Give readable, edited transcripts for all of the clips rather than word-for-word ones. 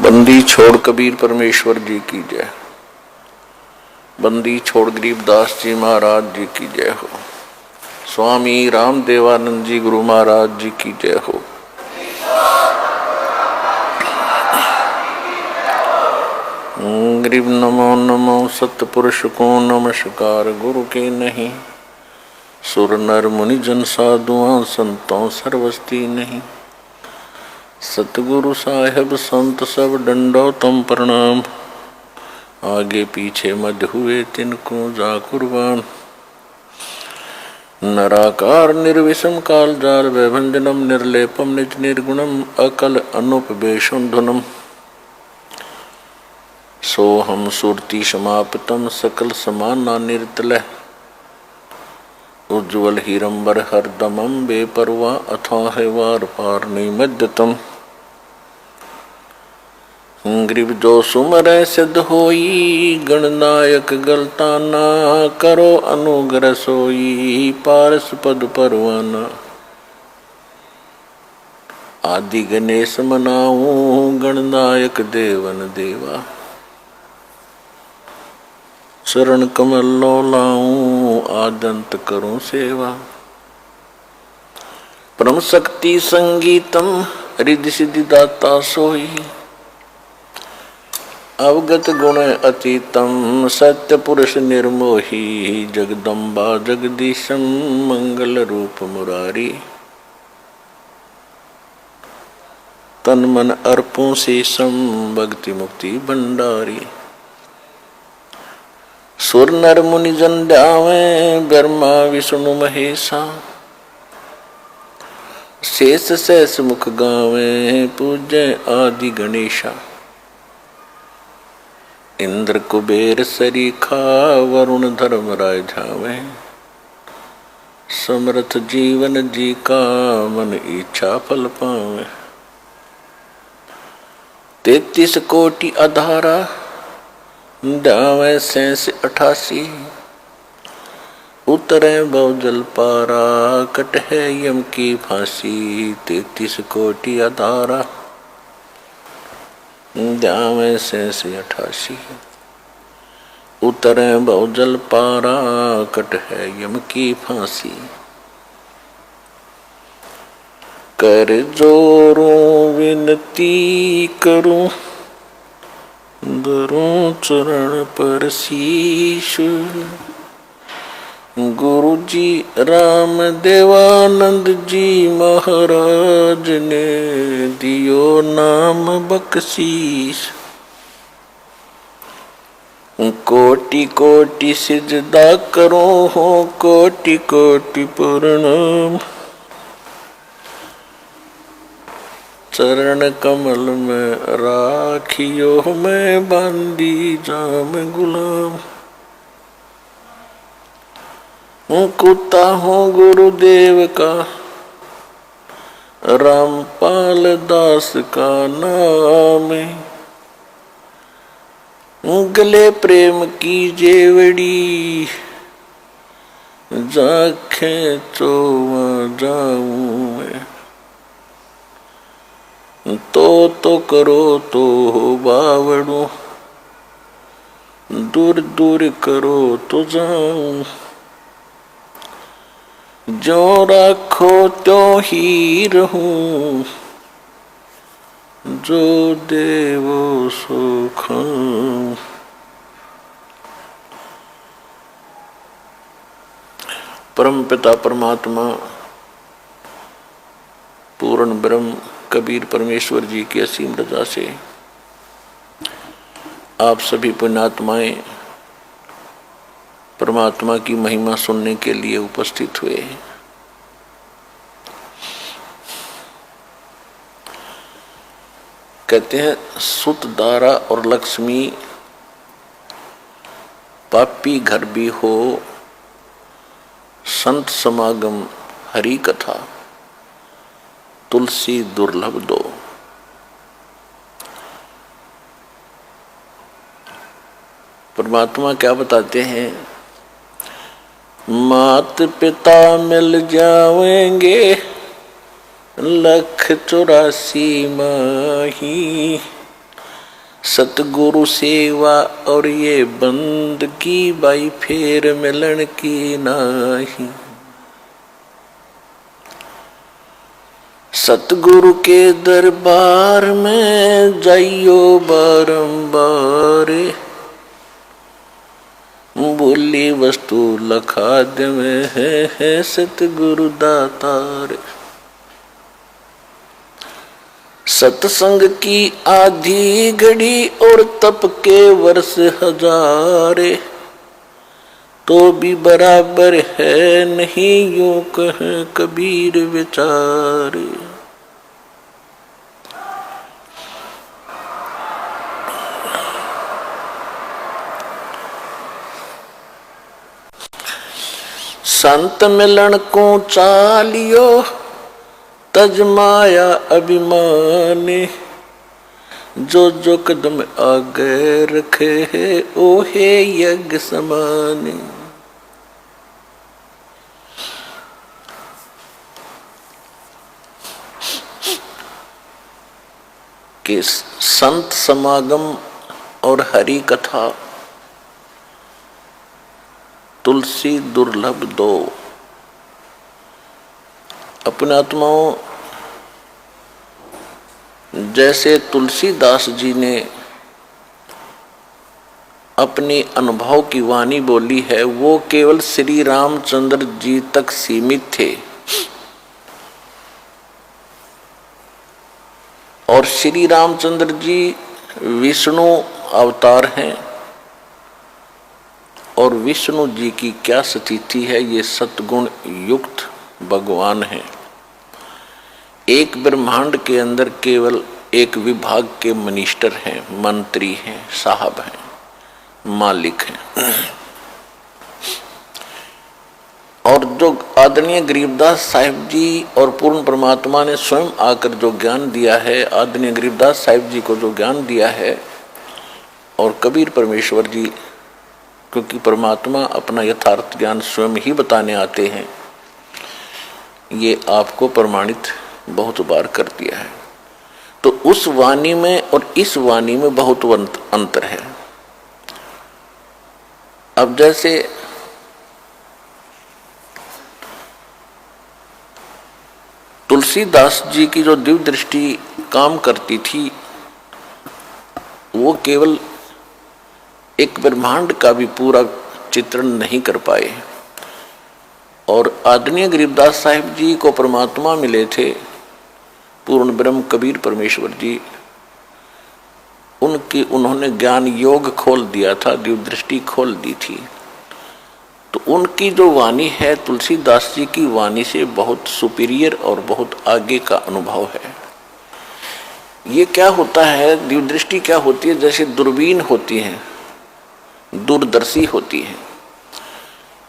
बंदी छोड़ कबीर परमेश्वर जी की जय। बंदी छोड़ गरीबदास जी महाराज जी की जय हो। स्वामी रामदेवानंद जी गुरु महाराज जी की जय हो। गरीब नमो नमो सतपुरुष को नमस्कार। गुरु के नहीं सुर नर मुनि जन साधुआं संतों सर्वस्ती नहीं। सतगुरु साहेब संत सब डंडो तुम प्रणाम। आगे पीछे मध्य हुए तिनको जा कुर्बान। नराकार निर्विषम काल जाल वैभंजनम निर्लेपम निज निर्गुणम अकल अनुपवेशम धुनम। सोहम सुरति समाप्तम सकल समाना निर्तल। उज्ज्वल हीरंबर हरदमम बेपरवा अथाह वार पार निमज्जतम। ग्रीव जो सुमर सिद्ध होई गणनायक गलताना। करो अनुग्रह सोई पारस पद परवाना। आदि गणेश मनाऊं गणनायक देवन देवा। चरण कमल लो लाऊं आदंत करूं सेवा। परम शक्ति संगीतम रिद्धि सिद्धि दाता सोई। अवगत गुण अतीतम सत्य पुरुष निर्मोही। जगदम्बा जगदीशम मंगल रूप मुरारी। तन मन अर्पों शेषम भक्ति मुक्ति भंडारी। सुर नर मुनि जन ध्यावे ब्रह्मा विष्णु महेशा। शेष सहस मुख गावे पूज्य आदि गणेशा। इंद्र कुबेर सरीखा वरुण धर्म राय झावे। समर्थ जीवन जी का मन इच्छा फल पावे। 33 कोटि अधारा ध्यावे 88। उतरे बहुजल पारा कट है यम की फांसी। 33 कोटि अधारा ध्यावे 88। उतरे बहुजल पारा कट है यम की फांसी। कर जोरों विनती करूं धरूं चरण पर शीश। गुरु जी राम देवानंद जी महाराज ने दियो नाम बख्शीश। कोटि कोटि सिजदा करो हो कोटि कोटि प्रणाम। चरण कमल में राखियो मैं बांदी जाम गुलाम। कुत्ता हूँ गुरुदेव का रामपाल दास का नाम। गले प्रेम की जेवड़ी जाखे चोवा जाऊं मैं। तो करो तो बावड़ू दूर दूर करो तो जाऊं। जो राखो त्यों ही रहूं जो देवो सो खाऊं। परम पिता परमात्मा पूर्ण ब्रह्म कबीर परमेश्वर जी की असीम रजा से आप सभी पुण्यात्माएं परमात्मा की महिमा सुनने के लिए उपस्थित हुए। कहते हैं सुत दारा और लक्ष्मी पापी घर भी हो। संत समागम हरि कथा तुलसी दुर्लभ दो। परमात्मा क्या बताते हैं? मात पिता मिल जाएंगे 184 माही। सतगुरु सेवा और ये बंदगी बाई फेर मिलन की नाही। सतगुरु के दरबार में जाइयो बारंबार, बोली वस्तु लखाद में है सतगुरु दातार। सत्संग की आधी घड़ी और तप के वर्ष हजारे, तो भी बराबर है नहीं यूं कहे कबीर विचारे। संत मिलन को चालियो तज माया अभिमानी, जो जो कदम आगे रखे है ओहे यज्ञ समानी। कि संत समागम और हरि कथा तुलसी दुर्लभ दो। अपने आत्माओं, जैसे तुलसीदास जी ने अपनी अनुभव की वाणी बोली है, वो केवल श्री रामचंद्र जी तक सीमित थे। और श्री रामचंद्र जी विष्णु अवतार हैं, और विष्णु जी की क्या स्थिति है, ये सतगुण युक्त भगवान है। एक ब्रह्मांड के अंदर केवल एक विभाग के मिनिस्टर हैं, मंत्री हैं, साहब हैं, मालिक हैं। और जो आदरणीय गरीबदास साहिब जी और पूर्ण परमात्मा ने स्वयं आकर जो ज्ञान दिया है, आदरणीय गरीबदास साहिब जी को जो ज्ञान दिया है, और कबीर परमेश्वर जी, क्योंकि परमात्मा अपना यथार्थ ज्ञान स्वयं ही बताने आते हैं, ये आपको प्रमाणित बहुत बार कर दिया है। तो उस वाणी में और इस वाणी में बहुत अंतर है। अब जैसे तुलसीदास जी की जो दिव्य दृष्टि काम करती थी, वो केवल एक ब्रह्मांड का भी पूरा चित्रण नहीं कर पाए। और आदरणीय गरीबदास साहिब जी को परमात्मा मिले थे, पूर्ण ब्रह्म कबीर परमेश्वर जी, उन्होंने ज्ञान योग खोल दिया था, दिव्य दृष्टि खोल दी थी। तो उनकी जो वाणी है तुलसीदास जी की वाणी से बहुत सुपीरियर और बहुत आगे का अनुभव है। ये क्या होता है, दिव्य दृष्टि क्या होती है, जैसे दूरबीन होती है, दूरदर्शी होती है।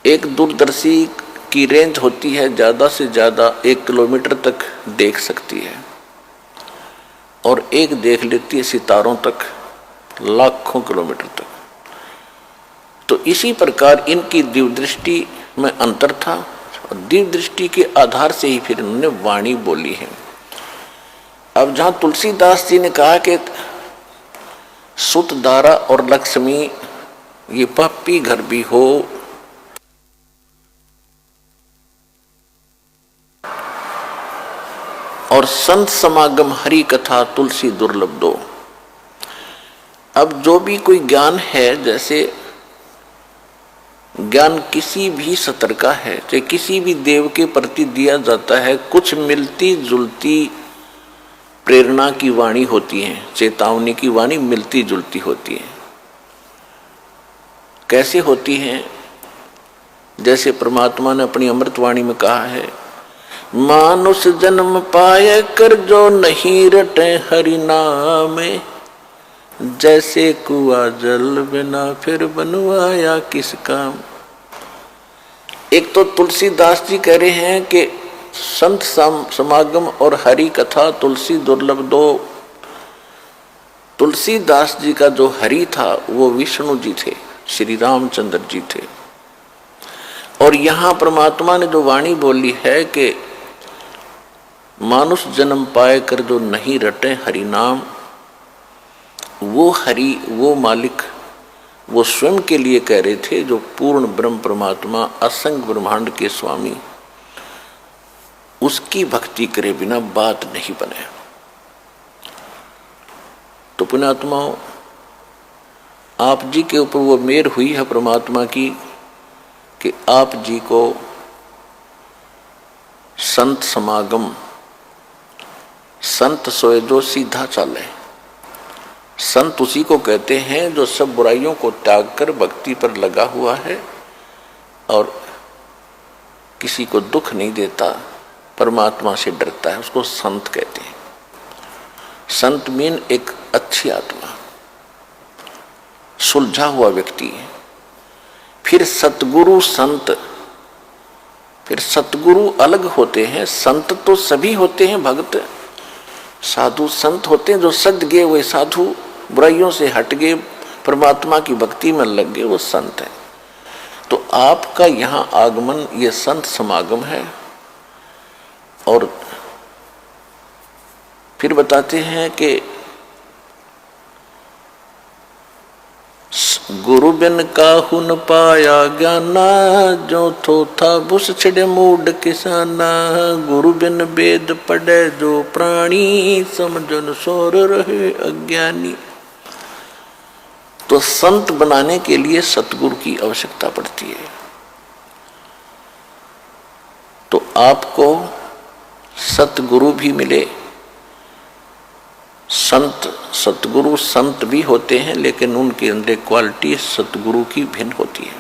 एक दूरदर्शी की रेंज होती है ज़्यादा से ज़्यादा 1 किलोमीटर तक देख सकती है, और एक देख लेती है सितारों तक, लाखों किलोमीटर तक। तो इसी प्रकार इनकी दिव्य दृष्टि में अंतर था, और दिव्य दृष्टि के आधार से ही फिर इन्होंने वाणी बोली है। अब जहाँ तुलसीदास जी ने कहा कि सुत दारा और लक्ष्मी ये पप्पी घर भी हो, और संत समागम हरि कथा तुलसी दुर्लभ दो। अब जो भी कोई ज्ञान है, जैसे ज्ञान किसी भी सत्र का है, चाहे किसी भी देव के प्रति दिया जाता है, कुछ मिलती जुलती प्रेरणा की वाणी होती है, चेतावनी की वाणी मिलती जुलती होती है। कैसे होती हैं? जैसे परमात्मा ने अपनी अमृतवाणी में कहा है, मानुष जन्म पाए कर जो नहीं रटे हरि नामे, जैसे कुआ जल बिना फिर बनवाया किस काम। एक तो तुलसीदास जी कह रहे हैं कि संत समागम और हरि कथा तुलसी दुर्लभ दो। तुलसीदास जी का जो हरि था वो विष्णु जी थे, श्री रामचंद्र जी थे। और यहाँ परमात्मा ने जो वाणी बोली है कि मानुष जन्म पाए कर जो नहीं रटे हरि नाम, वो हरि, वो मालिक, वो स्वयं के लिए कह रहे थे, जो पूर्ण ब्रह्म परमात्मा असंख्य ब्रह्मांड के स्वामी, उसकी भक्ति करे बिना बात नहीं बने। तो पुण्यात्माओं, आप जी के ऊपर वो मेहर हुई है परमात्मा की कि आप जी को संत समागम, संत सोए जो सीधा चले। संत उसी को कहते हैं जो सब बुराइयों को त्याग कर भक्ति पर लगा हुआ है और किसी को दुख नहीं देता, परमात्मा से डरता है, उसको संत कहते हैं। संत मीन एक अच्छी आत्मा, सुलझा हुआ व्यक्ति है। फिर सतगुरु संत, फिर सतगुरु अलग होते हैं, संत तो सभी होते हैं, भक्त साधु संत होते हैं जो सद गए, वे साधु बुराइयों से हट गए, परमात्मा की भक्ति में लग गए, वो संत है। तो आपका यहाँ आगमन ये संत समागम है। और फिर बताते हैं कि गुरु बिन काहू न पाया ज्ञाना, जो थो था बुस छिड़े मूड किसाना। गुरु बिन वेद पढ़े जो प्राणी, समझन सोर रहे अज्ञानी। तो संत बनाने के लिए सतगुरु की आवश्यकता पड़ती है। तो आपको सतगुरु भी मिले। संत, सतगुरु संत भी होते हैं, लेकिन उनके अंदर क्वालिटी सतगुरु की भिन्न होती है।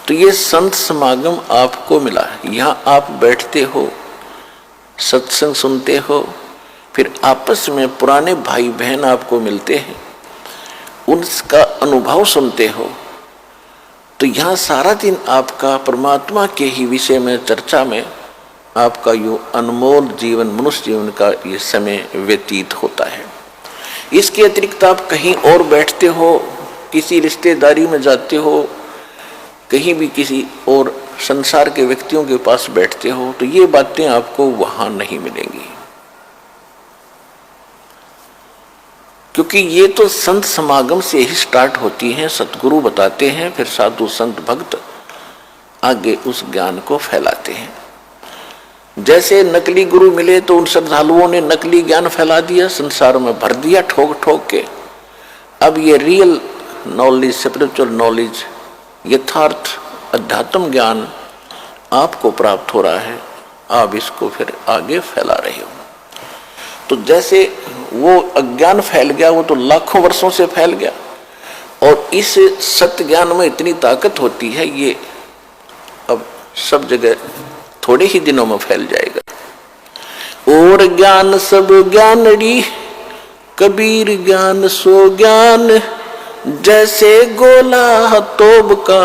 तो ये संत समागम आपको मिला है। यहाँ आप बैठते हो, सत्संग सुनते हो, फिर आपस में पुराने भाई बहन आपको मिलते हैं, उनका अनुभव सुनते हो। तो यहाँ सारा दिन आपका परमात्मा के ही विषय में चर्चा में आपका यो अनमोल जीवन, मनुष्य जीवन का ये समय व्यतीत होता है। इसके अतिरिक्त आप कहीं और बैठते हो, किसी रिश्तेदारी में जाते हो, कहीं भी किसी और संसार के व्यक्तियों के पास बैठते हो, तो ये बातें आपको वहां नहीं मिलेंगी। क्योंकि ये तो संत समागम से ही स्टार्ट होती हैं। सतगुरु बताते हैं, फिर साधु संत भक्त आगे उस ज्ञान को फैलाते हैं। जैसे नकली गुरु मिले तो उन श्रद्धालुओं ने नकली ज्ञान फैला दिया, संसार में भर दिया ठोक ठोक के। अब ये रियल नॉलेज, स्पिरिचुअल नॉलेज, यथार्थ अध्यात्म ज्ञान आपको प्राप्त हो रहा है, आप इसको फिर आगे फैला रहे हो। तो जैसे वो अज्ञान फैल गया, वो तो लाखों वर्षों से फैल गया, और इस सत्य ज्ञान में इतनी ताकत होती है, ये अब सब जगह थोड़े ही दिनों में फैल जाएगा। और ज्ञान सब ज्ञानड़ी, कबीर ज्ञान सो ज्ञान, जैसे गोला तोब का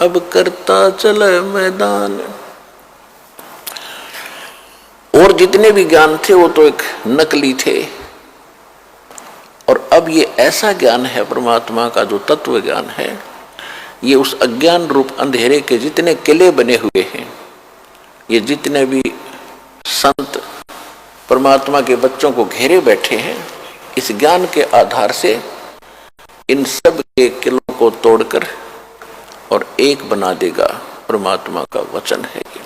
अब करता चले मैदान। और जितने भी ज्ञान थे वो तो एक नकली थे, और अब ये ऐसा ज्ञान है परमात्मा का जो तत्व ज्ञान है, ये उस अज्ञान रूप अंधेरे के जितने किले बने हुए हैं, ये जितने भी संत परमात्मा के बच्चों को घेरे बैठे हैं, इस ज्ञान के आधार से इन सब के किलों को तोड़कर और एक बना देगा, परमात्मा का वचन है ये।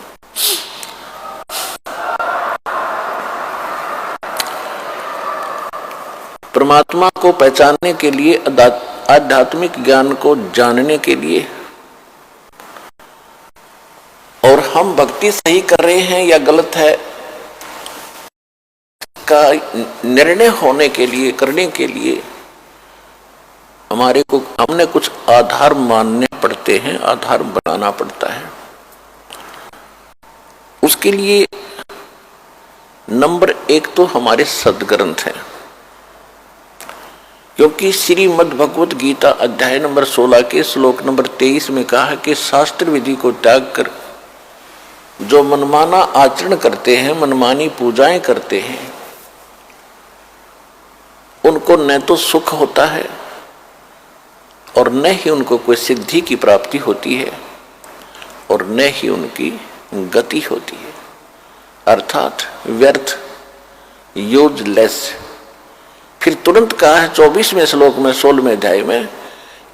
परमात्मा को पहचानने के लिए, आध्यात्मिक ज्ञान को जानने के लिए, और हम भक्ति सही कर रहे हैं या गलत है का निर्णय होने के लिए, करने के लिए हमने कुछ आधार मानने पड़ते हैं, आधार बनाना पड़ता है। उसके लिए नंबर 1 तो हमारे सदग्रंथ हैं, क्योंकि श्रीमद् भगवत गीता अध्याय नंबर 16 के श्लोक नंबर 23 में कहा है कि शास्त्र विधि को त्याग कर जो मनमाना आचरण करते हैं, मनमानी पूजाएं करते हैं, उनको न तो सुख होता है और न ही उनको कोई सिद्धि की प्राप्ति होती है, और न ही उनकी गति होती है, अर्थात व्यर्थ, यूजलेस। फिर फिर तुरंत कहा है 24वें श्लोक में 16वें अध्याय में,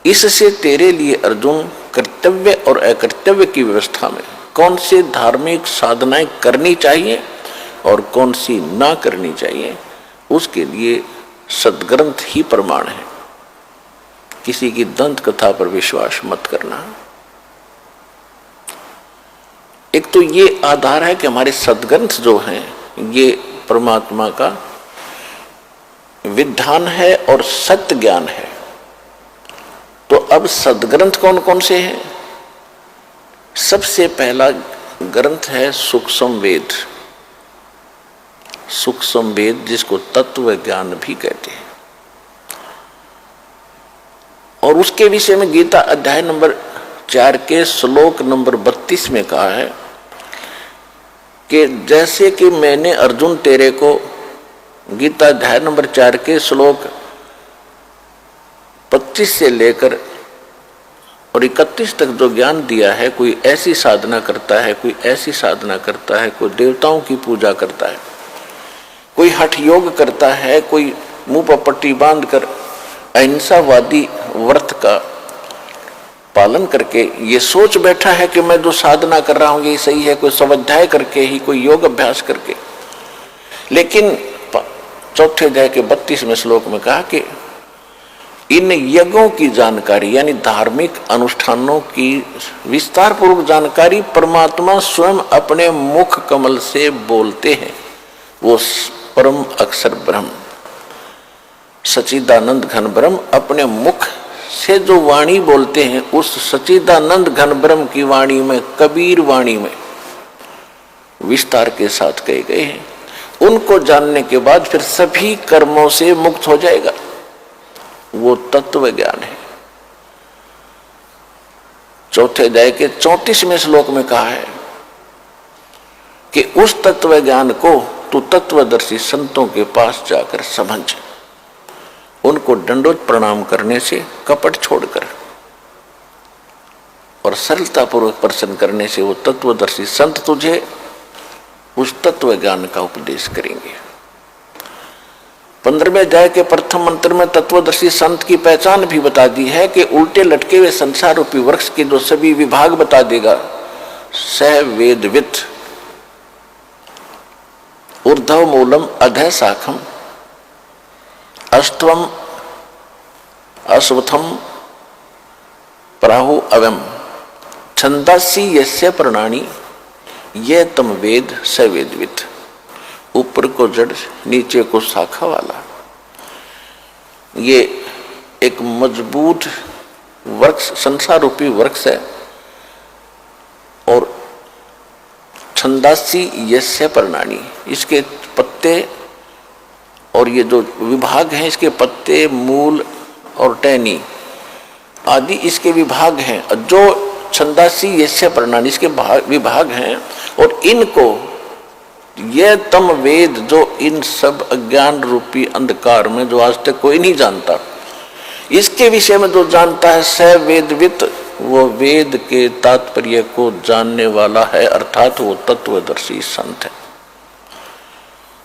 इससे तेरे लिए अर्जुन कर्तव्य और अकर्तव्य की व्यवस्था में कौन सी धार्मिक साधनाएं करनी चाहिए और कौन सी ना करनी चाहिए, उसके लिए सद्ग्रंथ ही प्रमाण है। किसी की दंत कथा पर विश्वास मत करना। एक तो ये आधार है कि हमारे सद्ग्रंथ जो हैं ये परमात्मा का विधान है और सत्य ज्ञान है। तो अब सद्ग्रंथ कौन कौन से हैं? सबसे पहला ग्रंथ है सूक्ष्म वेद। सूक्ष्म वेद जिसको तत्व ज्ञान भी कहते हैं, और उसके विषय में गीता अध्याय नंबर 4 के श्लोक नंबर 32 में कहा है कि जैसे कि मैंने अर्जुन तेरे को गीता अध्याय नंबर 4 के श्लोक 25 से लेकर और 31 तक जो ज्ञान दिया है, कोई ऐसी साधना करता है, कोई ऐसी साधना करता है, कोई देवताओं की पूजा करता है, कोई हठ योग करता है, कोई मुंह पर पट्टी बांधकर अहिंसावादी व्रत का पालन करके ये सोच बैठा है कि मैं जो साधना कर रहा हूं ये सही है, कोई स्वाध्याय करके ही, कोई योग अभ्यास करके। लेकिन चौथे अध्याय के 32वें श्लोक में कहा कि इन यज्ञों की जानकारी यानी धार्मिक अनुष्ठानों की विस्तार पूर्वक जानकारी परमात्मा स्वयं अपने मुख कमल से बोलते हैं। वो परम अक्षर ब्रह्म सच्चिदानंद घन ब्रह्म अपने मुख से जो वाणी बोलते हैं, उस सच्चिदानंद घन ब्रह्म की वाणी में, कबीर वाणी में विस्तार के साथ कहे गए हैं। उनको जानने के बाद फिर सभी कर्मों से मुक्त हो जाएगा। वो तत्व ज्ञान है। चौथे अध्याय के 34वें श्लोक में कहा है कि उस तत्व ज्ञान को तू तत्वदर्शी संतों के पास जाकर समझ, उनको दंडोत प्रणाम करने से, कपट छोड़कर और सरलतापूर्वक प्रसन्न करने से वो तत्वदर्शी संत तुझे उस तत्व ज्ञान का उपदेश करेंगे। 15वें अध्याय के प्रथम मंत्र में तत्वदर्शी संत की पहचान भी बता दी है कि उल्टे लटके हुए संसार रूपी वृक्ष के जो सभी विभाग बता देगा। सह वेदवित ऊर्ध्व मूलम अधः शाखम अष्टवम अश्वत्थम प्राहु अवम छंदासी यस्य प्रणानी ये तम वेद स वेदवित। ऊपर को जड़, नीचे को शाखा वाला ये एक मजबूत वृक्ष, संसार रूपी वृक्ष है। और छंदासी यस्य प्रणानी, इसके पत्ते और ये जो विभाग हैं, इसके पत्ते, मूल और टहनी आदि इसके विभाग हैं। जो छंदासी यस्य प्रणानी इसके विभाग हैं, और इनको ये तम वेद जो इन सब अज्ञान रूपी अंधकार में जो आज तक कोई नहीं जानता, इसके विषय में जो जानता है स वेदवित, वो वेद के तात्पर्य को जानने वाला है, अर्थात वो तत्वदर्शी संत है।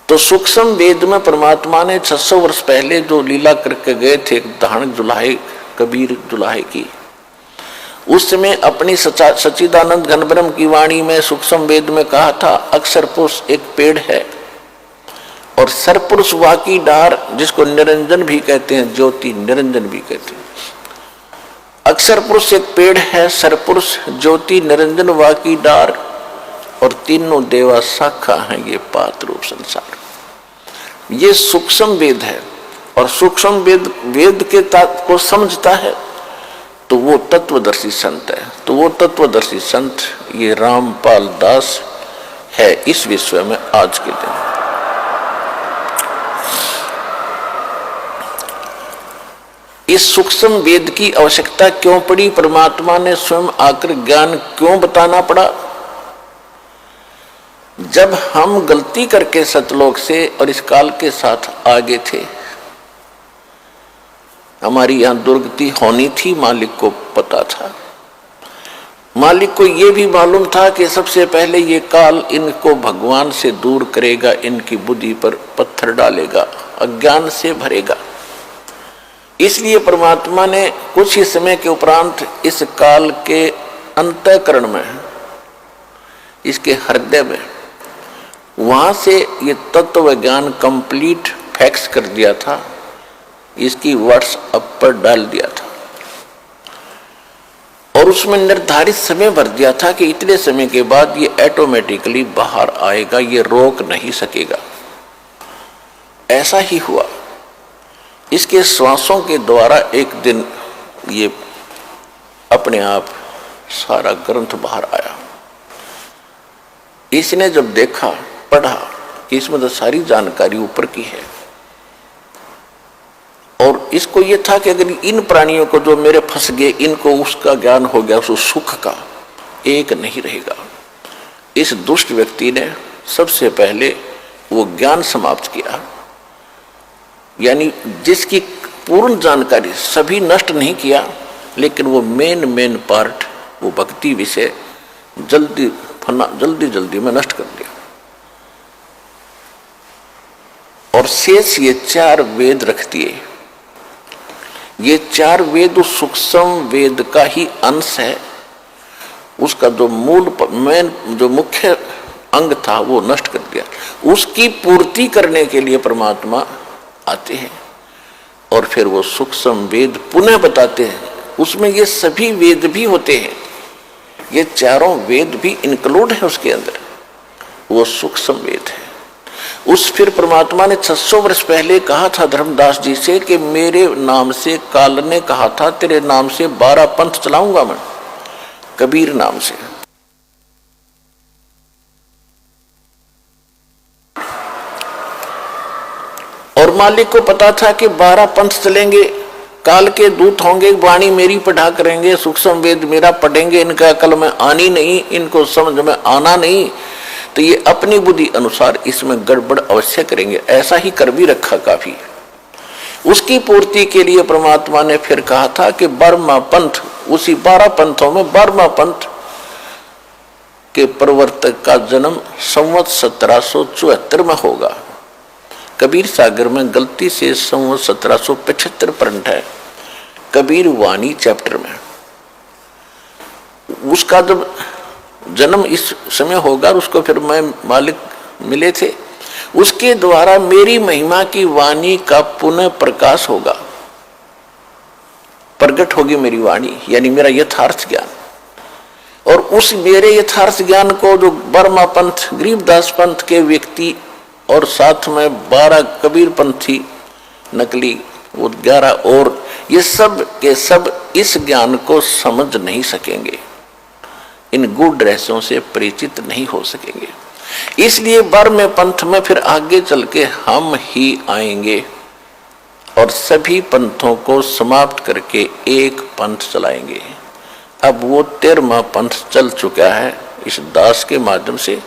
तो सूक्ष्म वेद में परमात्मा ने 600 वर्ष पहले जो लीला करके गए थे, धारण जुलाहे, कबीर जुलाहे की, उस समय अपनी सच्चिदानंद घन ब्रह्म की वाणी में सूक्ष्म वेद में कहा था, अक्षर पुरुष एक पेड़ है और सरपुरुष वाकी डार, जिसको निरंजन भी कहते हैं, ज्योति निरंजन भी कहते हैं। अक्षर पुरुष एक पेड़ है, सरपुरुष ज्योति निरंजन वाकी डार, और तीनों देवा शाखा हैं ये पात रूप संसार। ये सूक्ष्म वेद है, और सूक्ष्म वेद के तात्पर्य को समझता है तो वो तत्वदर्शी संत है। तो वो तत्वदर्शी संत ये रामपाल दास है इस विश्व में आज के दिन। इस सूक्ष्म वेद की आवश्यकता क्यों पड़ी? परमात्मा ने स्वयं आकर ज्ञान क्यों बताना पड़ा? जब हम गलती करके सतलोक से और इस काल के साथ आगे थे, हमारी यहां दुर्गति होनी थी, मालिक को पता था। मालिक को यह भी मालूम था कि सबसे पहले ये काल इनको भगवान से दूर करेगा, इनकी बुद्धि पर पत्थर डालेगा, अज्ञान से भरेगा। इसलिए परमात्मा ने कुछ ही समय के उपरांत इस काल के अंतःकरण में, इसके हृदय में, वहां से ये तत्व विज्ञान कंप्लीट फैक्स कर दिया था, इसकी व्हाट्सएप पर डाल दिया था और उसमें निर्धारित समय भर दिया था कि इतने समय के बाद ये ऑटोमेटिकली बाहर आएगा, ये रोक नहीं सकेगा। ऐसा ही हुआ। इसके श्वासों के द्वारा एक दिन ये अपने आप सारा ग्रंथ बाहर आया। इसने जब देखा, पढ़ा कि इसमें तो सारी जानकारी ऊपर की है और इसको ये था कि अगर इन प्राणियों को जो मेरे फंस गए, इनको उसका ज्ञान हो गया, उस सुख का एक नहीं रहेगा। इस दुष्ट व्यक्ति ने सबसे पहले वो ज्ञान समाप्त किया, यानी जिसकी पूर्ण जानकारी सभी नष्ट नहीं किया, लेकिन वो मेन पार्ट, वो भक्ति विषय जल्दी में नष्ट कर दिया। और शेष ये 4 वेद रख दिए। ये 4 वेद उस सूक्ष्म वेद का ही अंश है। उसका जो जो मुख्य अंग था वो नष्ट कर दिया। उसकी पूर्ति करने के लिए परमात्मा आते हैं और फिर वो सूक्ष्म वेद पुनः बताते हैं। उसमें ये सभी वेद भी होते हैं, ये चारों वेद भी इंक्लूड है उसके अंदर, वो सूक्ष्म वेद है। उस फिर परमात्मा ने 600 वर्ष पहले कहा था धर्मदास जी से कि मेरे नाम से, काल ने कहा था तेरे नाम से 12 पंथ चलाऊंगा मैं, कबीर नाम से। और मालिक को पता था कि 12 पंथ चलेंगे, काल के दूत होंगे, वाणी मेरी पढ़ा करेंगे, सूक्ष्म वेद मेरा पढ़ेंगे, इनका अकल में आनी नहीं, इनको समझ में आना नहीं, तो ये अपनी बुद्धि अनुसार इसमें गड़बड़ अवश्य करेंगे। ऐसा ही कर भी रखा काफी। उसकी पूर्ति के लिए परमात्मा ने फिर कहा था कि 12वां पंथ, उसी 12 पंथों में 12वां पंथ के प्रवर्तक का जन्म संवत 1774 में होगा। कबीर सागर में गलती से संवत 1775 प्रिंट है, कबीर वाणी चैप्टर में। उसका जब जन्म इस समय होगा, उसको फिर मैं मालिक मिले थे, उसके द्वारा मेरी महिमा की वाणी का पुनः प्रकाश होगा, प्रकट होगी मेरी वाणी, यानी मेरा यथार्थ ज्ञान। और उस मेरे यथार्थ ज्ञान को जो बर्मा पंथ, गरीबदास पंथ के व्यक्ति और साथ में 12 कबीर पंथी नकली, वो 11 और, ये सब के सब इस ज्ञान को समझ नहीं सकेंगे, इन गूढ़ रहस्यों से परिचित नहीं हो सकेंगे। इसलिए 12वें पंथ में फिर आगे चल के हम ही आएंगे और सभी पंथों को समाप्त करके एक पंथ चलाएंगे। अब वो 13वां पंथ चल चुका है इस दास के माध्यम से।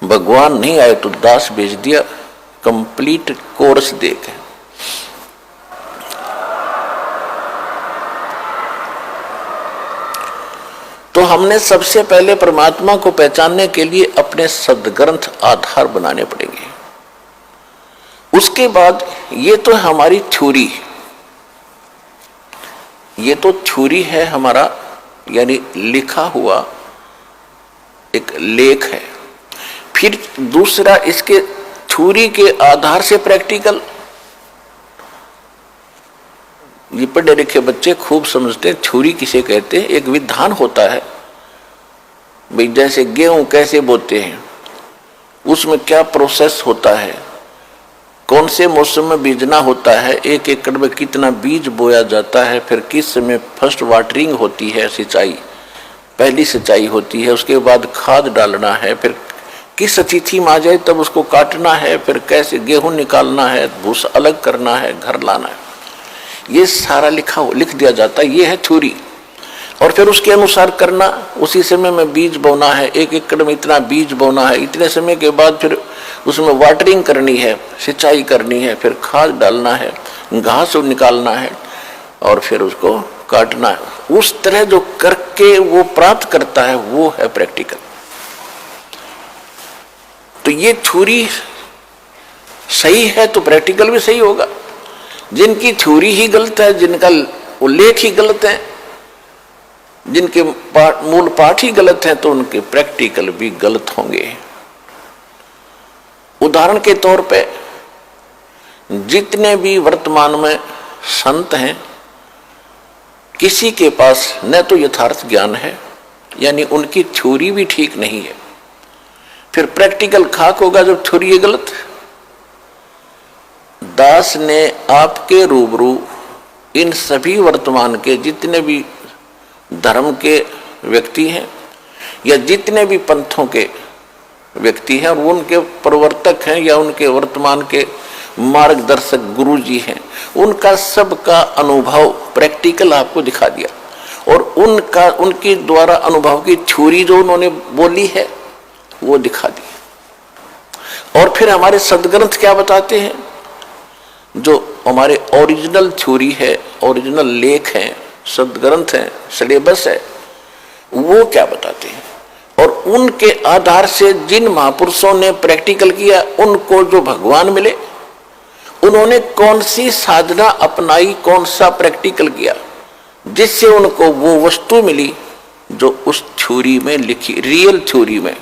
भगवान नहीं आए तो दास भेज दिया, कंप्लीट कोर्स देके। तो हमने सबसे पहले परमात्मा को पहचानने के लिए अपने सदग्रंथ आधार बनाने पड़ेंगे। उसके बाद ये तो हमारी थ्योरी, ये तो थ्योरी है हमारा, यानी लिखा हुआ एक लेख है। फिर दूसरा, इसके थ्योरी के आधार से प्रैक्टिकल। ये पढ़े लिखे बच्चे खूब समझते हैं थ्योरी किसे कहते हैं। एक विधान होता है भाई, जैसे गेहूं कैसे बोते हैं, उसमें क्या प्रोसेस होता है, कौन से मौसम में बीजना होता है, 1 एकड़ में कितना बीज बोया जाता है, फिर किस समय फर्स्ट वाटरिंग होती है, सिंचाई, पहली सिंचाई होती है, उसके बाद खाद डालना है, फिर किस तिथि में आ जाए तब उसको काटना है, फिर कैसे गेहूं निकालना है, भूसा अलग करना है, घर लाना है, ये सारा लिख दिया जाता है। ये है थ्योरी। और फिर उसके अनुसार करना, उसी समय में बीज बोना है, 1 एकड़ में इतना बीज बोना है, इतने समय के बाद फिर उसमें वाटरिंग करनी है, सिंचाई करनी है, फिर खाद डालना है, घास निकालना है और फिर उसको काटना है। उस तरह जो करके वो प्राप्त करता है वो है प्रैक्टिकल। तो ये थ्योरी सही है तो प्रैक्टिकल भी सही होगा। जिनकी थ्योरी ही गलत है, जिनका उल्लेख ही गलत है, जिनके मूल पाठ ही गलत हैं, तो उनके प्रैक्टिकल भी गलत होंगे। उदाहरण के तौर पे जितने भी वर्तमान में संत हैं, किसी के पास न तो यथार्थ ज्ञान है, यानी उनकी थ्योरी भी ठीक नहीं है। फिर प्रैक्टिकल खाक होगा जब थ्योरी गलत। दास ने आपके रूबरू इन सभी वर्तमान के जितने भी धर्म के व्यक्ति हैं या जितने भी पंथों के व्यक्ति हैं और वो उनके प्रवर्तक हैं या उनके वर्तमान के मार्गदर्शक गुरु जी हैं, उनका सबका अनुभव प्रैक्टिकल आपको दिखा दिया और उनकी द्वारा अनुभव की थ्योरी जो उन्होंने बोली है वो दिखा दी। और फिर हमारे सदग्रंथ क्या बताते हैं, जो हमारे ओरिजिनल थ्योरी है, ओरिजिनल लेख हैं, सदग्रंथ हैं, सिलेबस है, वो क्या बताते हैं। और उनके आधार से जिन महापुरुषों ने प्रैक्टिकल किया, उनको जो भगवान मिले, उन्होंने कौन सी साधना अपनाई, कौन सा प्रैक्टिकल किया, जिससे उनको वो वस्तु मिली जो उस थ्योरी में लिखी, रियल थ्योरी में,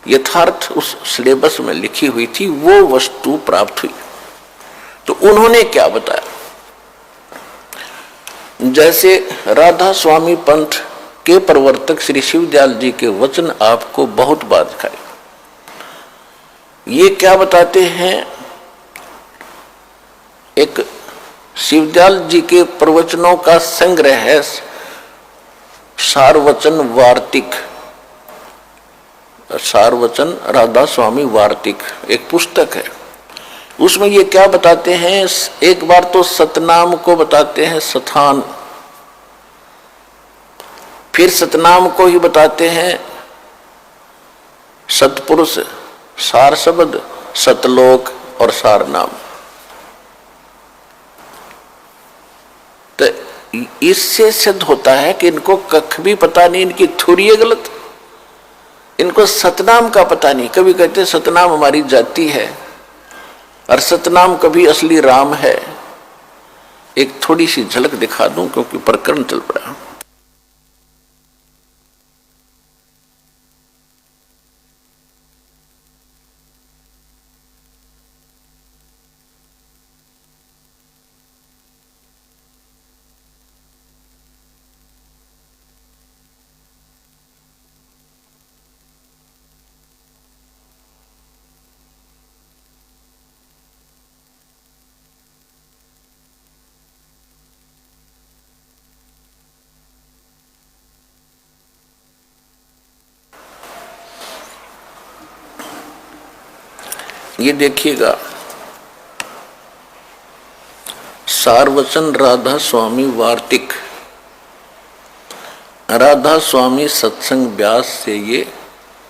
यथार्थ उस सिलेबस में लिखी हुई थी, वो वस्तु प्राप्त हुई। तो उन्होंने क्या बताया, जैसे राधा स्वामी पंथ के प्रवर्तक श्री शिवदयाल जी के वचन आपको बहुत बार दिखाए। ये क्या बताते हैं, एक शिवदयाल जी के प्रवचनों का संग्रह है सारवचन वार्तिक, सारवचन राधा स्वामी वार्तिक एक पुस्तक है। उसमें ये क्या बताते हैं, एक बार तो सतनाम को बताते हैं सथान, फिर सतनाम को ही बताते हैं सतपुरुष, सार शब्द, सतलोक और सार नाम। तो इससे सिद्ध होता है कि इनको कख भी पता नहीं, इनकी थ्योरी गलत, इनको सतनाम का पता नहीं। कभी कहते सतनाम हमारी जाति है और सतनाम कभी असली राम है। एक थोड़ी सी झलक दिखा दूं क्योंकि प्रकरण चल पड़ा। ये देखिएगा, सारवचन राधा स्वामी वार्तिक, राधा स्वामी सत्संग व्यास से ये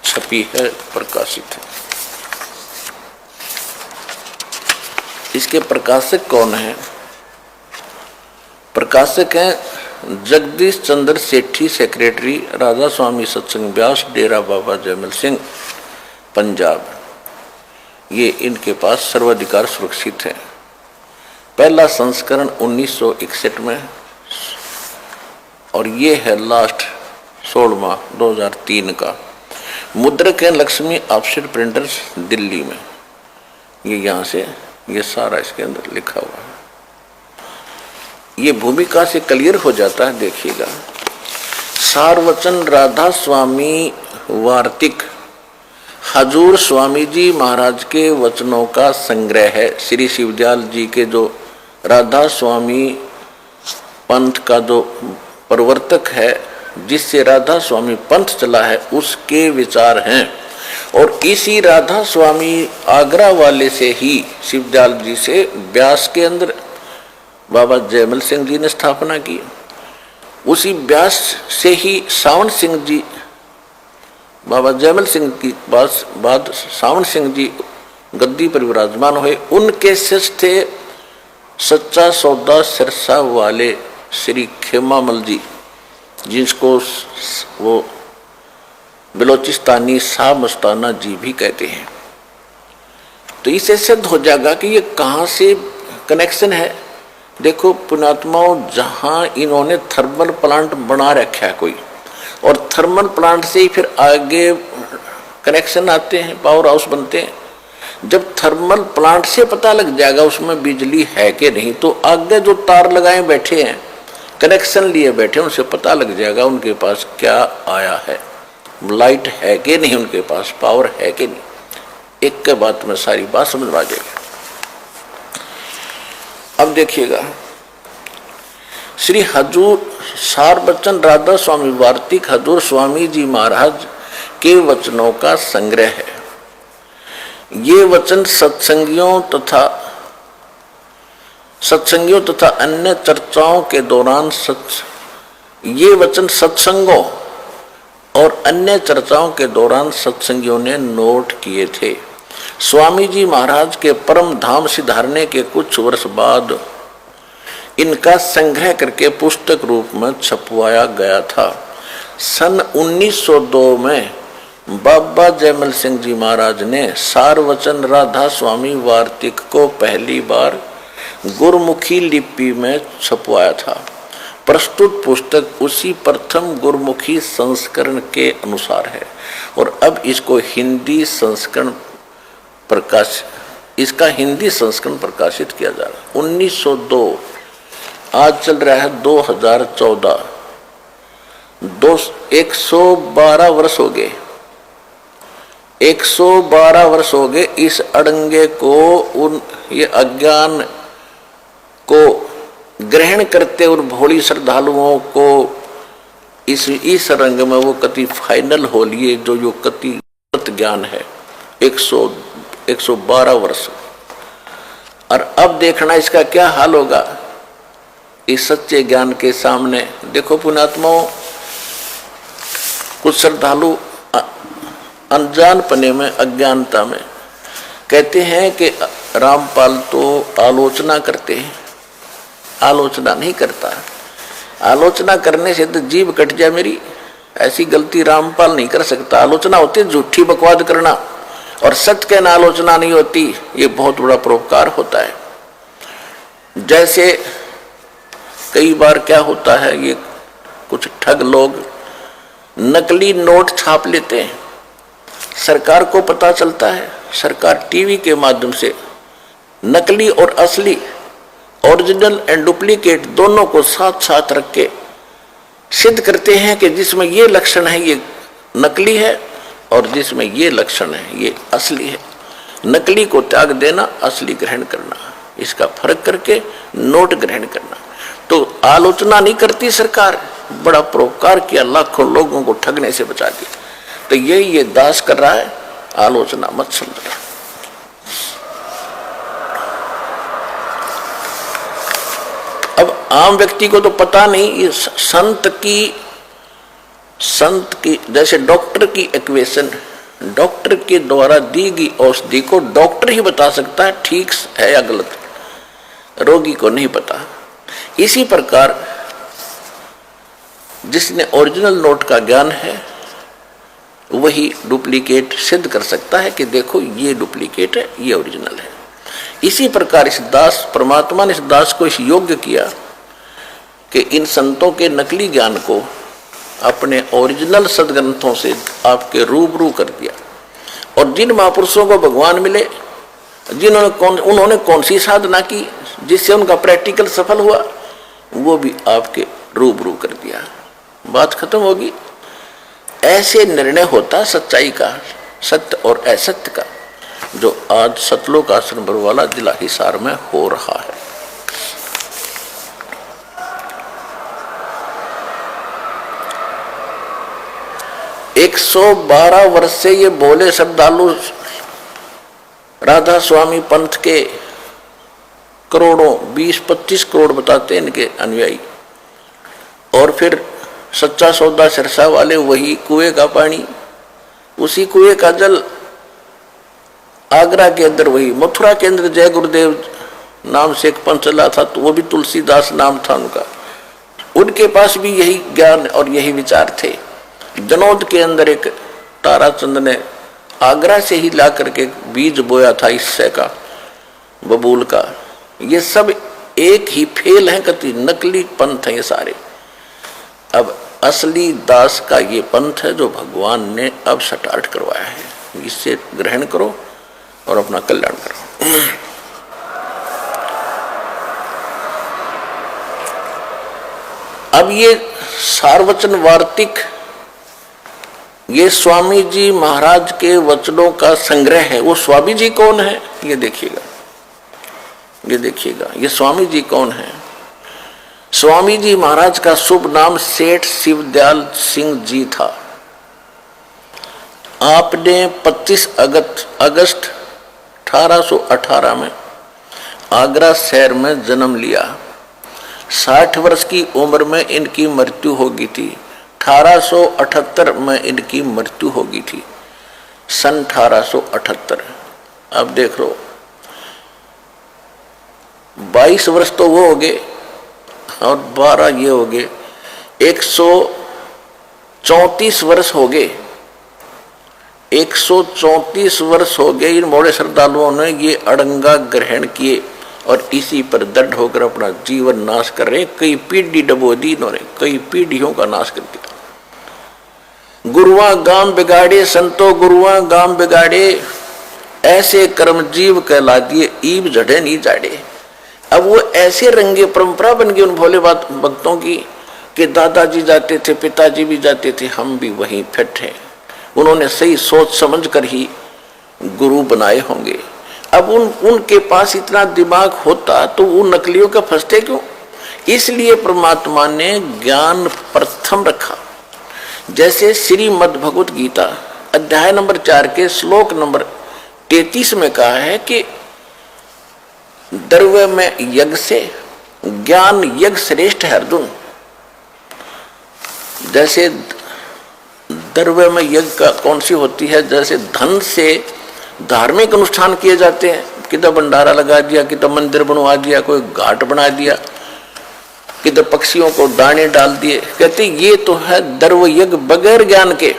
छपी है, प्रकाशित है। इसके प्रकाशक कौन है? प्रकाशक हैं जगदीश चंद्र सेठी, सेक्रेटरी, राधा स्वामी सत्संग व्यास, डेरा बाबा जयमल सिंह, पंजाब। ये इनके पास सर्वाधिकार सुरक्षित है। पहला संस्करण 1961 में और ये है लास्ट 16वां 2003 का। मुद्रक है लक्ष्मी ऑफसेट प्रिंटर्स, दिल्ली में। ये यहाँ से ये सारा इसके अंदर लिखा हुआ है। ये भूमिका से क्लियर हो जाता है, देखिएगा। सारवचन राधा स्वामी वार्तिक हजूर स्वामी जी महाराज के वचनों का संग्रह है। श्री शिवदयाल जी के जो राधा स्वामी पंथ का जो प्रवर्तक है, जिससे राधा स्वामी पंथ चला है, उसके विचार हैं। और इसी राधा स्वामी आगरा वाले से ही शिवदयाल जी से व्यास के अंदर बाबा जयमल सिंह जी ने स्थापना की। उसी व्यास से ही सावन सिंह जी, बाबा जयमल सिंह की बाद सावन सिंह जी गद्दी पर विराजमान हुए। उनके शिष्य थे सच्चा सौदा सिरसा वाले श्री खेमामल जी, जिसको वो बलोचिस्तानी शाह मस्ताना जी भी कहते हैं। तो इससे सिद्ध हो जाएगा कि ये कहाँ से कनेक्शन है। देखो पुण्यात्माओं, जहां इन्होंने थर्मल प्लांट बना रखा है कोई, और थर्मल प्लांट से ही फिर आगे कनेक्शन आते हैं, पावर हाउस बनते हैं। जब थर्मल प्लांट से पता लग जाएगा उसमें बिजली है कि नहीं, तो आगे जो तार लगाए बैठे हैं, कनेक्शन लिए बैठे हैं, उनसे पता लग जाएगा उनके पास क्या आया है, लाइट है कि नहीं, उनके पास पावर है कि नहीं। एक के बात में सारी बात समझ में आ जाएगी। अब देखिएगा, श्री हजूर सार बच्चन राधा स्वामी वार्तिक हजूर स्वामी जी महाराज के वचनों का संग्रह है। ये वचन सत्संगियों तथा अन्य चर्चाओं के दौरान ये वचन सत्संगों और अन्य चर्चाओं के दौरान सत्संगियों ने नोट किए थे। स्वामी जी महाराज के परम धाम सिधारने के कुछ वर्ष बाद इनका संग्रह करके पुस्तक रूप में छपवाया गया था। सन 1902 में बाबा जयमल सिंह जी महाराज ने सारवचन राधा स्वामी वार्तिक को पहली बार गुरमुखी लिपि में छपवाया था। प्रस्तुत पुस्तक उसी प्रथम गुरमुखी संस्करण के अनुसार है और अब इसको इसका हिंदी संस्करण प्रकाशित किया जा रहा है। 1902, आज चल रहा है 2014, 112 वर्ष हो गए। 112 वर्ष हो गए इस अड़ंगे को, ये अज्ञान को ग्रहण करते और भोली श्रद्धालुओं को इस रंग में वो कति फाइनल हो लिए जो यो कति ज्ञान है। 112 वर्ष, और अब देखना इसका क्या हाल होगा इस सच्चे ज्ञान के सामने। देखो पुण्यात्माओं, कुछ श्रद्धालु अनजानपने में, अज्ञानता में कहते हैं कि रामपाल तो आलोचना करते हैं। आलोचना नहीं करता, आलोचना करने से तो जीभ कट जाए मेरी, ऐसी गलती रामपाल नहीं कर सकता। आलोचना होती है झूठी बकवाद करना, और सत्य कहना आलोचना नहीं होती। ये बहुत बड़ा परोपकार होता है। जैसे कई बार क्या होता है, ये कुछ ठग लोग नकली नोट छाप लेते हैं, सरकार को पता चलता है, सरकार टीवी के माध्यम से नकली और असली, ओरिजिनल एंड डुप्लीकेट दोनों को साथ साथ रख के सिद्ध करते हैं कि जिसमें ये लक्षण है ये नकली है और जिसमें ये लक्षण है ये असली है। नकली को त्याग देना, असली ग्रहण करना, इसका फर्क करके नोट ग्रहण करना। तो आलोचना नहीं करती सरकार, बड़ा परोपकार किया, लाखों लोगों को ठगने से बचा दिया। तो यही ये दास कर रहा है, आलोचना मत समझना। अब आम व्यक्ति को तो पता नहीं, ये संत की जैसे डॉक्टर की इक्वेशन, डॉक्टर के द्वारा दी गई औषधि को डॉक्टर ही बता सकता है ठीक है या गलत, रोगी को नहीं पता। इसी प्रकार जिसने ओरिजिनल नोट का ज्ञान है वही डुप्लीकेट सिद्ध कर सकता है कि देखो ये डुप्लीकेट है, ये ओरिजिनल है। इसी प्रकार इस दास, परमात्मा ने इस दास को इस योग्य किया कि इन संतों के नकली ज्ञान को अपने ओरिजिनल सदग्रंथों से आपके रूबरू कर दिया। और जिन महापुरुषों को भगवान मिले, उन्होंने कौन सी साधना की जिससे उनका प्रैक्टिकल सफल हुआ, वो भी आपके रूबरू कर दिया। बात खत्म होगी। ऐसे निर्णय होता सच्चाई का, सत्य और असत्य का, जो आज सतलोक आश्रम बरवाला जिला हिसार में हो रहा है। एक 112 वर्ष से ये भोले श्रद्धालु राधा स्वामी पंथ के करोड़ों, 20-25 करोड़ बताते हैं इनके अनुयायी, और फिर सच्चा सौदा सिरसा वाले वही कुएं का पानी, उसी कुएं का जल, आगरा के अंदर वही, मथुरा के अंदर जय गुरुदेव नाम से एक पंथ चला था, तो वो भी तुलसीदास नाम था उनका, उनके पास भी यही ज्ञान और यही विचार थे। जनौद के अंदर एक ताराचंद ने आगरा से ही ला करके बीज बोया था इससे का, बबूल का। ये सब एक ही फेल है, कति नकली पंथ है ये सारे। अब असली दास का ये पंथ है जो भगवान ने अब स्टार्ट करवाया है, इससे ग्रहण करो और अपना कल्याण करो। अब ये सार्वचन वार्तिक, ये स्वामी जी महाराज के वचनों का संग्रह है। वो स्वामी जी कौन है ये देखिएगा, ये देखिएगा, ये स्वामी जी कौन है। स्वामी जी महाराज का शुभ नाम सेठ शिवदयाल सिंह जी था। आपने 25 अगस्त 1818 में आगरा शहर में जन्म लिया। 60 वर्ष की उम्र में इनकी मृत्यु हो गई थी। 1878 में इनकी मृत्यु हो गई थी, सन 1878। अब देख लो 22 वर्ष तो वो हो गए और 12 ये हो गए, 134 वर्ष हो गए। 134 वर्ष हो गए इन मोड़े श्रद्धालुओं ने ये अड़ंगा ग्रहण किए और इसी पर दृढ़ होकर अपना जीवन नाश कर रहे। कई पीढ़ी डबो दी इन्होंने, कई पीढ़ियों का नाश कर दिया। गुरुआ गांव बिगाड़े संतो गुरुआ गांव बिगाड़े, ऐसे कर्मजीव कहला दिए ईब जड़े नहीं जाड़े। अब वो ऐसे रंगे परंपरा बन गई उन भोले भक्तों की कि दादाजी जाते थे, पिताजी भी जाते थे, हम भी वहीं फिट हैं। उन्होंने सही सोच समझ कर ही गुरु बनाए होंगे। अब उनके पास इतना दिमाग होता तो वो नकलियों का फंसते क्यों? इसलिए परमात्मा ने ज्ञान प्रथम रखा। जैसे श्रीमद् भगवत गीता अध्याय नंबर 4 के श्लोक नंबर 33 में कहा है कि द्रव्य में यज्ञ से ज्ञान यज्ञ श्रेष्ठ है अर्जुन। जैसे द्रव्य में यज्ञ का कौन सी होती है, जैसे धन से धार्मिक अनुष्ठान किए जाते हैं, किधर भंडारा लगा दिया, किधर मंदिर बनवा दिया, कोई घाट बना दिया, किधर पक्षियों को दाने डाल दिए। कहते ये तो है द्रव्य यज्ञ बगैर ज्ञान के,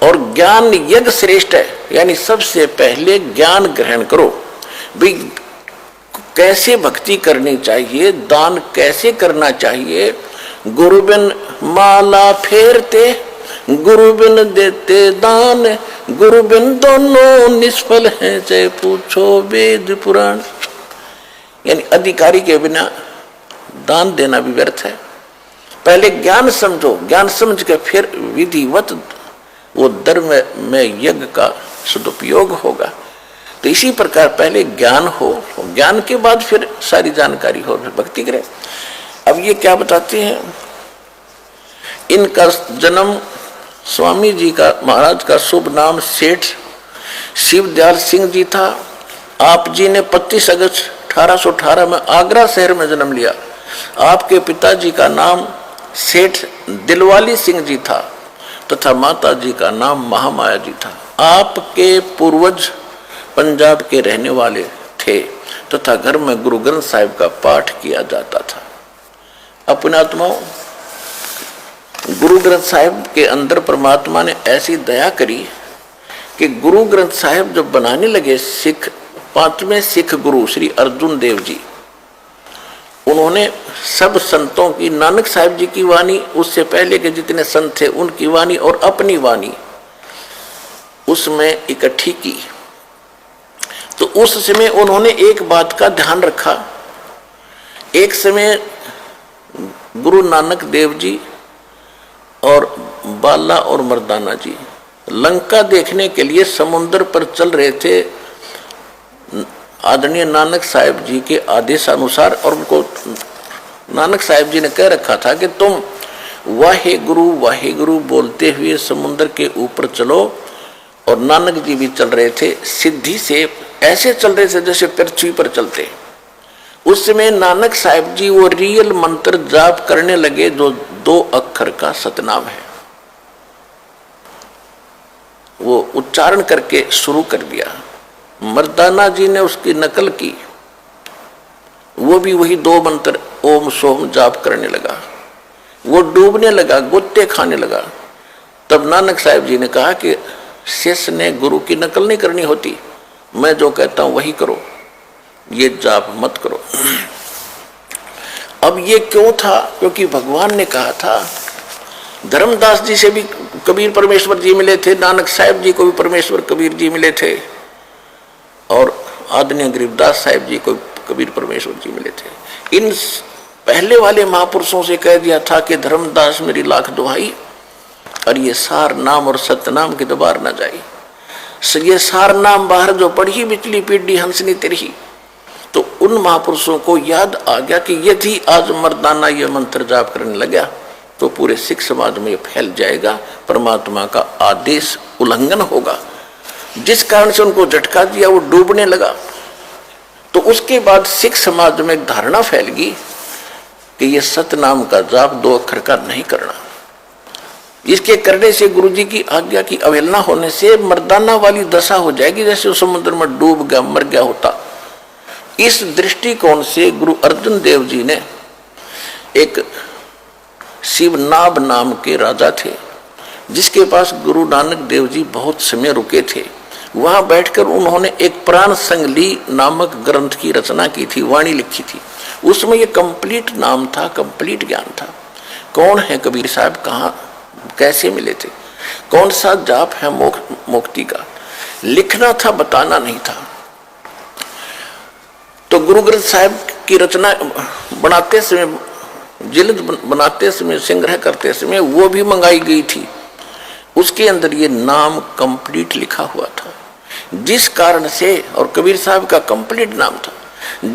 और ज्ञान यज्ञ श्रेष्ठ है। यानी सबसे पहले ज्ञान ग्रहण करो भाई, कैसे भक्ति करनी चाहिए, दान कैसे करना चाहिए। गुरु बिन माला फेरते, गुरु बिन देते दान, गुरु बिन दोनों निष्फल हैं, चाहे पूछो वेद पुराण। यानी अधिकारी के बिना दान देना भी व्यर्थ है। पहले ज्ञान समझो, ज्ञान समझ के फिर विधिवत वो धर्म में यज्ञ का सदुपयोग होगा। तो इसी प्रकार पहले ज्ञान हो, ज्ञान के बाद फिर सारी जानकारी हो, फिर भक्ति करें। अब ये क्या बताते हैं, इनका जन्म स्वामी जी का महाराज का शुभ नाम सेठ शिवदयाल सिंह जी था। आप जी ने 25 अगस्त 1818 में आगरा शहर में जन्म लिया। आपके पिताजी का नाम सेठ दिलवाली सिंह जी था तथा माता जी का नाम महामाया जी था। आपके पूर्वज पंजाब के रहने वाले थे तथा घर में गुरु ग्रंथ साहिब का पाठ किया जाता था। अपने आत्माओं, गुरु ग्रंथ साहिब के अंदर परमात्मा ने ऐसी दया करी कि गुरु ग्रंथ साहिब जब बनाने लगे, सिख 5वें सिख गुरु श्री अर्जुन देव जी, उन्होंने सब संतों की, नानक साहिब जी की वाणी, उससे पहले के जितने संत थे उनकी वाणी और अपनी वाणी उसमें इकट्ठी की। तो उस समय उन्होंने एक बात का ध्यान रखा। एक समय गुरु नानक देव जी और बाला और मर्दाना जी लंका देखने के लिए समुद्र पर चल रहे थे आदरणीय नानक साहिब जी के आदेशानुसार, और उनको नानक साहिब जी ने कह रखा था कि तुम वाहे गुरु बोलते हुए समुद्र के ऊपर चलो। और नानक जी भी चल रहे थे, सिद्धि से ऐसे चल रहे थे जैसे पृथ्वी पर चलते। उस समय नानक साहिब जी वो रियल मंत्र जाप करने लगे जो 2 अक्षर का सतनाम है, वो उच्चारण करके शुरू कर दिया। मर्दाना जी ने उसकी नकल की, वो भी वही 2 मंत्र ओम सोम जाप करने लगा। वो डूबने लगा, गुत्ते खाने लगा। तब नानक साहिब जी ने कहा कि शिष्य ने गुरु की नकल नहीं करनी होती, मैं जो कहता हूं वही करो, ये जाप मत करो। अब ये क्यों था? क्योंकि भगवान ने कहा था, धर्मदास जी से भी कबीर परमेश्वर जी मिले थे, नानक साहब जी को भी परमेश्वर कबीर जी मिले थे, और आदरणीय गरीबदास साहब जी को कबीर परमेश्वर जी मिले थे। इन पहले वाले महापुरुषों से कह दिया था कि धर्मदास मेरी लाख दुहाई, और ये सार नाम और सतनाम के द्वार न जाई। ये सार नाम बाहर जो पढ़ी बिचली पीढ़ी हंसनी तिरही। तो उन महापुरुषों को याद आ गया कि यदि आज मर्दाना ये मंत्र जाप करने लगा तो पूरे सिख समाज में फैल जाएगा, परमात्मा का आदेश उल्लंघन होगा। जिस कारण से उनको झटका दिया, वो डूबने लगा। तो उसके बाद सिख समाज में एक धारणा फैल गई कि ये सतनाम का जाप 2 अक्षर का नहीं करना। इसके करने से गुरु जी की आज्ञा की अवहेलना होने से मर्दाना वाली दशा हो जाएगी, जैसे उस समुद्र में डूब गया, मर गया होता। इस दृष्टिकोण से गुरु अर्जुन देव जी ने, एक शिवनाभ नाम के राजा थे जिसके पास गुरु नानक देव जी बहुत समय रुके थे, वहां बैठकर उन्होंने एक प्राण संगली नामक ग्रंथ की रचना की थी, वाणी लिखी थी। उसमें ये कंप्लीट नाम था, कंप्लीट ज्ञान था। कौन है कबीर साहब, कहाँ कैसे मिले थे, कौन सा जाप है मुक्ति का, लिखना था, बताना नहीं था। तो गुरु ग्रंथ साहब की रचना बनाते समय, जिल्द बनाते समय, संग्रह करते समय वो भी मंगाई गई थी। उसके अंदर ये नाम कंप्लीट लिखा हुआ था, जिस कारण से, और कबीर साहब का कंप्लीट नाम था,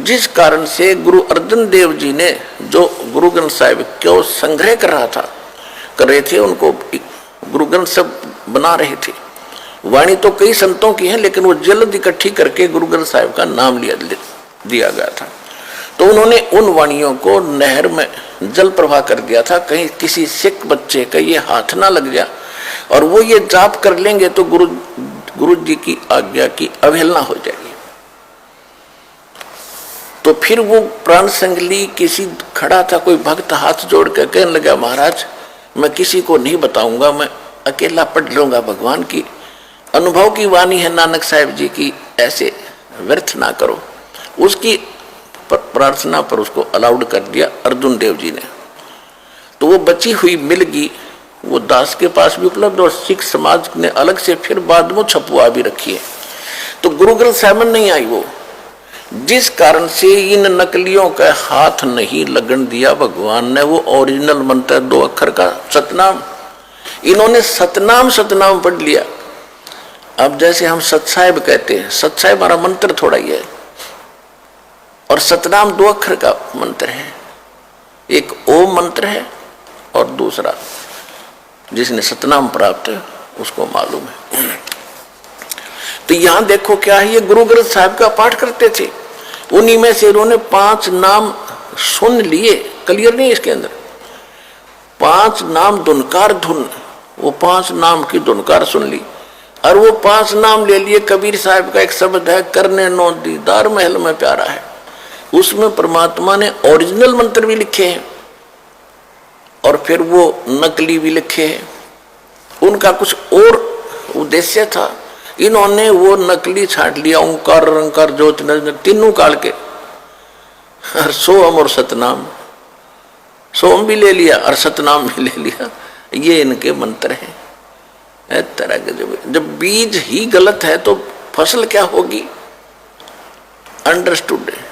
जिस कारण से गुरु अर्जुन देव जी ने जो गुरु ग्रंथ साहब क्यों संग्रह कर रहे थे, उनको गुरु ग्रंथ सब बना रहे थे। वाणी तो कई संतों की है, लेकिन वो जल्द इकट्ठी करके गुरु ग्रंथ साहब का नाम दिया गया था। तो उन्होंने उन वाणियों को नहर में जल प्रवाह कर दिया था, कहीं किसी सिख बच्चे का ये हाथ ना लग गया और वो ये जाप कर लेंगे तो गुरु जी की आज्ञा की अवहेलना हो जाएगी। तो फिर वो प्राण संगली किसी खड़ा था, कोई भक्त हाथ जोड़ कर कहने लगा, महाराज मैं किसी को नहीं बताऊंगा, मैं अकेला पढ़ लूंगा। भगवान की अनुभव की वाणी है नानक साहब जी की, ऐसे व्यर्थ ना करो। उसकी प्रार्थना पर उसको अलाउड कर दिया अर्जुन देव जी ने। तो वो बची हुई मिल गई, वो दास के पास भी उपलब्ध, और सिख समाज ने अलग से फिर बाद में छपुआ भी रखी है। तो गुरु ग्रंथ साहब नहीं आई वो, जिस कारण से इन नकलियों का हाथ नहीं लगन दिया भगवान ने। वो ओरिजिनल मंत्र 2 अक्षर का सतनाम, इन्होंने सतनाम सतनाम पढ़ लिया। अब जैसे हम सतसाहिब कहते हैं, सतसाहिब हमारा मंत्र थोड़ा ही है, और सतनाम 2 अक्षर का मंत्र है। एक ओम मंत्र है और दूसरा जिसने सतनाम प्राप्त है उसको मालूम है। तो यहां देखो क्या है, ये गुरु ग्रंथ साहब का पाठ करते थे, उन्हीं में से इन्होंने 5 नाम सुन लिए। क्लियर नहीं इसके अंदर 5 नाम धुनकार धुन, वो 5 नाम की धुनकार सुन ली, और वो 5 नाम ले लिए। कबीर साहब का एक शब्द है, करने नो दीदार महल में प्यारा है, उसमें परमात्मा ने ओरिजिनल मंत्र भी लिखे हैं और फिर वो नकली भी लिखे हैं। उनका कुछ और उद्देश्य था, इन्होंने वो नकली छांट लिया, ओंकार रंकार ज्योति तीनों काल के, और सोम और सतनाम, सोम भी ले लिया और सतनाम भी ले लिया। ये इनके मंत्र हैं। इस तरह के जब बीज ही गलत है तो फसल क्या होगी, अंडरस्टूड है,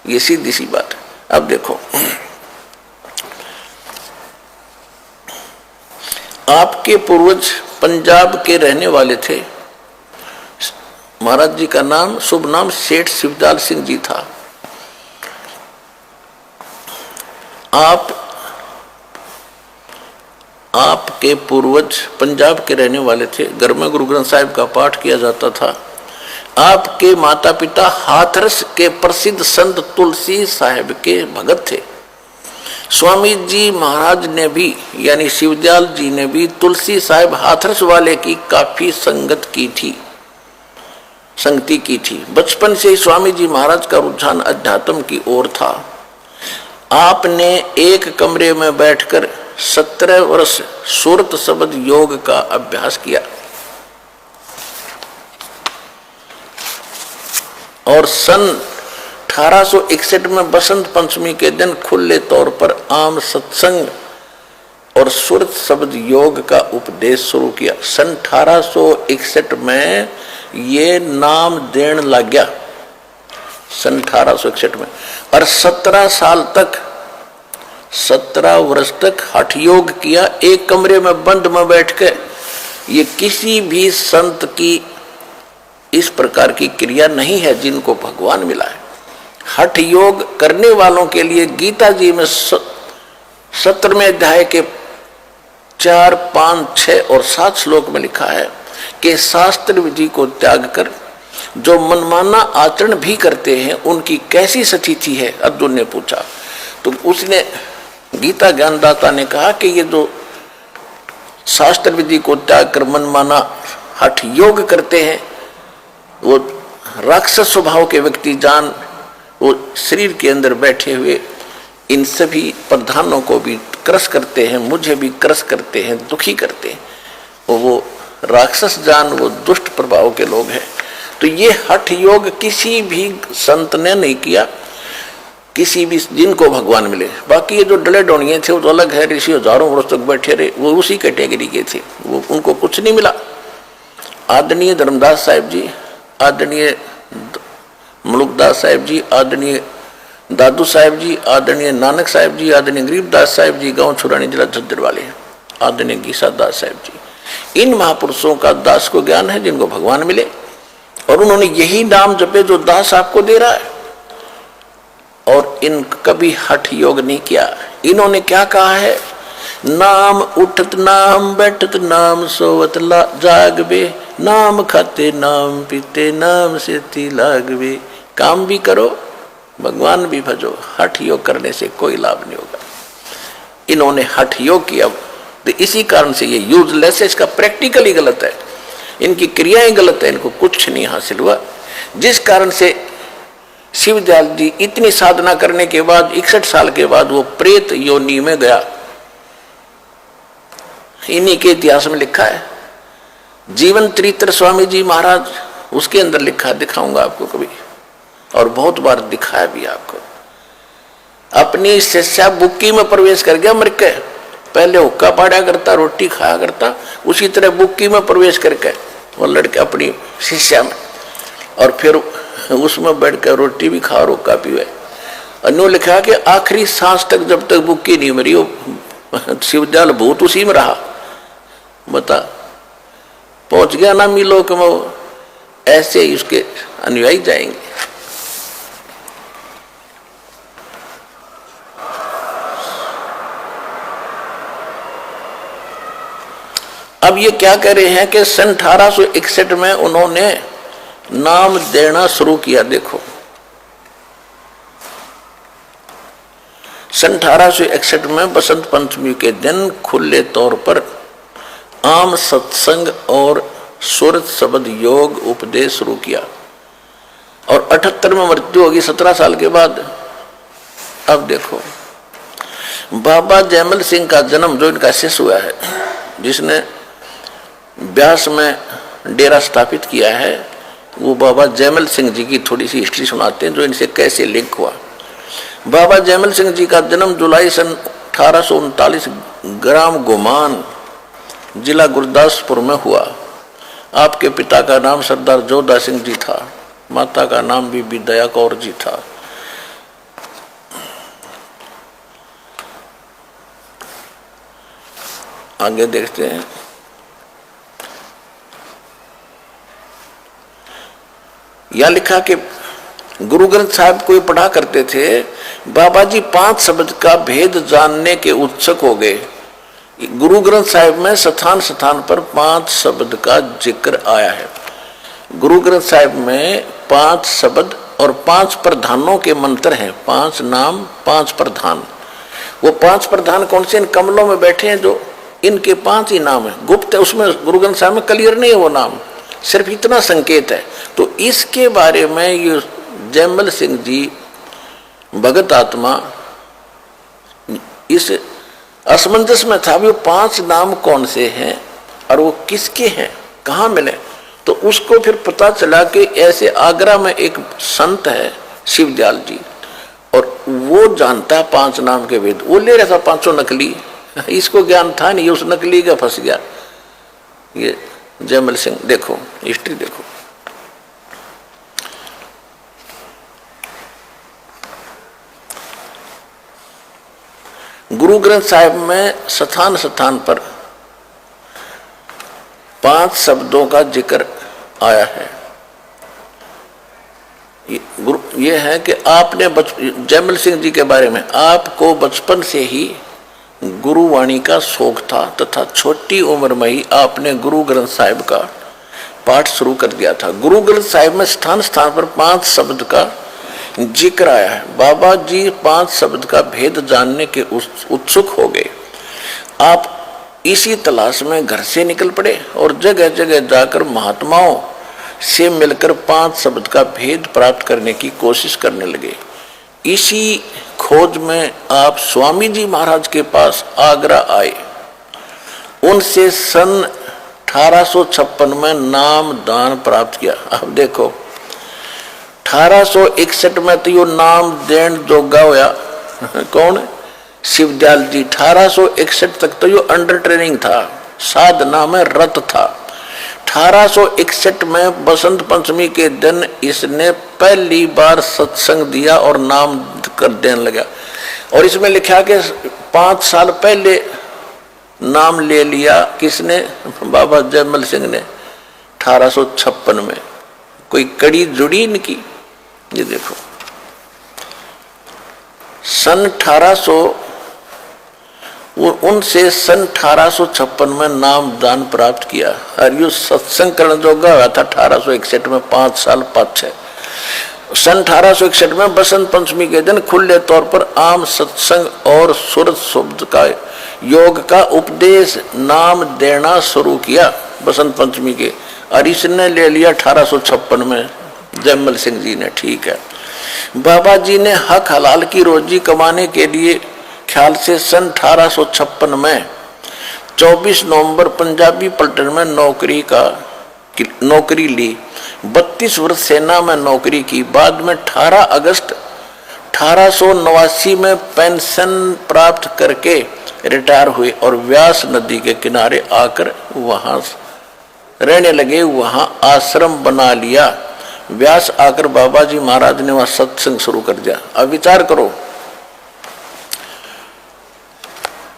ये सीधी सी बात है। अब देखो, आपके पूर्वज पंजाब के रहने वाले थे। महाराज जी का नाम, शुभ नाम सेठ शिवदयाल सिंह जी था। आपके पूर्वज पंजाब के रहने वाले थे, घर में गुरु ग्रंथ साहिब का पाठ किया जाता था। आपके माता पिता हाथरस के प्रसिद्ध संत तुलसी साहिब के भगत थे। स्वामी जी महाराज ने भी, यानी शिवदयाल जी ने भी तुलसी साहिब हाथरस वाले की काफी संगति की थी। बचपन से ही स्वामी जी महाराज का रुझान अध्यात्म की ओर था। आपने एक कमरे में बैठकर 17 वर्ष सुरत शब्द योग का अभ्यास किया और सन 1861 में बसंत पंचमी के दिन खुले तौर पर आम सत्संग और सुरत शब्द योग का उपदेश शुरू किया। सन 1861 में ये नाम देने लग गया, सन 1861 में। और 17 साल तक, 17 वर्ष तक हठ योग किया, एक कमरे में बंद में बैठ के। ये किसी भी संत की इस प्रकार की क्रिया नहीं है जिनको भगवान मिला है। हठ योग करने वालों के लिए गीता जी में 17वें अध्याय के 4, 5, 6 और 7 श्लोक में लिखा है कि शास्त्र विधि को त्याग कर जो मनमाना आचरण भी करते हैं उनकी कैसी स्थिति है। अर्जुन ने पूछा तो उसने, गीता ज्ञानदाता ने कहा कि ये जो शास्त्र विधि को त्याग कर मनमाना हठ योग करते हैं वो राक्षस स्वभाव के व्यक्ति जान वो शरीर के अंदर बैठे हुए इन सभी प्रधानों को भी क्रस करते हैं, मुझे भी क्रस करते हैं, दुखी करते हैं। वो राक्षस जान वो दुष्ट प्रभाव के लोग हैं। तो ये हठ योग किसी भी संत ने नहीं किया, किसी भी जिनको भगवान मिले। बाकी ये जो डले डोनिये थे वो तो अलग है, ऋषि हजारों वर्ष तक बैठे रहे, वो उसी कैटेगरी के थे, वो उनको कुछ नहीं मिला। आदरणीय धर्मदास साहिब जी, आदरणीय मुलुकदास साहिब जी, आदरणीय दादू साहिब जी, आदरणीय नानक साहिब जी, आदरणीय गरीबदास साहिब जी, गांव छुरानी जिला झज्जर वाले, आदरणीय गीसा दास साहिब जी, इन महापुरुषों का दास को ज्ञान है जिनको भगवान मिले, और उन्होंने यही नाम जपे जो दास आपको दे रहा है। और इन कभी हठ योग नहीं किया। इन्होंने क्या कहा है, नाम उठत नाम बैठत नाम सोवत जागबे, नाम खाते नाम पीते नाम से लागबे। काम भी करो भगवान भी भजो, हठ योग करने से कोई लाभ नहीं होगा। इन्होंने हठ योग किया तो इसी कारण से ये यूजलेस है, इसका प्रैक्टिकली गलत है, इनकी क्रियाएं गलत है, इनको कुछ नहीं हासिल हुआ। जिस कारण से शिवदयाल जी इतनी साधना करने के बाद 61 साल के बाद वो प्रेत योनि में गया। इन्हीं के इतिहास में लिखा है, जीवन चरित्र स्वामी जी महाराज उसके अंदर लिखा, दिखाऊंगा आपको कभी, और बहुत बार दिखाया भी आपको। अपनी शिष्या बुक्की में प्रवेश कर गया मर के, पहले हुक्का पाड़ा करता, रोटी खाया करता, उसी तरह बुक्की में प्रवेश करके वो लड़के अपनी शिष्या में, और फिर उसमें बैठकर रोटी भी खा और हुक्का पीवे। अन्यों लिखा कि आखिरी सांस तक जब तक बुक्की नहीं मरी वो शिवदयाल भूत उसी में रहा। बता, पहुंच गया ना मिलोक में, ऐसे ही उसके अनुयायी जाएंगे। अब ये क्या कह रहे हैं कि सन 1861 में उन्होंने नाम देना शुरू किया। देखो, सन 1861 में बसंत पंचमी के दिन खुले तौर पर आम सत्संग और सुरत शब्द योग उपदेश शुरू किया, और 78 में मृत्यु होगी 17 साल के बाद। अब देखो, बाबा जयमल सिंह का जन्म, जो इनका शिष्य हुआ है, जिसने ब्यास में डेरा स्थापित किया है, वो बाबा जयमल सिंह जी की थोड़ी सी हिस्ट्री सुनाते हैं, जो इनसे कैसे लिंक हुआ। बाबा जयमल सिंह जी का जन्म जुलाई सन 1839 ग्राम गोमान, जिला गुरदासपुर में हुआ। आपके पिता का नाम सरदार जोधा सिंह जी था, माता का नाम भी विद्या कौर जी था। आगे देखते हैं। यह लिखा कि गुरु ग्रंथ साहिब को पढ़ा करते थे। बाबा जी 5 शब्द का भेद जानने के उत्सुक हो गए। गुरु ग्रंथ साहिब में स्थान स्थान पर 5 शब्द का जिक्र आया है। गुरु ग्रंथ साहिब में 5 शब्द और 5 प्रधानों के मंत्र हैं, 5 नाम 5 प्रधान। वो 5 प्रधान कौन से? इन कमलों में बैठे हैं जो, इनके 5 ही नाम है। गुप्त है, उसमें गुरु ग्रंथ साहिब में क्लियर नहीं है वो नाम, सिर्फ इतना संकेत है। तो इसके बारे में ये जयमल सिंह जी भगत आत्मा इस असमंजस में था, वो 5 नाम कौन से हैं और वो किसके हैं, कहाँ मिले। तो उसको फिर पता चला कि ऐसे आगरा में एक संत है, शिवदयाल जी, और वो जानता 5 नाम के वेद, वो ले रहा था 500 नकली, इसको ज्ञान था नहीं, उस नकली का फंस गया। ये जयमल सिंह, देखो हिस्ट्री देखो। गुरु ग्रंथ साहिब में स्थान स्थान पर 5 शब्दों का जिक्र आया है। ये है कि आपने जयमल सिंह जी के बारे में, आपको बचपन से ही गुरुवाणी का शौक था तथा छोटी उम्र में ही आपने गुरु ग्रंथ साहिब का पाठ शुरू कर दिया था। गुरु ग्रंथ साहिब में स्थान स्थान पर 5 शब्द का जिक्र आया है। बाबा जी 5 शब्द का भेद जानने के उत्सुक हो गए। आप इसी तलाश में घर से निकल पड़े और जगह जगह जाकर महात्माओं से मिलकर 5 शब्द का भेद प्राप्त करने की कोशिश करने लगे। इसी खोज में आप स्वामी जी महाराज के पास आगरा आए। उनसे सन 1856 में नाम दान प्राप्त किया। अब देखो 1861 में तो यो नाम देन जोगा होया कौन? शिवदयाल जी। 1861 तक तो यो अंडर ट्रेनिंग था, साधना में रत था। 1861 में बसंत पंचमी के दिन इसने पहली बार सत्संग दिया और नाम कर देने लगा। और इसमें लिखा कि 5 साल पहले नाम ले लिया किसने? बाबा जयमल सिंह ने 1856 में। कोई कड़ी जुड़ी इनकी। ये देखो सन 1800 उनसे सन 1856 में नाम दान प्राप्त किया और यो सत्संग करने जोगा हुआ था 1861 में, 5 साल पाछे। सन 1861 में बसंत पंचमी के दिन खुले तौर पर आम सत्संग और सुरत शब्द का योग का उपदेश नाम देना शुरू किया बसंत पंचमी के, और इसने ले लिया 1856 में जयमल सिंह जी ने। ठीक है, बाबा जी ने हक हलाल की रोजी कमाने के लिए ख्याल से सन 1856 में 24 नवंबर पंजाबी पलटन में नौकरी ली। 32 वर्ष सेना में नौकरी की। बाद में 18 अगस्त 1889 में पेंशन प्राप्त करके रिटायर हुए और व्यास नदी के किनारे आकर वहां रहने लगे। वहां आश्रम बना लिया। व्यास आकर बाबा जी महाराज ने वहां सत्संग शुरू कर दिया। अब विचार करो,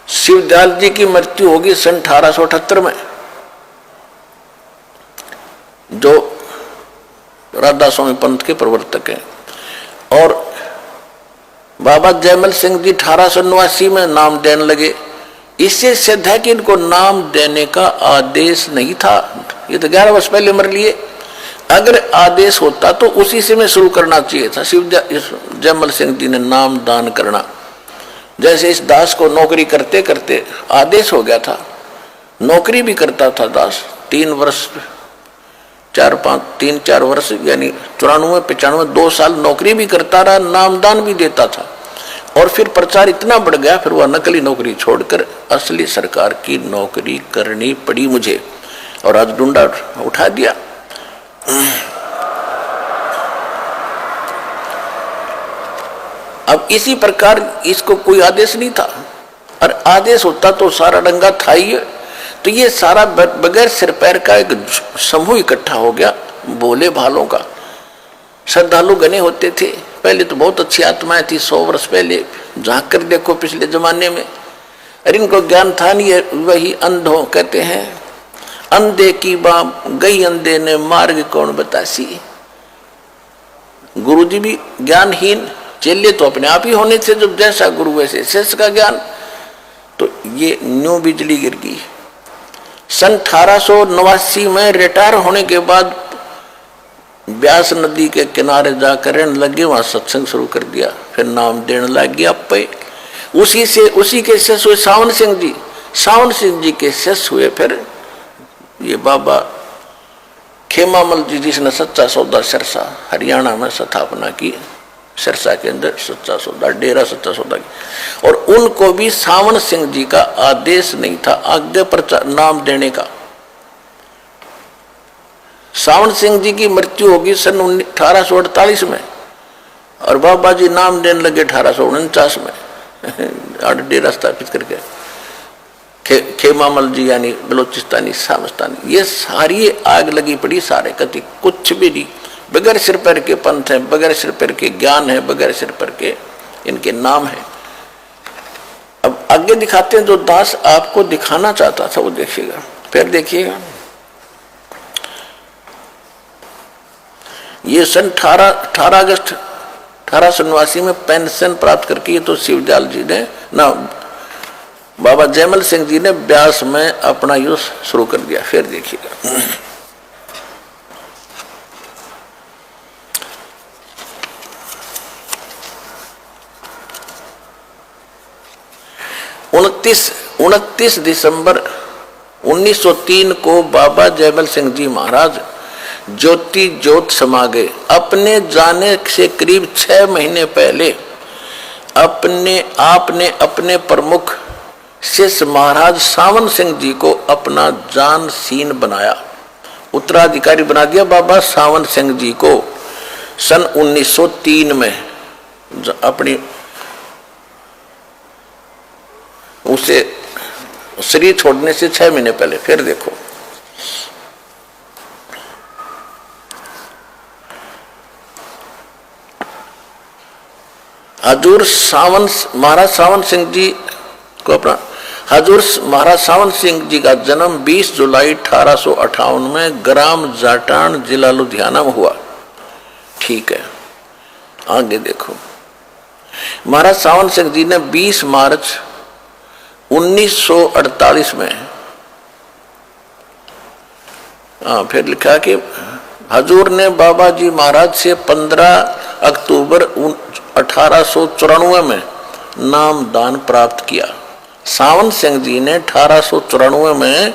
शिवदयाल जी की मृत्यु होगी सन 1878 में, जो राधा स्वामी पंथ के प्रवर्तक हैं, और बाबा जयमल सिंह जी 1889 में नाम देने लगे। इससे सिद्ध है कि इनको नाम देने का आदेश नहीं था। ये तो 11 वर्ष पहले मर लिए। अगर आदेश होता तो उसी से में शुरू करना चाहिए था जयमल सिंह जी ने नाम दान करना। जैसे इस दास को नौकरी करते करते आदेश हो गया था, नौकरी भी करता था दास 3 वर्ष 3-4 वर्ष यानी 94-95 2 साल नौकरी भी करता रहा, नामदान भी देता था। और फिर प्रचार इतना बढ़ गया, फिर वह नकली नौकरी छोड़कर असली सरकार की नौकरी करनी पड़ी मुझे, और आज डंडा उठा दिया। अब इसी प्रकार इसको कोई आदेश नहीं था, और आदेश होता तो सारा डंगा था ही। तो ये सारा बगैर सिर पैर का एक समूह इकट्ठा हो गया, भोले भालों का। श्रद्धालु गने होते थे। पहले तो बहुत अच्छी आत्माएं थी, 100 वर्ष पहले झांक कर देखो पिछले जमाने में। अरे इनको ज्ञान था नहीं है। वही अंधों कहते हैं, अंधे की बाप गई अंधे ने मार्ग कौन बतासी। गुरु जी भी ज्ञानहीन, चेले तो अपने आप ही होने से, जब जैसा गुरु वैसे शिष्य का ज्ञान। तो ये न्यू बिजली गिर गई। सन 1889 में रिटायर होने के बाद व्यास नदी के किनारे जाकर रहने लगे, वहां सत्संग शुरू कर दिया। फिर नाम देने लग गया पे। उसी के शिष्य हुए सावन सिंह जी। सावन सिंह जी के शिष्य हुए फिर ये बाबा खेमामल जी, जिसने सच्चा सौदा सिरसा हरियाणा में स्थापना की। सिरसा के अंदर सच्चा सौदा, डेरा सच्चा सौदा की। और उनको भी सावन सिंह जी का आदेश नहीं था आगे प्रचार नाम देने का। सावन सिंह जी की मृत्यु होगी सन 1848 में। और बाबा जी नाम देने लगे 1849 में डेरा स्थापित करके। खेमामल जी यानी बलोचिस्तानी सामस्तानी, ये सारी आग लगी पड़ी सारे कति, कुछ भी नहीं, बगैर सिर पैर के पंथ है, बगैर सिर पैर के ज्ञान है, बगैर सिर पैर के इनके नाम है। अब आगे दिखाते हैं जो दास आपको दिखाना चाहता था वो देखिएगा, फिर देखिएगा। ये सन 18 अगस्त 1889 में पेंशन प्राप्त करके, ये तो शिवदयाल जी ने ना बाबा जयमल सिंह जी ने ब्यास में अपना युद्ध शुरू कर दिया। फिर देखिएगा 29 दिसंबर 1903 को बाबा जयमल सिंह जी महाराज ज्योति ज्योत समा गए। अपने जाने से करीब 6 महीने पहले आपने अपने प्रमुख शिष्य महाराज सावन सिंह जी को अपना जानशीन बनाया, उत्तराधिकारी बना दिया बाबा सावन सिंह जी को सन 1903 में, अपनी उसे शरीर छोड़ने से 6 महीने पहले। फिर देखो हजूर महाराज सावन सिंह जी को अपना, हजूर महाराज सावन सिंह जी का जन्म 20 जुलाई 1858 में ग्राम जाटान जिला लुधियाना में हुआ। ठीक है, आगे देखो। महाराज सावन सिंह जी ने 20 मार्च 1948 में, फिर लिखा कि हजूर ने बाबा जी महाराज से 15 अक्टूबर 1894 में नाम दान प्राप्त किया। सावन सिंह जी ने 1894 में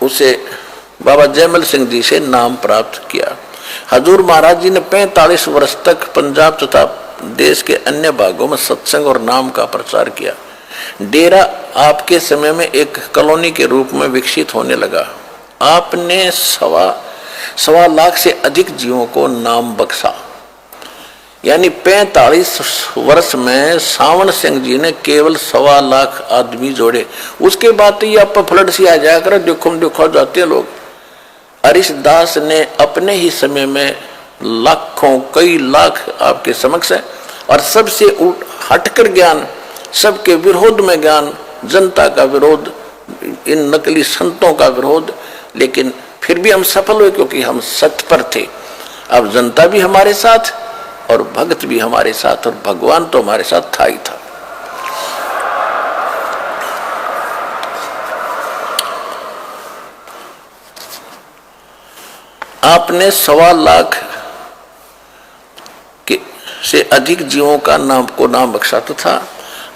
उसे बाबा जयमल सिंह जी से नाम प्राप्त किया। हजूर महाराज जी ने 45 वर्ष तक पंजाब तथा देश के अन्य भागों में सत्संग और नाम का प्रचार किया। डेरा आपके समय में एक कॉलोनी के रूप में विकसित होने लगा। आपने सवा लाख से अधिक जीवों को नाम बख्शा, यानी 45 वर्ष में सावन सिंह जी ने केवल 1.25 लाख आदमी जोड़े। उसके बाद तो ये आप फ्लड सी आ जाया कर, देखो जाते हैं लोग। हरिदास ने अपने ही समय में लाखों कई लाख आपके समक्ष है, और सबसे हटकर ज्ञान, सबके विरोध में ज्ञान, जनता का विरोध, इन नकली संतों का विरोध, लेकिन फिर भी हम सफल हुए क्योंकि हम सत्य पर थे। अब जनता भी हमारे साथ और भक्त भी हमारे साथ, और भगवान तो हमारे साथ था ही था। आपने 1.25 लाख से अधिक जीवों का नाम बख्शा था।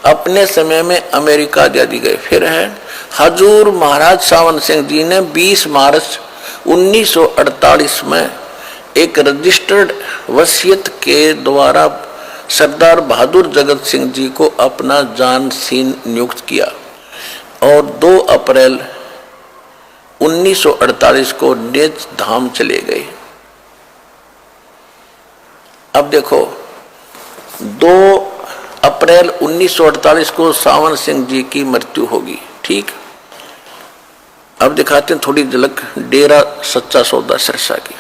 अपने समय में अमेरिका आदि गए। फिर है हजूर महाराज सावन सिंह जी ने 20 मार्च 1948 में एक रजिस्टर्ड वसीयत के द्वारा सरदार बहादुर जगत सिंह जी को अपना जानशीन नियुक्त किया, और 2 अप्रैल 1948 को नेच धाम चले गए। अब देखो 2 अप्रैल 1948 को सावन सिंह जी की मृत्यु होगी। ठीक, अब दिखाते हैं थोड़ी झलक डेरा सच्चा सौदा सिरसा की।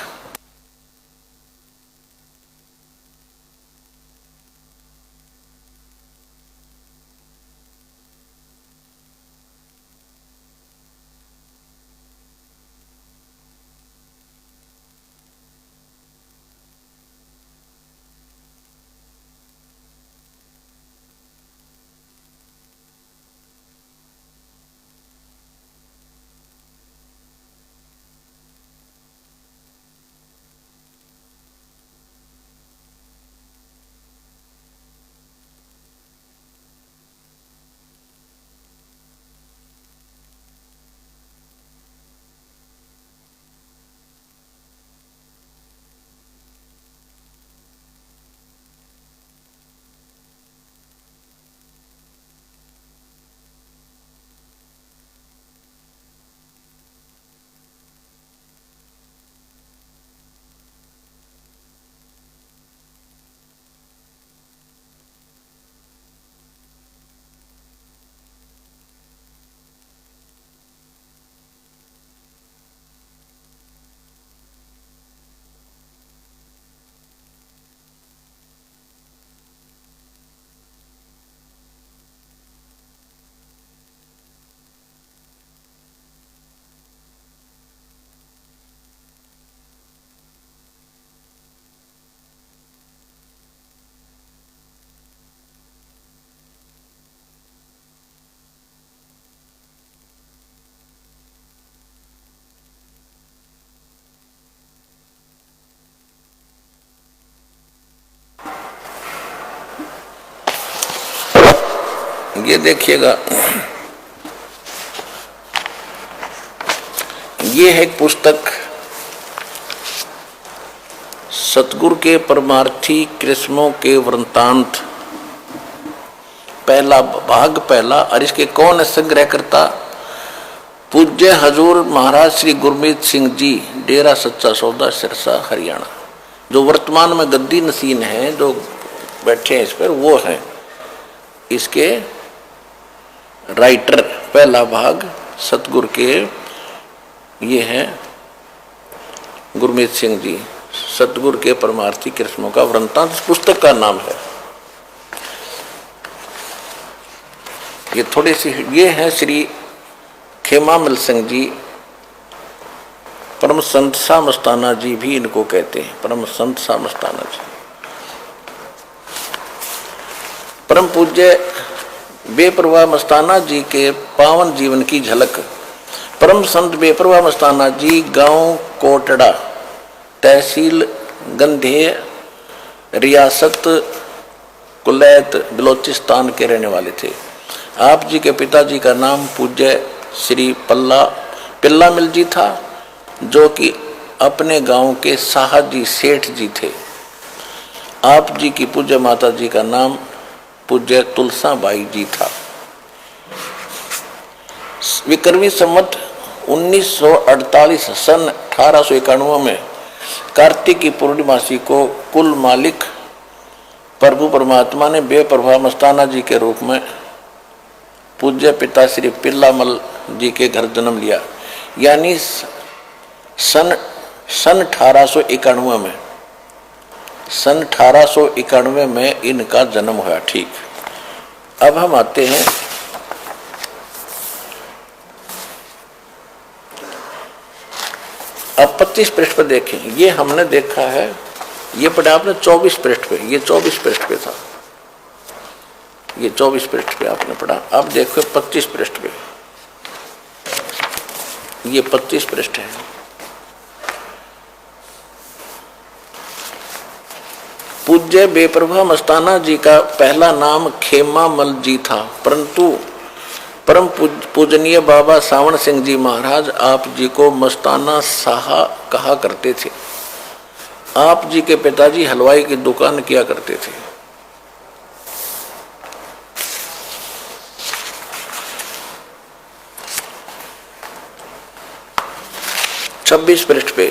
ये देखिएगा, ये है एक पुस्तक सतगुरु के परमार्थी कृष्णों के वृंतांत, पहला भाग पहला। और इसके कौन है संग्रहकर्ता? पूज्य हजूर महाराज श्री गुरमीत सिंह जी, डेरा सच्चा सौदा, सिरसा, हरियाणा। जो वर्तमान में गद्दी नसीन है, जो बैठे हैं इस पर, वो है इसके राइटर। पहला भाग सतगुरु के, ये है गुरमीत सिंह जी, सतगुरु के परमार्थी कृष्णों का वृंतांत, पुस्तक का नाम है। ये थोड़ी सी, ये है श्री खेमामल सिंह जी, परम संत सा मस्ताना जी भी इनको कहते हैं, परम संत सा मस्ताना जी। परम पूज्य बेपरवाह मस्ताना जी के पावन जीवन की झलक। परम संत बेपरवाह मस्ताना जी गांव कोटड़ा, तहसील गंधेय, रियासत कुलैत, बलोचिस्तान के रहने वाले थे। आप जी के पिताजी का नाम पूज्य श्री पिल्ला मिल जी था, जो कि अपने गांव के साहजी सेठ जी थे। आप जी की पूज्य माता जी का नाम पूज्य तुलसा बाई जी था। विक्रमी संवत 1948 सन 1891 में कार्तिक की पूर्णिमासी को कुल मालिक प्रभु परमात्मा ने बेपरवाह मस्ताना जी के रूप में पूज्य पिता श्री पिल्लामल जी के घर जन्म लिया। यानी सन 1891 में, सन 1891 में इनका जन्म हुआ। ठीक, अब हम आते हैं अब 25 पृष्ठ पर देखें। ये हमने देखा है, ये पढ़ा आपने 24 पृष्ठ पे, ये 24 पृष्ठ पे था, ये 24 पृष्ठ पे आपने पढ़ा। अब देखो 25 पृष्ठ पे, ये 25 पृष्ठ है। पूज्य बेपरवाह मस्ताना जी का पहला नाम खेमामल जी था, परंतु परम पूजनीय बाबा सावण सिंह जी महाराज आप जी को मस्ताना साहा कहा करते थे। आप जी के पिताजी हलवाई की दुकान किया करते थे। छब्बीस पृष्ठ पे,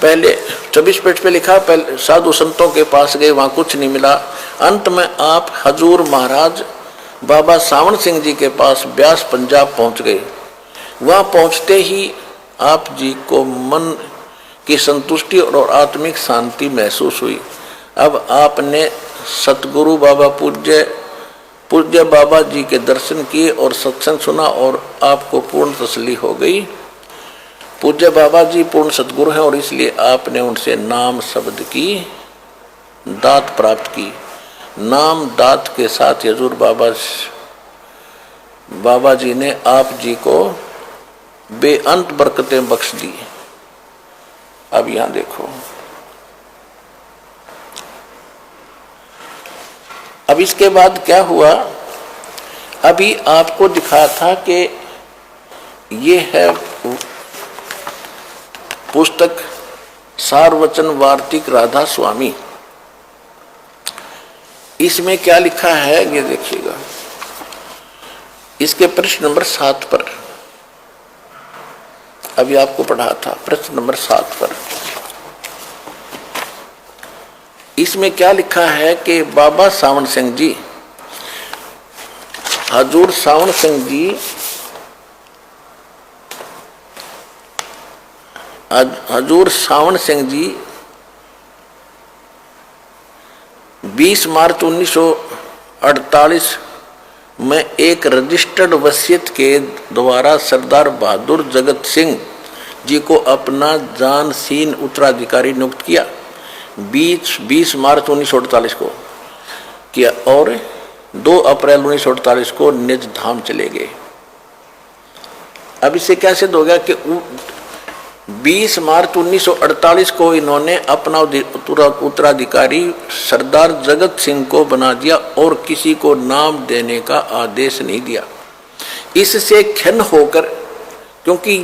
पहले 26 पृष्ठ पे लिखा, पहले साधु संतों के पास गए, वहां कुछ नहीं मिला। अंत में आप हजूर महाराज बाबा सावण सिंह जी के पास ब्यास पंजाब पहुंच गए। वहां पहुंचते ही आप जी को मन की संतुष्टि और आत्मिक शांति महसूस हुई। अब आपने सतगुरु बाबा पूज्य बाबा जी के दर्शन किए और सत्संग सुना और आपको पूर्ण तसल्ली हो गई। पूज्य बाबा जी पूर्ण सतगुरु हैं और इसलिए आपने उनसे नाम शब्द की दात प्राप्त की। नाम दात के साथ हजूर बाबा जी ने आप जी को बेअंत बरकतें बख्श दी। अब यहां देखो, अब इसके बाद क्या हुआ, अभी आपको दिखाया था कि ये है पुस्तक सारवचन वार्तिक राधा स्वामी। इसमें क्या लिखा है ये देखिएगा, इसके प्रश्न नंबर 7 पर, अभी आपको पढ़ा था प्रश्न नंबर 7 पर। इसमें क्या लिखा है कि बाबा सावण सिंह जी, हजूर सावण सिंह जी हजूर सावण सिंह जी 20 मार्च 1948 में एक रजिस्टर्ड वसीयत के द्वारा सरदार बहादुर जगत सिंह जी को अपना जानशीन उत्तराधिकारी नियुक्त किया। 20 मार्च 1948 को किया और 2 अप्रैल 1948 को निज धाम चले गए। अब इससे क्या सिद्ध हो गया कि 20 मार्च 1948 को इन्होंने अपना उत्तराधिकारी सरदार जगत सिंह को बना दिया और किसी को नाम देने का आदेश नहीं दिया। इससे खिन्न होकर, क्योंकि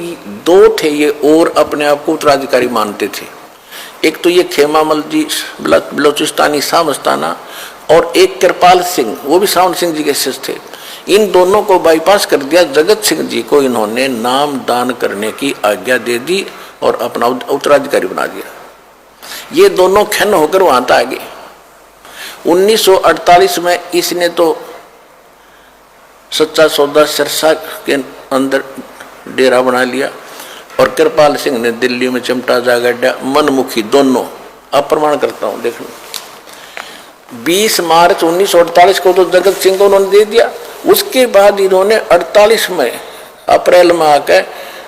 दो थे ये और अपने आप को उत्तराधिकारी मानते थे, एक तो ये खेमामल जी बलोचिस्तानी शाह मस्ताना और एक कृपाल सिंह, वो भी सावन सिंह जी के शिष्य थे। इन दोनों को बाईपास कर दिया। जगत सिंह जी को इन्होंने नाम दान करने की आज्ञा दे दी और अपना उत्तराधिकारी बना दिया। ये दोनों खिन्न होकर वहां तक आ गए। 1948 में इसने तो सच्चा सौदा सिरसा के अंदर डेरा बना लिया और कृपाल सिंह ने दिल्ली में चिमटा जागड्डा, मनमुखी दोनों। अब प्रमाण करता हूं, देख लो। 20 मार्च 1948 को तो जगत सिंह को उन्होंने दे दिया। उसके बाद इन्होंने 48 में अप्रैल में आकर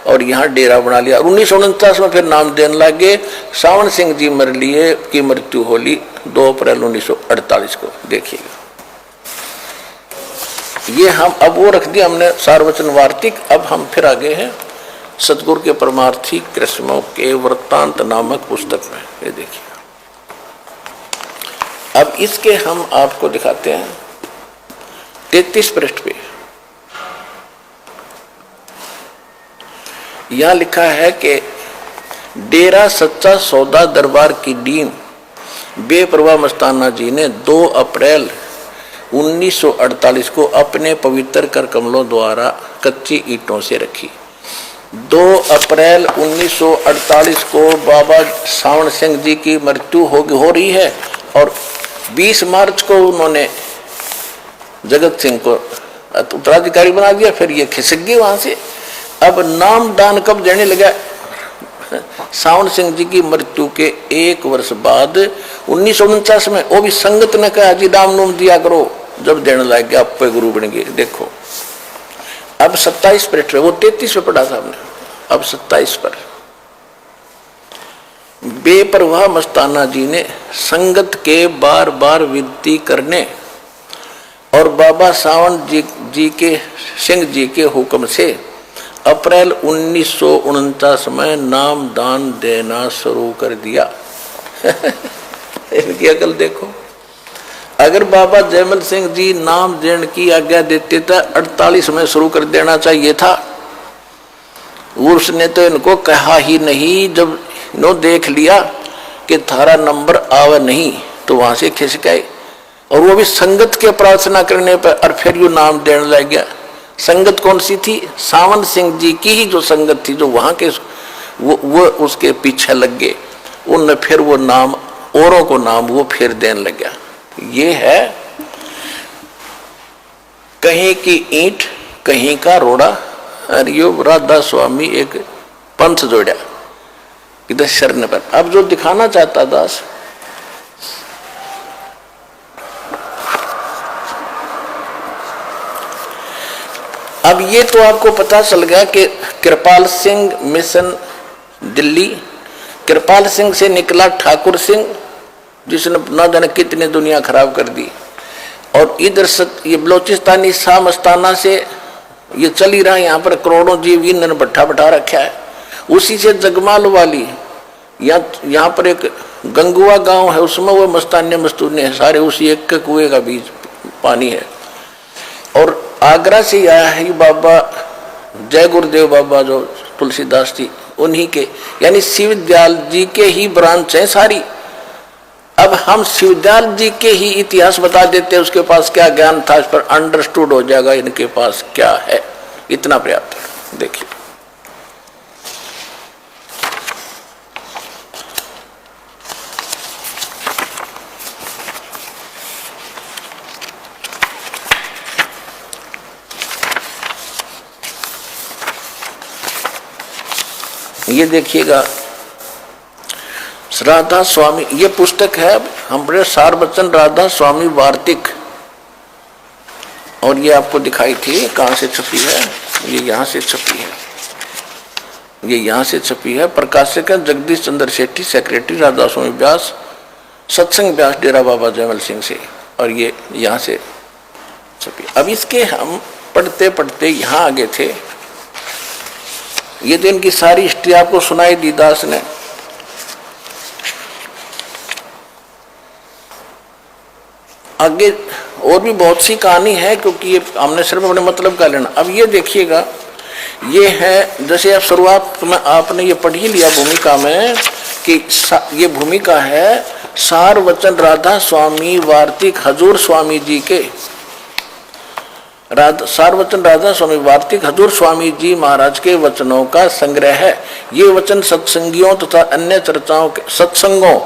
और यहाँ डेरा बना लिया। 1949 में फिर नाम देने लगे। सावन सिंह जी मर लिए की मृत्यु होली 2 अप्रैल 1948 को। देखिएगा, ये हम अब वो रख दिया हमने सार्वचन वार्तिक। अब हम फिर आगे हैं सतगुरु के परमार्थी कृष्णों के वृत्तांत नामक पुस्तक में। ये देखिए, अब इसके हम आपको दिखाते हैं 33 पृष्ठ पे। यहां लिखा है कि डेरा सच्चा सौदा दरबार की डीम बेपरवाह मस्ताना जी ने 2 अप्रैल 1948 को अपने पवित्र कर कमलों द्वारा कच्ची ईंटों से रखी। 2 अप्रैल 1948 को बाबा सावन सिंह जी की मृत्यु हो रही है और 20 मार्च को उन्होंने जगत सिंह को उत्तराधिकारी बना दिया। फिर ये खिसक गए वहां से। अब नाम दान कब देने लगा? सावन सिंह जी की मृत्यु के 1 वर्ष बाद 1949 में। वो भी संगत ने कहा जी नाम नूम दिया करो, जब देने लग गया आप पे गुरु बन गए। देखो अब 27 पृष्ठ है, वो 33 पे पढ़ा था हमने, अब 27 पर। बेपरवाह मस्ताना जी ने संगत के बार बार विनती करने और बाबा सावन जी के सिंह जी के हुक्म से अप्रैल 1949 में नाम दान देना शुरू कर दिया। इनकी अकल देखो। अगर बाबा जयमल सिंह जी नाम देने की आज्ञा देते तो 48 में शुरू कर देना चाहिए था। उसने तो इनको कहा ही नहीं। जब इन्होंने देख लिया कि थारा नंबर आवा नहीं तो वहां से खिसक गए, और वो भी संगत के प्रार्थना करने पर। और फिर यू नाम देने लग गया। संगत कौन सी थी? सावन सिंह जी की ही जो संगत थी, जो वहां के वो उसके पीछे लग गए। उनने फिर वो नाम औरों को नाम वो फिर देने लग गया। ये है कहीं की ईंट कहीं का रोड़ा। और यो राधा स्वामी एक पंथ जोड़ा इधर शरण पर। अब जो दिखाना चाहता दास, अब ये तो आपको पता चल गया कि कृपाल सिंह मिशन दिल्ली, कृपाल सिंह से निकला ठाकुर सिंह जिसने न जाने कितनी दुनिया खराब कर दी। और इधर ये बलोचिस्तानी शाह मस्ताना से ये चल ही रहा, यहाँ पर करोड़ों जीव ईंधन भट्ठा बैठा रखा है। उसी से जगमाल वाली यहाँ पर एक गंगुआ गांव है, उसमें वो मस्तान्य मस्तूने हैं सारे, उसी एक के कुएं का बीच पानी है। और आगरा से आया है बाबा जय गुरुदेव बाबा जो तुलसीदास जी, उन्हीं के यानी शिवदयाल जी के ही ब्रांच है सारी। अब हम शिवदयाल जी के ही इतिहास बता देते, उसके पास क्या ज्ञान था इस पर अंडरस्टूड हो जाएगा इनके पास क्या है। इतना पर्याप्त है। देखिए ये देखिएगा राधा स्वामी, ये पुस्तक है हमारे सारवचन राधा स्वामी वार्तिक। और ये आपको दिखाई थी कहाँ से छपी है? ये यहाँ से छपी है, ये यहाँ से छपी है। प्रकाशक है जगदीश चंद्र सेठी, सेक्रेटरी राधा स्वामी व्यास, सत्संग व्यास डेरा बाबा जयमल सिंह से। और ये यहाँ से छपी। अब इसके हम पढ़ते पढ़ते यहाँ आगे थे ये तो इनकी सारी हिस्ट्री आपको सुनाई दी दास ने। आगे और भी बहुत सी कहानी है, क्योंकि ये हमने सिर्फ अपने मतलब का लेना। अब ये देखिएगा, ये है जैसे आप शुरुआत में आपने ये पढ़ ही लिया भूमिका में कि ये भूमिका है सार वचन राधा स्वामी वार्तिक हजूर स्वामी जी के। सार वचन राधा स्वामी वार्तिक हजूर स्वामी जी महाराज के वचनों का संग्रह है। ये वचन सत्संगियों तथा अन्य चर्चाओं के सत्संगों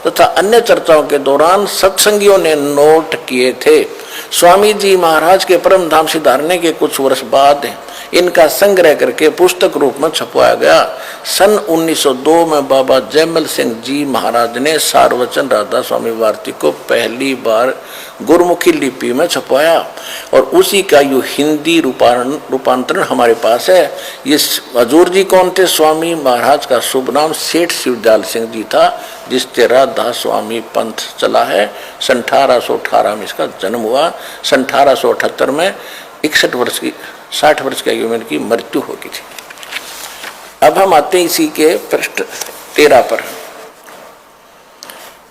तथा अन्य चर्चाओं के दौरान सत्संगियों ने नोट किए थे। स्वामी जी महाराज के परम धाम सिधारने के कुछ वर्ष बाद इनका संग्रह करके पुस्तक रूप में छपवाया गया। सन 1902 में बाबा जयमल सिंह जी महाराज ने सारवचन राधा स्वामी वार्तिक को पहली बार गुरुमुखी लिपि में छपवाया और उसी का यो हिंदी रूपांतरण हमारे पास है। ये हजूर जी कौन थे? स्वामी महाराज का शुभ नाम सेठ शिवदयाल सिंह जी था, जिससे राधा स्वामी पंथ चला है। सन 1818 में इसका जन्म हुआ। सन 1878 में 60 वर्ष की आयु में इनकी मृत्यु हो गई थी। अब हम आते हैं इसी के पृष्ठ 13 पर।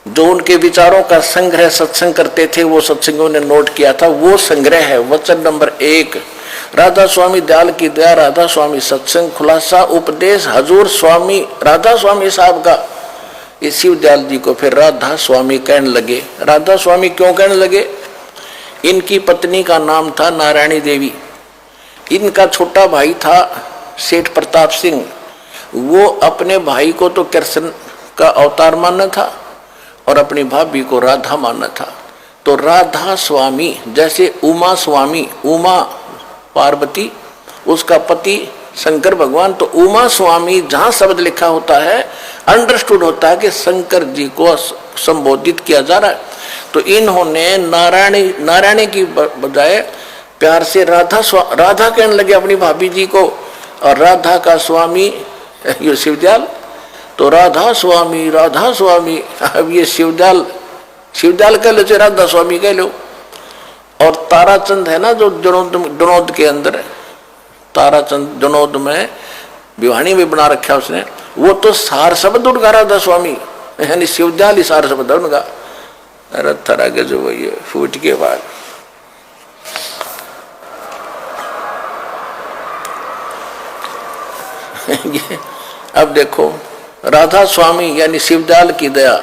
जो उनके विचारों का संग्रह सत्संग करते थे, वो सत्संगों ने नोट किया था, वो संग्रह है। वचन नंबर 1, राधा स्वामी दयाल की दया, राधा स्वामी सत्संग, खुलासा उपदेश हजूर स्वामी राधा स्वामी साहब का। इस शिवदयाल जी को फिर राधा स्वामी कहने लगे। राधा स्वामी क्यों कहने लगे? इनकी पत्नी का नाम था नारायणी देवी। इनका छोटा भाई था सेठ प्रताप सिंह। वो अपने भाई को तो कृष्ण का अवतार मानना था और अपनी भाभी को राधा मानना था। तो राधा स्वामी जैसे उमा स्वामी, उमा पार्वती, उसका पति शंकर भगवान, तो उमा स्वामी जहाँ शब्द लिखा होता है अंडरस्टूड होता है कि शंकर जी को संबोधित किया जा रहा है। तो इन्होंने नारायणी की बजाय प्यार से राधा कहने लगे अपनी भाभी जी को, और राधा का स्वामी ये शिवदयाल, तो राधा स्वामी। अब ये शिवदयाल कह लो, राधा स्वामी कह लो। और ताराचंद है ना जो जनोद के अंदर, ताराचंद जनोद में विवाणी में बना रखा उसने, वो तो सार शब्द उनका राधा स्वामी, यानी शिवदयाल ही सार शब्द है उनका। अरे थरा के जो वही फूट के बाद अब देखो, राधा स्वामी यानी शिवदयाल की दया,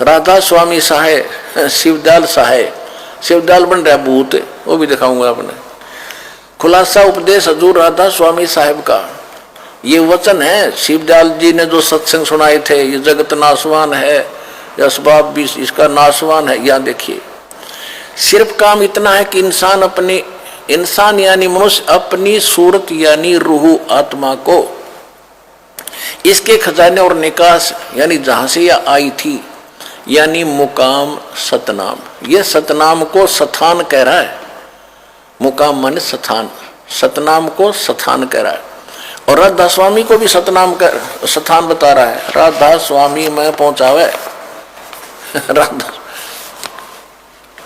राधा स्वामी सहाय, शिवदयाल सहाय, शिवदयाल बन रहा भूत, वो भी दिखाऊंगा आपने। खुलासा उपदेश हजूर राधा स्वामी साहेब का, ये वचन है। शिवदयाल जी ने जो सत्संग सुनाए थे, ये जगत नाशवान है, असबाब भी इसका नाशवान है। यहाँ देखिए, सिर्फ काम इतना है कि इंसान यानी मनुष्य अपनी सूरत यानी रूह आत्मा को इसके खजाने और निकास यानी जहां से यह आई थी यानी मुकाम सतनाम, ये सतनाम को सथान कह रहा है। मुकाम माने सथान, सतनाम को सथान कह रहा है। और राधा स्वामी को भी सथान बता रहा है। राधा स्वामी में पहुंचावे। राधा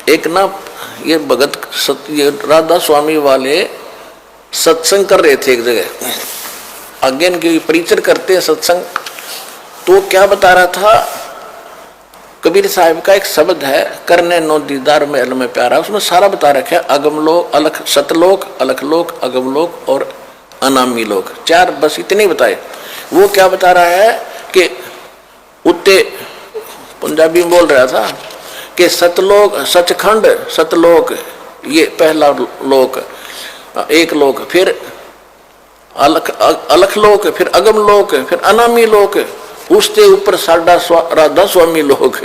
एक ना ये भगत ये राधा स्वामी वाले सत्संग कर रहे थे एक जगह, अज्ञान के परिचय करते हैं सत्संग। तो क्या बता रहा था, कबीर साहब का एक शब्द है, करने नो दीदार महल में प्यारा, उसमें सारा बता रखा है। अगमलोक, अलख, सतलोक, अलखलोक, अगमलोक और अनामी लोक, 4 बस इतने ही बताए। वो क्या बता रहा है कि उत्ते पंजाबी में बोल रहा था कि सतलोक, सचखंड, सतलोक ये पहला लोक, एक लोक, फिर अलखलोक, फिर अगमलोक, फिर अनामी लोक, उसके ऊपर साडा राधा स्वामी लोक।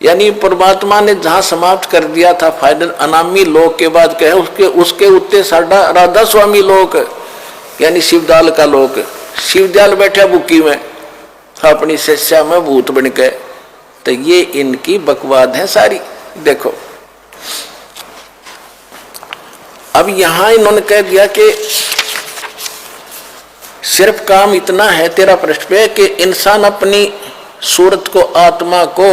यानी परमात्मा ने जहां समाप्त कर दिया था फाइनल अनामी लोक के बाद कहे उसके उत्ते साडा राधा स्वामी लोक यानी शिवदयाल का लोक। शिवदयाल बैठा बुक्की में अपनी शिष्या में भूत बन के। तो ये इनकी बकवाद है सारी। देखो अब यहां इन्होंने कह दिया कि सिर्फ काम इतना है तेरा पृष्ठ पे कि इंसान अपनी सूरत को, आत्मा को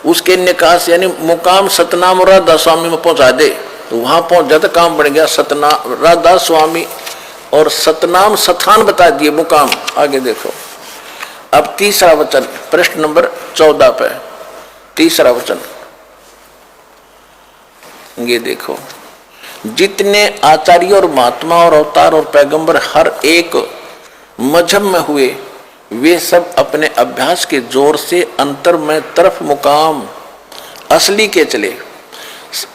उसके निकास यानी मुकाम सतनाम और राधा स्वामी में पहुंचा दे। तो वहां पहुंच जाता, काम बन गया सतनाम राधा स्वामी और सतनाम सथान बता दिए मुकाम। आगे देखो अब तीसरा वचन प्रश्न नंबर 14 पे तीसरा वचन ये देखो, जितने आचार्य और महात्मा और अवतार और पैगंबर हर एक मजहब में हुए, वे सब अपने अभ्यास के जोर से अंतर में तरफ मुकाम असली के चले,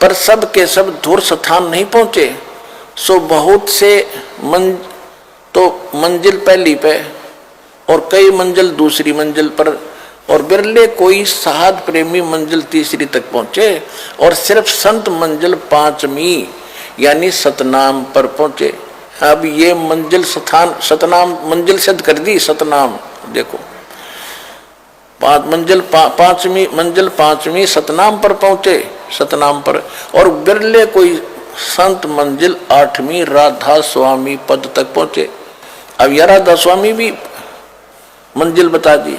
पर सब के सब दूर स्थान नहीं पहुंचे। सो बहुत से मंजिल पहली पे और कई मंजिल दूसरी मंजिल पर, और बिरले कोई साहद प्रेमी मंजिल तीसरी तक पहुंचे, और सिर्फ संत मंजिल पांचवी यानी सतनाम पर पहुंचे। अब ये मंजिल स्थान सतनाम मंजिल सिद्ध कर दी। सतनाम देखो पांचवी सतनाम पर पहुंचे, सतनाम पर, और बिरले कोई संत मंजिल 8वीं राधा स्वामी पद तक पहुंचे। अब यह राधा स्वामी भी मंजिल बता दी।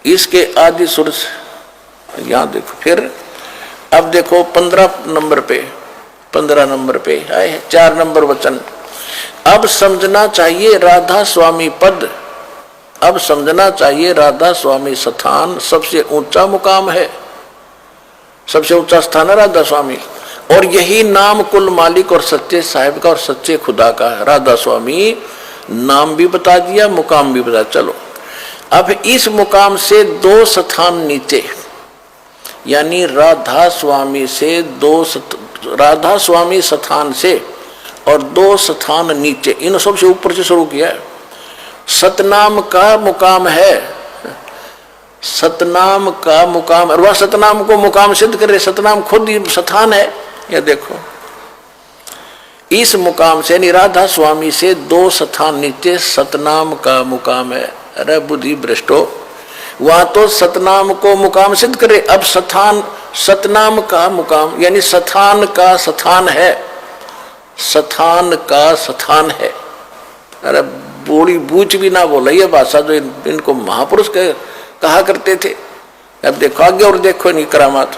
इसके आदि सुर यहां देखो, फिर अब देखो 15 नंबर पे आए 4 नंबर वचन। अब समझना चाहिए राधा स्वामी पद, अब समझना चाहिए राधा स्वामी स्थान सबसे ऊंचा मुकाम है, सबसे ऊंचा स्थान है राधा स्वामी, और यही नाम कुल मालिक और सच्चे साहिब का और सच्चे खुदा का है। राधा स्वामी नाम भी बता दिया, मुकाम भी बता। चलो अब इस मुकाम से 2 स्थान नीचे, यानी राधा स्वामी स्थान से और 2 स्थान नीचे, इन सबसे ऊपर से शुरू किया है। सतनाम का मुकाम है, सतनाम का मुकाम, और वह सतनाम को मुकाम सिद्ध करे। सतनाम खुद ही स्थान है। यह देखो इस मुकाम से राधा स्वामी से 2 स्थान नीचे सतनाम का मुकाम है। अरे बुद्धि भ्रष्टो, वहां तो सतनाम को मुकाम सिद्ध करे, अब सतनाम का मुकाम यानी स्थान का स्थान है, स्थान का स्थान है। अरे बूढ़ी बूझ भी ना बोला ये भाषा जो इनको महापुरुष कहा करते थे। अब देखो आगे और देखो नहीं करामात।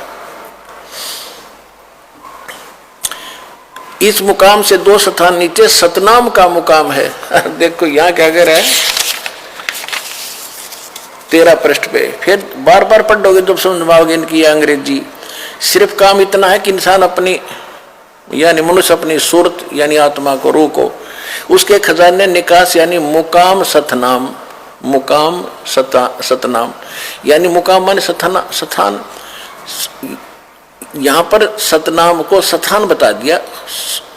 इस मुकाम से 2 स्थान नीचे सतनाम का मुकाम है। देखो यहाँ क्या कह रहा है 13 पृष्ठ पे, फिर बार बार पढ़ोगे जब समझ पाओगे इनकी अंग्रेजी। सिर्फ काम इतना है कि इंसान अपनी यानी मनुष्य अपनी सूरत यानी आत्मा को, रूह को, उसके खजाने निकास यानी मुकाम सतनाम, मुकाम सतनाम यानी मुकाम माने स्थान। यहाँ पर सतनाम को स्थान बता दिया,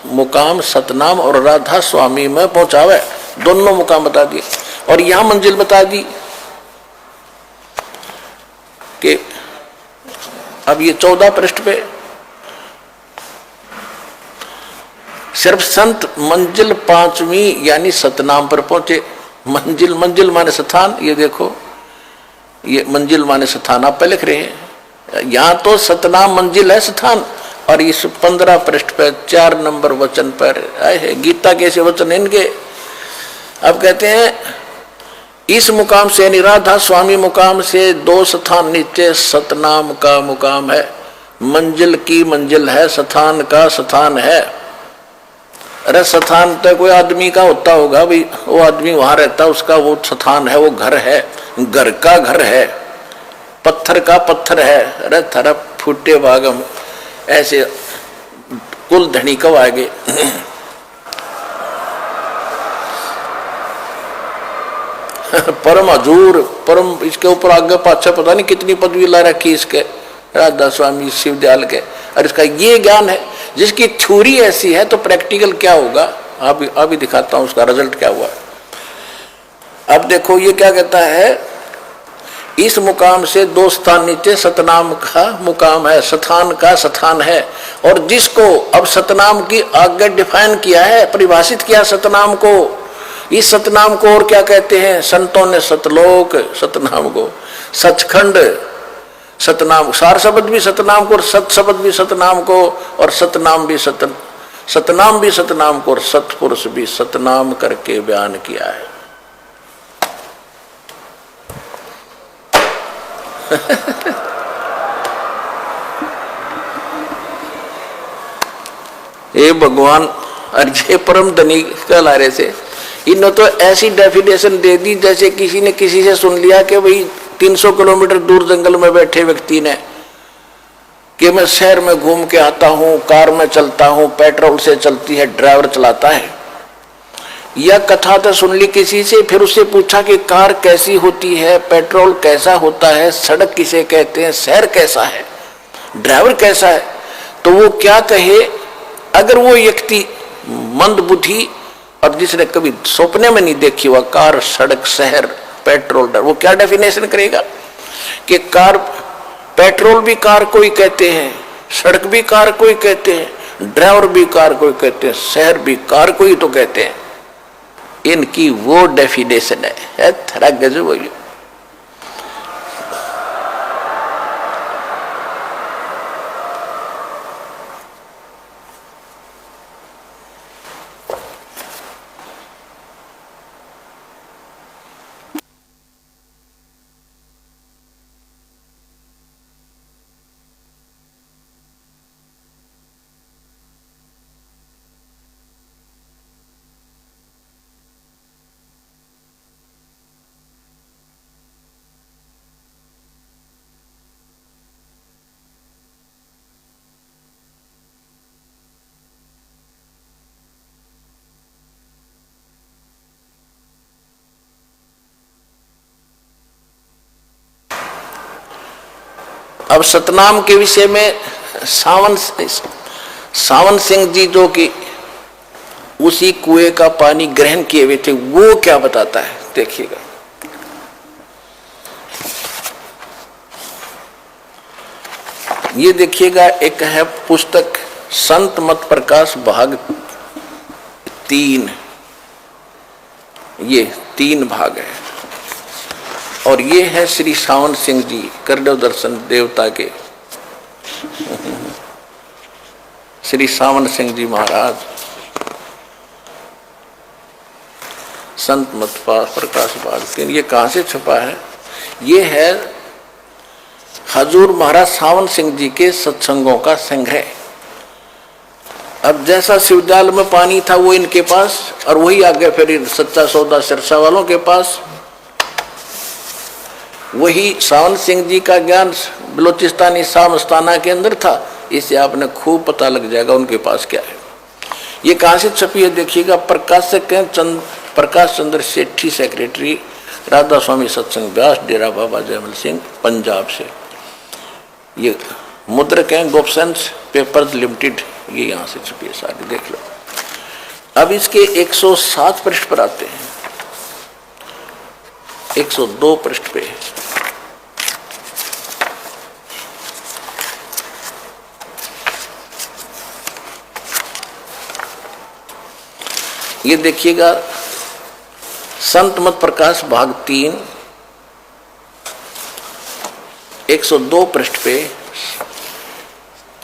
मुकाम सतनाम और राधा स्वामी में पहुंचावे, दोनों मुकाम बता दिए। और यहाँ मंजिल बता दी कि अब ये 14 पृष्ठ पे सिर्फ संत मंजिल 5वीं यानी सतनाम पर पहुंचे। मंजिल माने स्थान, ये देखो ये मंजिल माने स्थान आप पे लिख रहे हैं, यहां तो सतनाम मंजिल है स्थान। और इस 15 पृष्ठ पर 4 नंबर वचन पर आए हैं गीता के ऐसे वचन इनके। अब कहते हैं इस मुकाम से यानी राधा स्वामी मुकाम से 2 स्थान नीचे सतनाम का मुकाम है। मंजिल की मंजिल है, स्थान का स्थान है। अरे स्थान तो कोई आदमी का होता होगा भाई, वो आदमी वहां रहता, उसका वो स्थान है, वो घर है, घर का घर है, पत्थर का पत्थर है। अरे थरा फूटे भागम ऐसे कुल धनी कब आगे। परम हजूर परम, इसके ऊपर आगे पाछा पता नहीं कितनी पदवी ला रखी इसके राधा स्वामी शिवदयाल के। और इसका ये ज्ञान है जिसकी थ्योरी ऐसी है तो प्रैक्टिकल क्या होगा अभी दिखाता हूं उसका रिजल्ट क्या हुआ। अब देखो ये क्या कहता है, इस मुकाम से 2 स्थान नीचे सतनाम का मुकाम है, स्थान का स्थान है। और जिसको अब सतनाम की आगे डिफाइन किया है, परिभाषित किया सतनाम को। इस सतनाम को और क्या कहते हैं, संतों ने सतलोक सतनाम को, सचखंड सतनाम, सार शब्द भी सतनाम को और सत शब्द भी सतनाम को, और सतनाम भी सतनाम को और सतपुरुष भी सतनाम करके बयान किया है। हे भगवान, अर्जे परम धनी कहला रहे थे। इन्होंने तो ऐसी डेफिनेशन दे दी जैसे किसी ने किसी से सुन लिया कि भाई 300 किलोमीटर दूर जंगल में बैठे व्यक्ति ने कि मैं शहर में घूम के आता हूं, कार में चलता हूं, पेट्रोल से चलती है, ड्राइवर चलाता है। यह कथा तो सुन ली किसी से, फिर उससे पूछा कि कार कैसी होती है, पेट्रोल कैसा होता है, सड़क किसे कहते हैं, शहर कैसा है, ड्राइवर कैसा है, तो वो क्या कहे। अगर वो व्यक्ति मंदबुद्धि और जिसने कभी सपने में नहीं देखी हुआ कार, सड़क, शहर, पेट्रोल, वो क्या डेफिनेशन करेगा कि कार, पेट्रोल भी कार को ही कहते हैं, सड़क भी कार को ही कहते हैं, ड्राइवर भी कार को ही कहते हैं, शहर भी कार को ही तो कहते हैं। इनकी वो डेफिनेशन है थोड़ा गजब हो। अब सतनाम के विषय में सावन सिंह जी जो कि उसी कुएं का पानी ग्रहण किए हुए थे, वो क्या बताता है देखिएगा। ये देखिएगा, एक है पुस्तक संत मत प्रकाश भाग 3, ये 3 भाग है। और ये है श्री सावन सिंह जी करदेव दर्शन देवता के श्री सावन सिंह जी महाराज संत मत प्रकाश भाग 3। ये कहां से छुपा है? ये है हजूर महाराज सावन सिंह जी के सत्संगों का संग्रह। अब जैसा शिवजाल में पानी था वो इनके पास, और वही आगे फिर सच्चा सौदा सिरसा वालों के पास। वही सावन सिंह जी का ज्ञान बलोचिस्तानी सामस्ताना के अंदर था। इससे आपने खूब पता लग जाएगा उनके पास क्या है। ये कहां से छपी है देखिएगा। प्रकाशक हैं प्रकाश चंद्र सेठी, सेक्रेटरी राधा स्वामी सत्संग व्यास, डेरा बाबा जयमल सिंह, पंजाब से। ये मुद्रक हैं गोपसंस पेपर्स लिमिटेड, ये यहाँ से छपी है सारी, देख लो। अब इसके 107 पृष्ठ पर आते हैं, 102 पृष्ठ पे ये देखिएगा, संत मत प्रकाश भाग 3 102 पृष्ठ पे।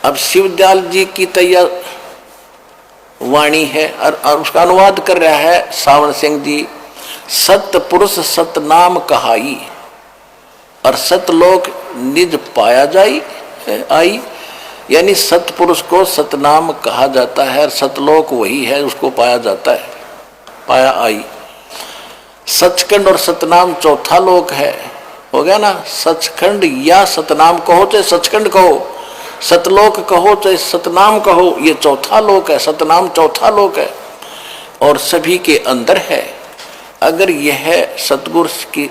अब शिवदयाल जी की तैयार वाणी है और उसका अनुवाद कर रहा है सावन सिंह जी। सत्य पुरुष सतनाम कहाई और सतलोक निज पाया जाई आई, यानी सतपुरुष को सतनाम कहा जाता है और सतलोक वही है उसको पाया जाता है, पाया आई। सचखंड और सतनाम चौथा लोक है, हो गया ना। सचखंड या सतनाम कहो चाहे सचखंड कहो, सतलोक कहो चाहे सतनाम कहो, ये चौथा लोक है, सतनाम चौथा लोक है और सभी के अंदर है। अगर यह सतगुरु की,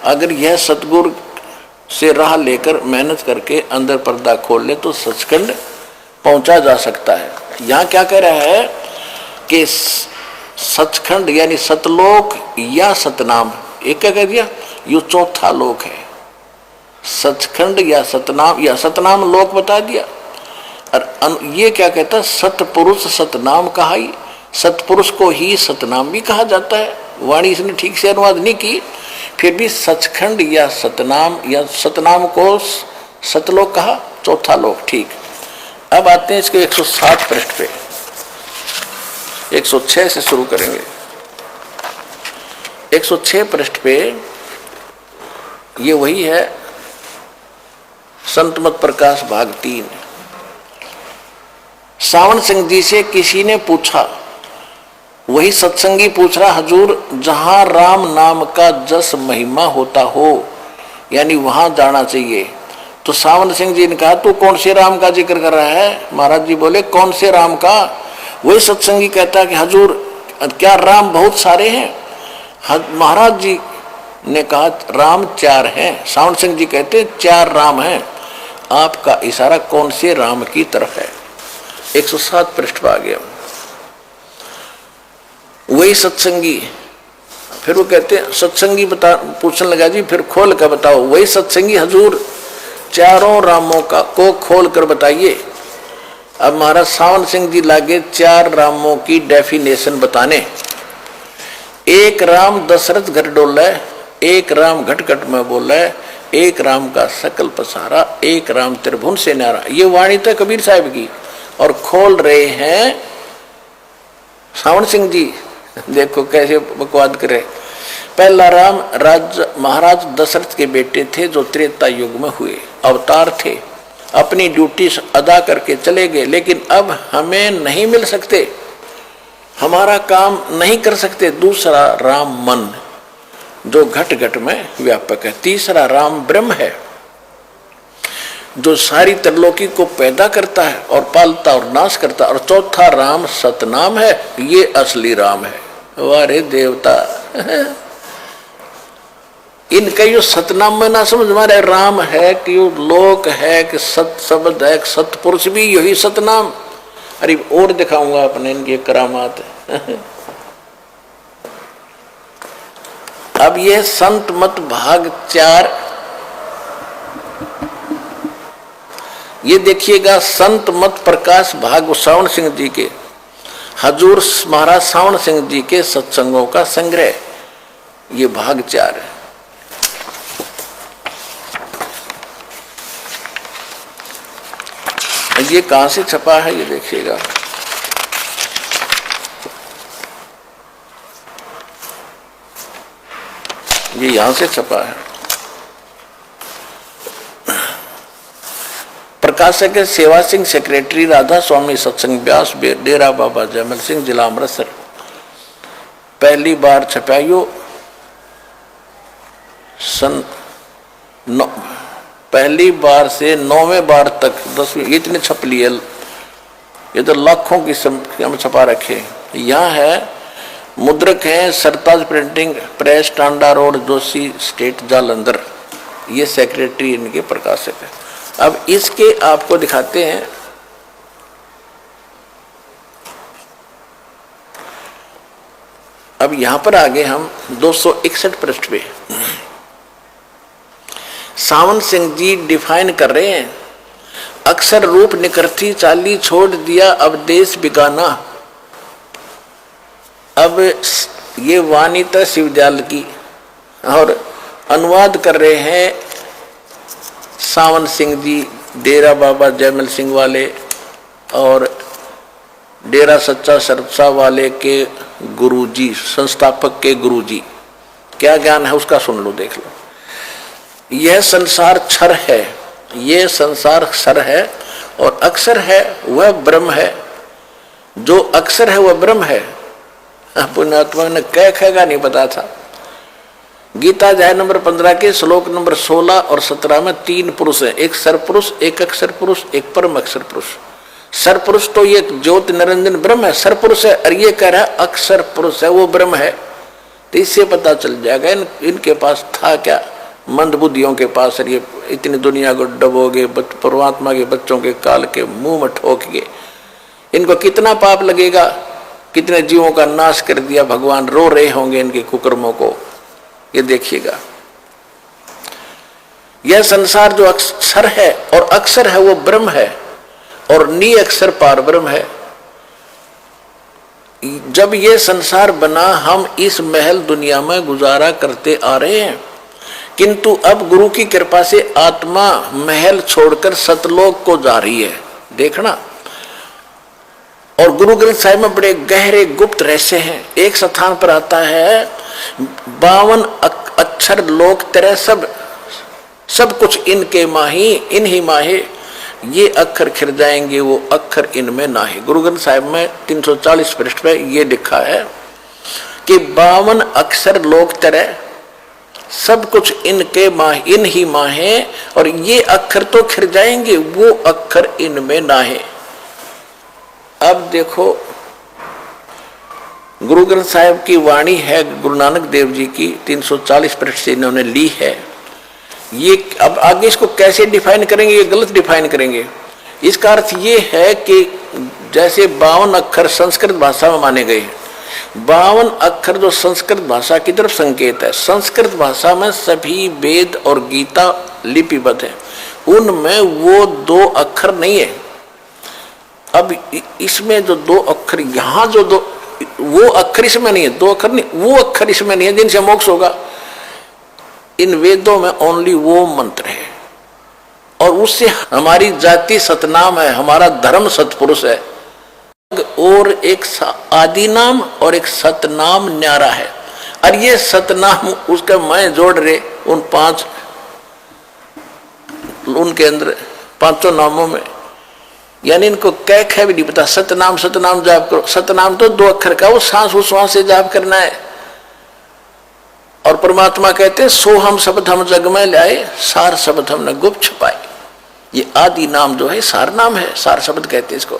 अगर यह सतगुरु से राह लेकर मेहनत करके अंदर पर्दा खोल ले तो सचखंड पहुंचा जा सकता है। यहाँ क्या कह रहा है कि सचखंड यानी सतलोक या सतनाम, एक क्या कह दिया, ये चौथा लोक है। सचखंड या सतनाम लोक बता दिया। और ये क्या कहता है, सतपुरुष सतनाम कहाई, सतपुरुष को ही सतनाम भी कहा जाता है। वाणी इसने ठीक से अनुवाद नहीं की, फिर भी सचखंड या सतनाम को सतलोक कहा, चौथा लोक, ठीक। अब आते हैं इसके 107 पृष्ठ पे, 106 से शुरू करेंगे। 106 पृष्ठ पे ये वही है, संत मत प्रकाश भाग 3। सावन सिंह जी से किसी ने पूछा, वही सत्संगी पूछ रहा, हजूर जहां राम नाम का जस महिमा होता हो यानी वहां जाना चाहिए। तो सावन सिंह जी ने कहा, तू कौन से राम का जिक्र कर रहा है? महाराज जी बोले, कौन से राम का? वही सत्संगी कहता कि हजूर क्या राम बहुत सारे हैं? महाराज जी ने कहा, राम 4 हैं। सावन सिंह जी कहते 4 राम हैं। आपका इशारा कौन से राम की तरफ है? 107 पृष्ठ पर आ गया। वही सत्संगी फिर वो कहते हैं, सत्संगी बता पूछने लगा, जी फिर खोल कर बताओ। वही सत्संगी, हजूर 4 रामों का को खोल कर बताइए। अब महाराज सावन सिंह जी लागे 4 रामों की डेफिनेशन बताने। एक राम दशरथ घर डोला, एक राम घट घट में बोला, एक राम का सकल पसारा, एक राम त्रिभुवन से न्यारा। ये वाणी तो कबीर साहब की, और खोल रहे हैं सावन सिंह जी। देखो कैसे बकवाद करे। पहला राम महाराज दशरथ के बेटे थे, जो त्रेता युग में हुए अवतार थे, अपनी ड्यूटी अदा करके चले गए, लेकिन अब हमें नहीं मिल सकते, हमारा काम नहीं कर सकते। दूसरा राम मन, जो घट घट में व्यापक है। तीसरा राम ब्रह्म है, जो सारी त्रिलोकी को पैदा करता है और पालता और नाश करता। और चौथा राम सतनाम है, ये असली राम है। वारे देवता इनका यो सतनाम में ना समझ मारे, राम है कि यो लोक है कि सत शब्द है, सतपुरुष भी यही सतनाम। अरे और दिखाऊंगा अपने इनकी करामात। अब ये संत मत भाग 4, ये देखिएगा, संत मत प्रकाश भाग सावन सिंह जी के, हजूर महाराज सावन सिंह जी के सत्संगों का संग्रह, ये भाग 4 है। ये कहां से छपा है ये देखिएगा। ये यहां से छपा है। प्रकाशक है सेवा सिंह, सेक्रेटरी राधा स्वामी सत्संग व्यास, डेरा बाबा जयमल सिंह, जिला अमृतसर। पहली बार छपाइयो पहली बार से 9वें बार तक 10वीं, इतने छप लिए। ये तो लाखों की संख्या में छपा रखे। यहाँ है मुद्रक है Sartaj printing press, Tanda road, Joshi state, Jalandhar. ये सेक्रेटरी इनके प्रकाशक है। अब इसके आपको दिखाते हैं। अब यहां पर आगे हम 261 पृष्ठ पे सावन सिंह जी डिफाइन कर रहे हैं। अक्षर रूप निकर्ती चाली छोड़ दिया अब देश बिगाना। अब ये वाणी तो शिवजाल की, और अनुवाद कर रहे हैं सावन सिंह जी, डेरा बाबा जयमल सिंह वाले और डेरा सच्चा सरसा वाले के गुरुजी, संस्थापक के गुरुजी। क्या ज्ञान है उसका सुन लो, देख लो। यह संसार क्षर है, यह संसार क्षर है, और अक्षर है वह ब्रह्म है। जो अक्षर है वह ब्रह्म है। पुण्यात्मा ने कह खेगा नहीं पता था। गीता अध्याय नंबर 15 के श्लोक नंबर 16 और 17 में 3 पुरुष है, एक सरपुरुष, एक अक्षर पुरुष, एक परम अक्षर पुरुष। सरपुरुष तो ये ज्योत निरंजन ब्रह्म है, सरपुरुष है, और ये कह रहा है अक्षर पुरुष है, वो ब्रह्म है। तो इससे पता चल जाएगा इनके पास था क्या, मंद बुद्धियों के पास। ये इतनी दुनिया को डबोगे, परमात्मा के बच्चों के काल के मुंह में ठोक के इनको कितना पाप लगेगा, कितने जीवों का नाश कर दिया भगवान, रो रहे होंगे इनके कुकर्मों को। ये देखिएगा, यह संसार जो अक्षर है और अक्षर है वो ब्रह्म है, और नी अक्षर पार ब्रह्म है। जब ये संसार बना, हम इस महल दुनिया में गुजारा करते आ रहे हैं, किंतु अब गुरु की कृपा से आत्मा महल छोड़कर सतलोक को जा रही है। देखना, और गुरु ग्रंथ साहिब में बड़े गहरे गुप्त रहस्य हैं। एक स्थान पर आता है 52 अक्षर लोक तेरे सब कुछ इनके माही, इन्हीं माहे। ये अक्षर खिर जाएंगे, वो अक्षर इनमें ना है। गुरु ग्रंथ साहिब में 340 पृष्ठ पे ये लिखा है कि 52 अक्षर लोक तरह, सब कुछ इनके माँ, इन ही माँ है, और ये अक्षर तो खिर जाएंगे, वो अक्षर इनमें ना है। अब देखो, गुरु ग्रंथ साहिब की वाणी है गुरु नानक देव जी की, 340 पृष्ठ से इन्होंने ली है। ये अब आगे इसको कैसे डिफाइन करेंगे, ये गलत डिफाइन करेंगे। इसका अर्थ ये है कि जैसे 52 अक्षर संस्कृत भाषा में माने गए, 52 अक्षर जो संस्कृत भाषा की तरफ संकेत है। संस्कृत भाषा में सभी वेद और गीता लिपिबद्ध है, उनमें वो 2 अक्षर नहीं है। अब इसमें जो 2 अक्षर, यहाँ जो 2, वो अक्षर इसमें नहीं है, 2 अक्षर नहीं, वो अक्षर इसमें नहीं है जिनसे मोक्ष होगा। इन वेदों में ओनली वो मंत्र है, और उससे हमारी जाति सतनाम है, हमारा धर्म सतपुरुष है, और एक आदि नाम और एक सतनाम न्यारा है। और ये सतनाम उसका मैं जोड़ रहे उन 5, उनके अंदर 5 नामों में, यानी इनको कह भी नहीं पता। सतनाम सतनाम जाप करो, सतनाम तो 2 अक्षर का, वो सांस उश्वास से जाप करना है। और परमात्मा कहते हैं सो हम शब्द हम जग में लाए, सार शब्द हम न गुप्त छुपाए। ये आदि नाम जो है सार नाम है, सार शब्द कहते हैं इसको।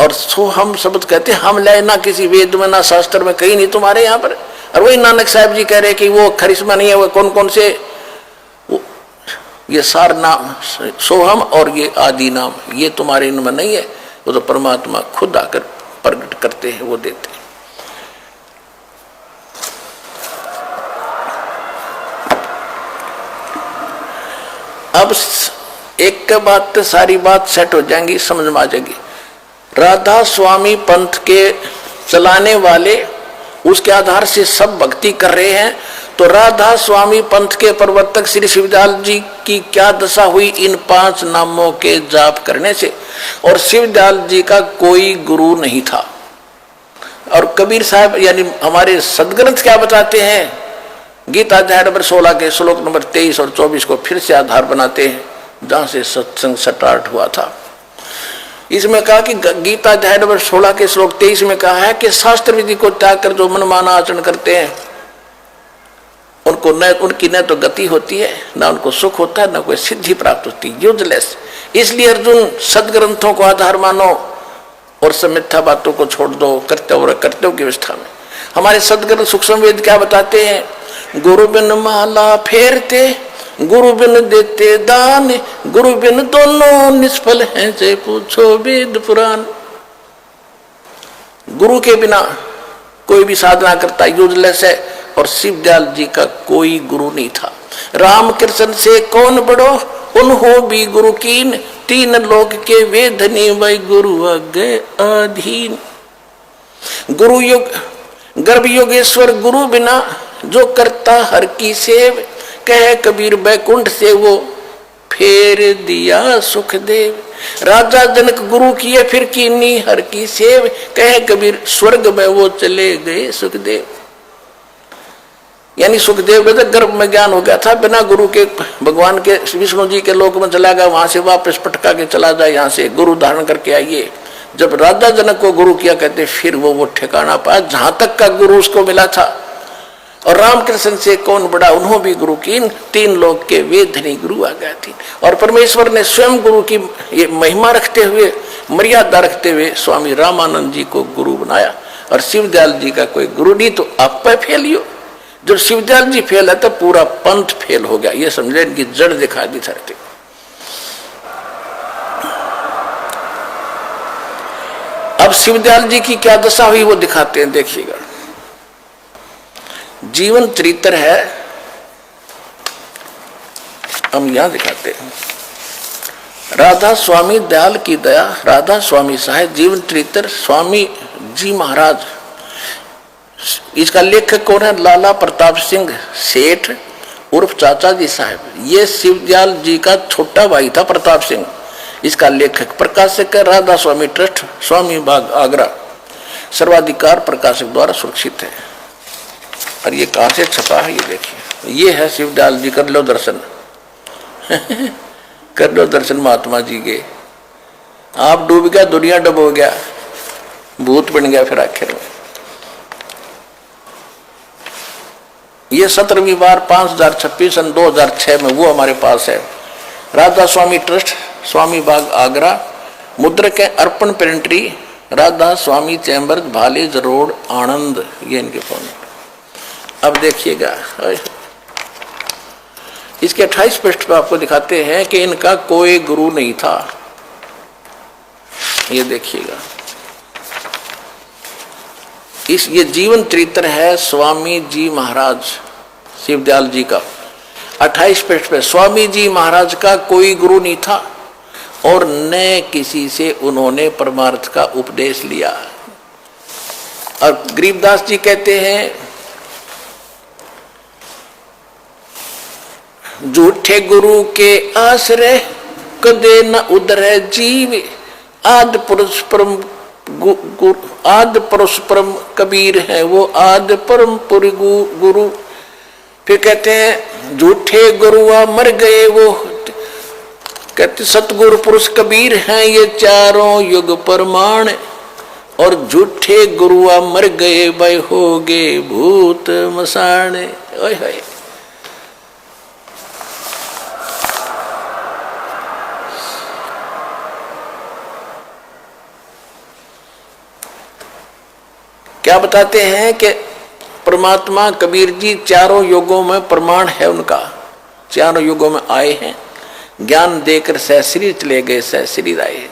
और सो हम शब्द कहते हैं हम लाए, ना किसी वेद में ना शास्त्र में, कहीं नहीं तुम्हारे यहाँ पर। और वही नानक साहब जी कह रहे कि वो खरिश्मा नहीं है, वो कौन कौन से, वो ये सार नाम सोहम और ये आदि नाम, ये तुम्हारे इनमें नहीं है। वो तो परमात्मा खुद आकर प्रकट करते हैं, वो देते हैं। अब एक के बाद तो सारी बात सेट हो जाएंगी, समझ में आ जाएगी। राधा स्वामी पंथ के चलाने वाले उसके आधार से सब भक्ति कर रहे हैं, तो राधा स्वामी पंथ के प्रवर्तक श्री शिवदयाल जी की क्या दशा हुई इन 5 नामों के जाप करने से। और शिवदयाल जी का कोई गुरु नहीं था। और कबीर साहब यानी हमारे सदग्रंथ क्या बताते हैं, गीता अध्याय नंबर 16 के श्लोक नंबर 23 और 24 को फिर से आधार बनाते हैं, जहां से सत्संग स्टार्ट हुआ था। इसमें कहा कि गीता अध्याय नंबर 16 के श्लोक 23 में कहा है कि शास्त्र विधि को त्याग कर जो मनमाना आचरण करते हैं, उनको उनकी न तो गति होती है, ना उनको सुख होता है, ना कोई सिद्धि प्राप्त होती है, यूजलेस। इसलिए अर्जुन सदग्रंथों को आधार मानो और सब मिथ्या बातों को छोड़ दो, कर्तव्य की अवस्था में। हमारे सदग्रंथ सूक्ष्म वेद क्या बताते हैं, गुरु बिन माला फेरते, गुरु बिन देते दान, गुरु बिन दोनों निष्फल हैं, से पूछो वेद पुराण। गुरु के बिना कोई भी साधना करता यूजलेस है, और शिवदयाल जी का कोई गुरु नहीं था। राम कृष्ण से कौन बड़ो, उन्हों भी गुरु कीन, 3 लोक के वेदनी वही गुरु आगे अधीन। गुरु युग गर्भ योगेश्वर गुरु बिना, जो करता हर की सेव, कह कबीर बैकुंठ से वो फेर दिया सुखदेव। राजा जनक गुरु किए फिर कीनी हर की सेव, कह कबीर स्वर्ग में वो चले गए सुखदेव। यानी सुखदेव को तो गर्भ में ज्ञान हो गया था, बिना गुरु के भगवान के विष्णु जी के लोक में चला गया, वहां से वापस पटका के चला जाए, यहाँ से गुरु धारण करके आइए। जब राजा जनक को गुरु किया कहते फिर वो ठिकाना पाया जहां तक का गुरु उसको मिला था। और रामकृष्ण से कौन बड़ा, उन्हों भी गुरु कीन, 3 लोक के वेदनी गुरु आ गए थे। और परमेश्वर ने स्वयं गुरु की ये महिमा रखते हुए, मर्यादा रखते हुए स्वामी रामानंद जी को गुरु बनाया। और शिवदयाल जी का कोई गुरु नहीं, तो आप पे फेल हो। जब शिवदयाल जी फेल है तो पूरा पंथ फेल हो गया, ये समझे, इनकी जड़ दिखा दी धरती। अब शिवदयाल जी की क्या दशा हुई वो दिखाते हैं, देखिएगा। जीवन चरित्र है, हम यहां दिखाते हैं। राधा स्वामी दयाल की दया, राधा स्वामी साहेब जीवन चरित्र स्वामी जी महाराज। इसका लेखक कौन है, लाला प्रताप सिंह सेठ उर्फ चाचा जी साहब। ये शिवदयाल जी का छोटा भाई था प्रताप सिंह। इसका लेखक प्रकाशक है राधा स्वामी ट्रस्ट, स्वामी बाग आगरा। सर्वाधिकार प्रकाशक द्वारा सुरक्षित है। और ये कहां से छपा है, ये देखिए, ये है शिवदयाल जी, कर लो दर्शन कर लो दर्शन महात्मा जी के। आप डूब गया, दुनिया डूब गया, भूत बन गया फिर आखिर में। ये 17वीं बार 5026 सन 2006 में वो हमारे पास है। राधा स्वामी ट्रस्ट, स्वामी बाग आगरा, मुद्रक है अर्पण पेरेंट्री, राधा स्वामी चैम्बर्स, भालेज रोड, आनंद। ये इनके फोन। अब देखिएगा इसके 28 पृष्ठ पर आपको दिखाते हैं कि इनका कोई गुरु नहीं था। ये देखिएगा ये जीवन चरित्र है स्वामी जी महाराज शिवदयाल जी का। 28 पृष्ठ पे स्वामी जी महाराज का कोई गुरु नहीं था और न किसी से उन्होंने परमार्थ का उपदेश लिया। और गरीबदास जी कहते हैं झूठे गुरु के आश्रय कदे न उधरे जीव, आदि पुरुष परम आदि पुरुष परम कबीर है वो, आदि परम पुरी गुरु। फिर कहते हैं झूठे गुरुआ मर गए वो, कहते सतगुरु पुरुष कबीर हैं ये चारों युग प्रमाण, और झूठे गुरुआ मर गए भाई हो गए भूत मसान। ओए होए क्या बताते हैं कि परमात्मा कबीर जी चारों युगों में प्रमाण है उनका, चारों युगों में आए हैं, ज्ञान देकर सहश्री चले गए सहश्री आए।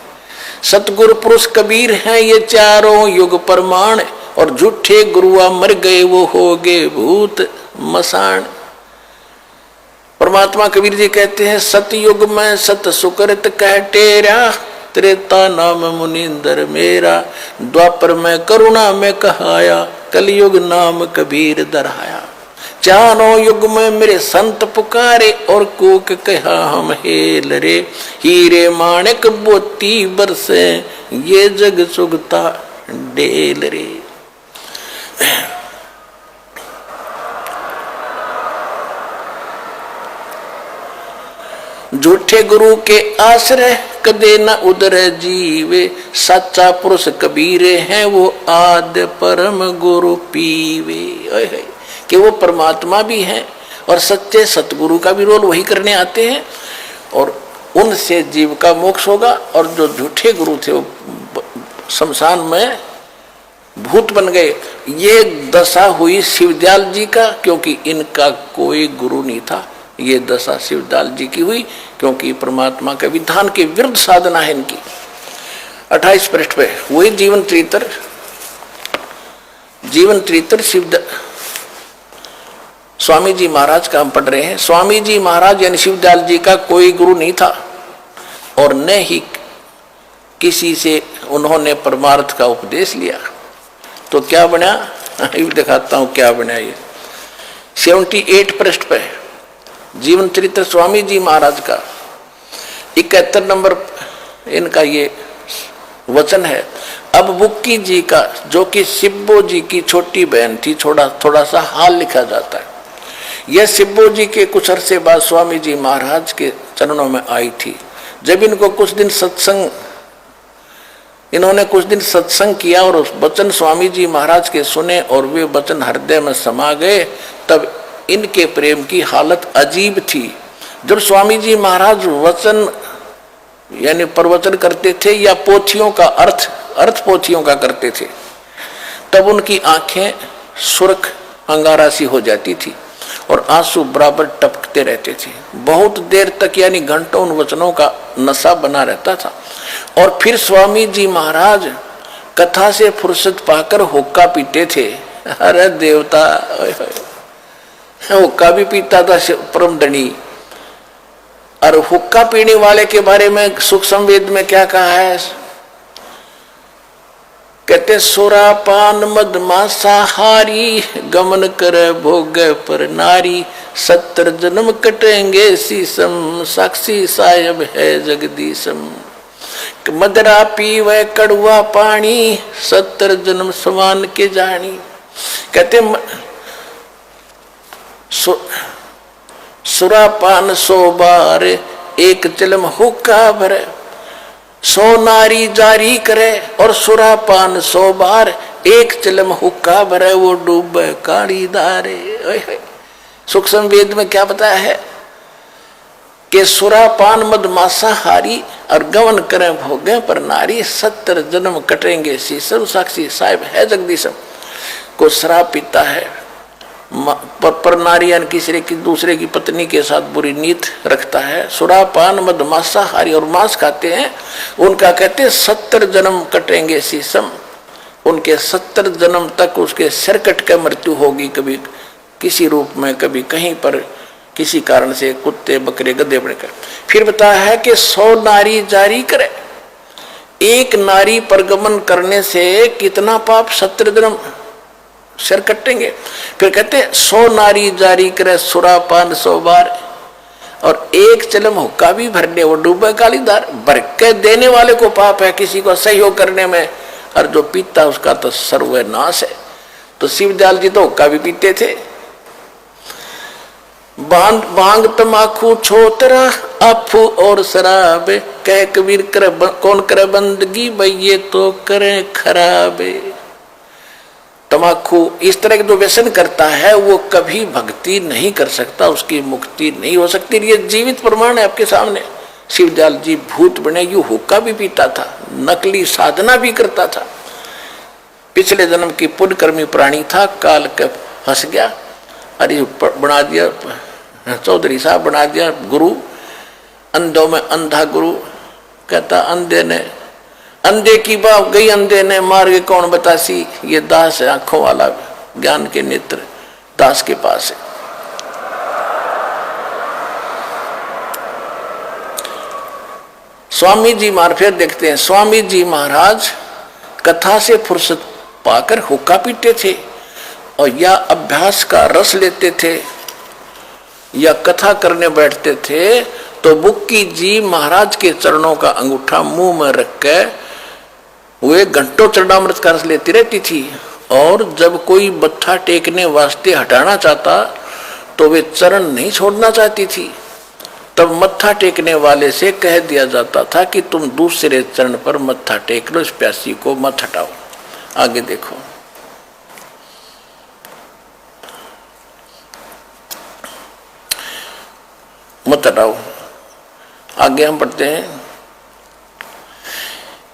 सतगुरु पुरुष कबीर हैं ये चारों युग प्रमाण, और झूठे गुरुआ मर गए वो हो गए भूत मसान। परमात्मा कबीर जी कहते हैं सतयुग में सत सुकृत कह टेरा, त्रेता नाम मुनिंदर मेरा, द्वापर में करुणा में कहाया, कलयुग नाम कबीर दरहाया। चारों युग में मेरे संत पुकारे, और कूक कहा हम हेल रे, हीरे माणिक मोती बरसे ये जग सुगता डेल रे। झूठे गुरु के आश्रय कदे न उधर जीवे, सच्चा पुरुष कबीरे हैं वो आद्य परम गुरु पीवे। कि वो परमात्मा भी हैं और सच्चे सतगुरु का भी रोल वही करने आते हैं, और उनसे जीव का मोक्ष होगा। और जो झूठे गुरु थे वो शमशान में भूत बन गए। ये दशा हुई शिवदयाल जी का, क्योंकि इनका कोई गुरु नहीं था। ये दशा शिवदयाल जी की हुई क्योंकि परमात्मा के विधान के विरुद्ध साधना है इनकी। 28 पृष्ठ पे वही जीवन चरित्र स्वामी जी महाराज का हम पढ़ रहे हैं। स्वामी जी महाराज यानी शिवदयाल जी का कोई गुरु नहीं था और न ही किसी से उन्होंने परमार्थ का उपदेश लिया। तो क्या बना, दिखाता हूं क्या बना। ये 78 पृष्ठ पे जीवन चरित्र स्वामी जी महाराज का 71 नंबर इनका ये वचन है। अब बुक्की जी का, जो कि सिब्बो जी की छोटी बहन थी, थोड़ा सा हाल लिखा जाता है। यह सिब्बो जी के कुछ अरसे बाद स्वामी जी महाराज के चरणों में आई थी। जब इन्होंने कुछ दिन सत्संग किया और उस वचन स्वामी जी महाराज के सुने और वे वचन हृदय में समा गए, तब इनके प्रेम की हालत अजीब थी। जब स्वामी जी महाराज वचन यानी प्रवचन करते थे या पोथियों का अर्थ पोथियों का करते थे, तब उनकी आंखें सुर्ख अंगारा सी हो जाती थी और आंसू बराबर टपकते रहते थे। बहुत देर तक यानी घंटों उन वचनों का नशा बना रहता था। और फिर स्वामी जी महाराज कथा से फुर्सत पाकर हुक्का पीते थे। अरे देवता, हुक्का भी पीता था परम धनी। और हुक्का पीने वाले के बारे में सुख संवेद में क्या कहा है, कहते सुरापान मदमासाहारी, गमन कर भोग पर नारी, 70 जन्म कटेंगे शीशम, साक्षी साहेब है जगदीशम। मदरा पीवे कड़ुआ पानी, 70 जन्म समान के जानी। कहते सुरापान 100 बार, एक चिलम हुक्का भरे। सो नारी जारी करे और सुरापान 100 बार, एक चिलम हुक्का भरे वो डूबे काली धारे। सूक्ष्म वेद में क्या बताया है कि सुरापान मदमांसाहारी और गवन करें भोगे पर नारी, 70 जन्म कटेंगे शीशम। साक्षी साहिब है जगदीशम को शराब पीता है पर नारी यानी किसी की दूसरे की पत्नी के साथ बुरी नीत रखता है। सुरापान मदमांसाहारी और मांस खाते हैं, उनका कहते 70 जन्म कटेंगे शीशम। उनके 70 जन्म तक उसके सिर कट के मृत्यु होगी, कभी किसी रूप में, कभी कहीं पर किसी कारण से, कुत्ते बकरे गधे बनकर। फिर बताया है कि 100 नारी जारी करे, एक नारी पर गमन करने से कितना पाप, 70 जन्म सिर कटेंगे। फिर कहते 100 नारी जारी करे सुरापान 100 बार, और एक चिलम हुक्का भी भरने वो डूबे कालीदार। भर के देने वाले को पाप है, किसी को सहयोग करने में, और जो पीता उसका तो सर्वनाश है। तो शिवदयाल जी तो हुक्का भी पीते थे। भांग तमाकू छोतरा अफू और शराब, कह कबीर कर कौन करे बंदगी भाई ये तो करे खराब। तमाकू इस तरह के जो व्यसन करता है वो कभी भक्ति नहीं कर सकता, उसकी मुक्ति नहीं हो सकती। ये जीवित प्रमाण है आपके सामने। शिवदयाल जी भूत बने, यू हुक्का भी पीता था, नकली साधना भी करता था, पिछले जन्म की पुण्यकर्मी प्राणी था, काल के फंस गया, अरे बना दिया चौधरी साहब, बना दिया गुरु, अंधों में अंधा गुरु। कहता अंधे की बात गई, अंधे ने मार के कौन बतासी। ये दास है, आंखों वाला, ज्ञान के नेत्र दास के पास है। स्वामी जी महाराज, फिर देखते हैं स्वामी जी महाराज कथा से फुर्सत पाकर हुक्का पीते थे, और या अभ्यास का रस लेते थे, या कथा करने बैठते थे तो बुक्की जी महाराज के चरणों का अंगूठा मुंह में रख के वे घंटों चरणामृत का रस लेती रहती थी। और जब कोई मत्था टेकने वास्ते हटाना चाहता तो वे चरण नहीं छोड़ना चाहती थी। तब मत्था टेकने वाले से कह दिया जाता था कि तुम दूसरे चरण पर मत्था टेक लो, इस प्यासी को मत हटाओ। आगे देखो, मत हटाओ। आगे हम पढ़ते हैं,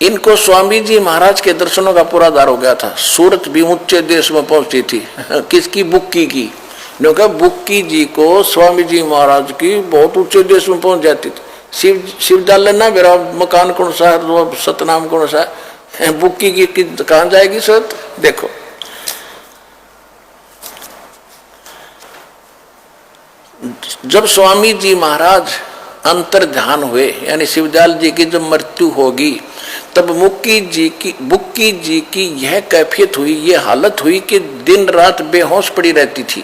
इनको स्वामी जी महाराज के दर्शनों का पूरा आधार हो गया था। सूरत भी ऊंचे देश में पहुंची थी। किसकी? बुक्की की। क्योंकि बुक्की जी को स्वामी जी महाराज की बहुत ऊंचे देश में पहुंच जाती थी। शिवदयाल ना मेरा मकान कौन सा है, सतनाम कौन सा है, बुक्की की कहां जाएगी सूरत? देखो, जब स्वामी जी महाराज अंतर ध्यान हुए, यानी शिवदयाल जी की जब मृत्यु होगी, तब बुक्की जी की यह कैफियत हुई, यह हालत हुई कि दिन रात बेहोश पड़ी रहती थी,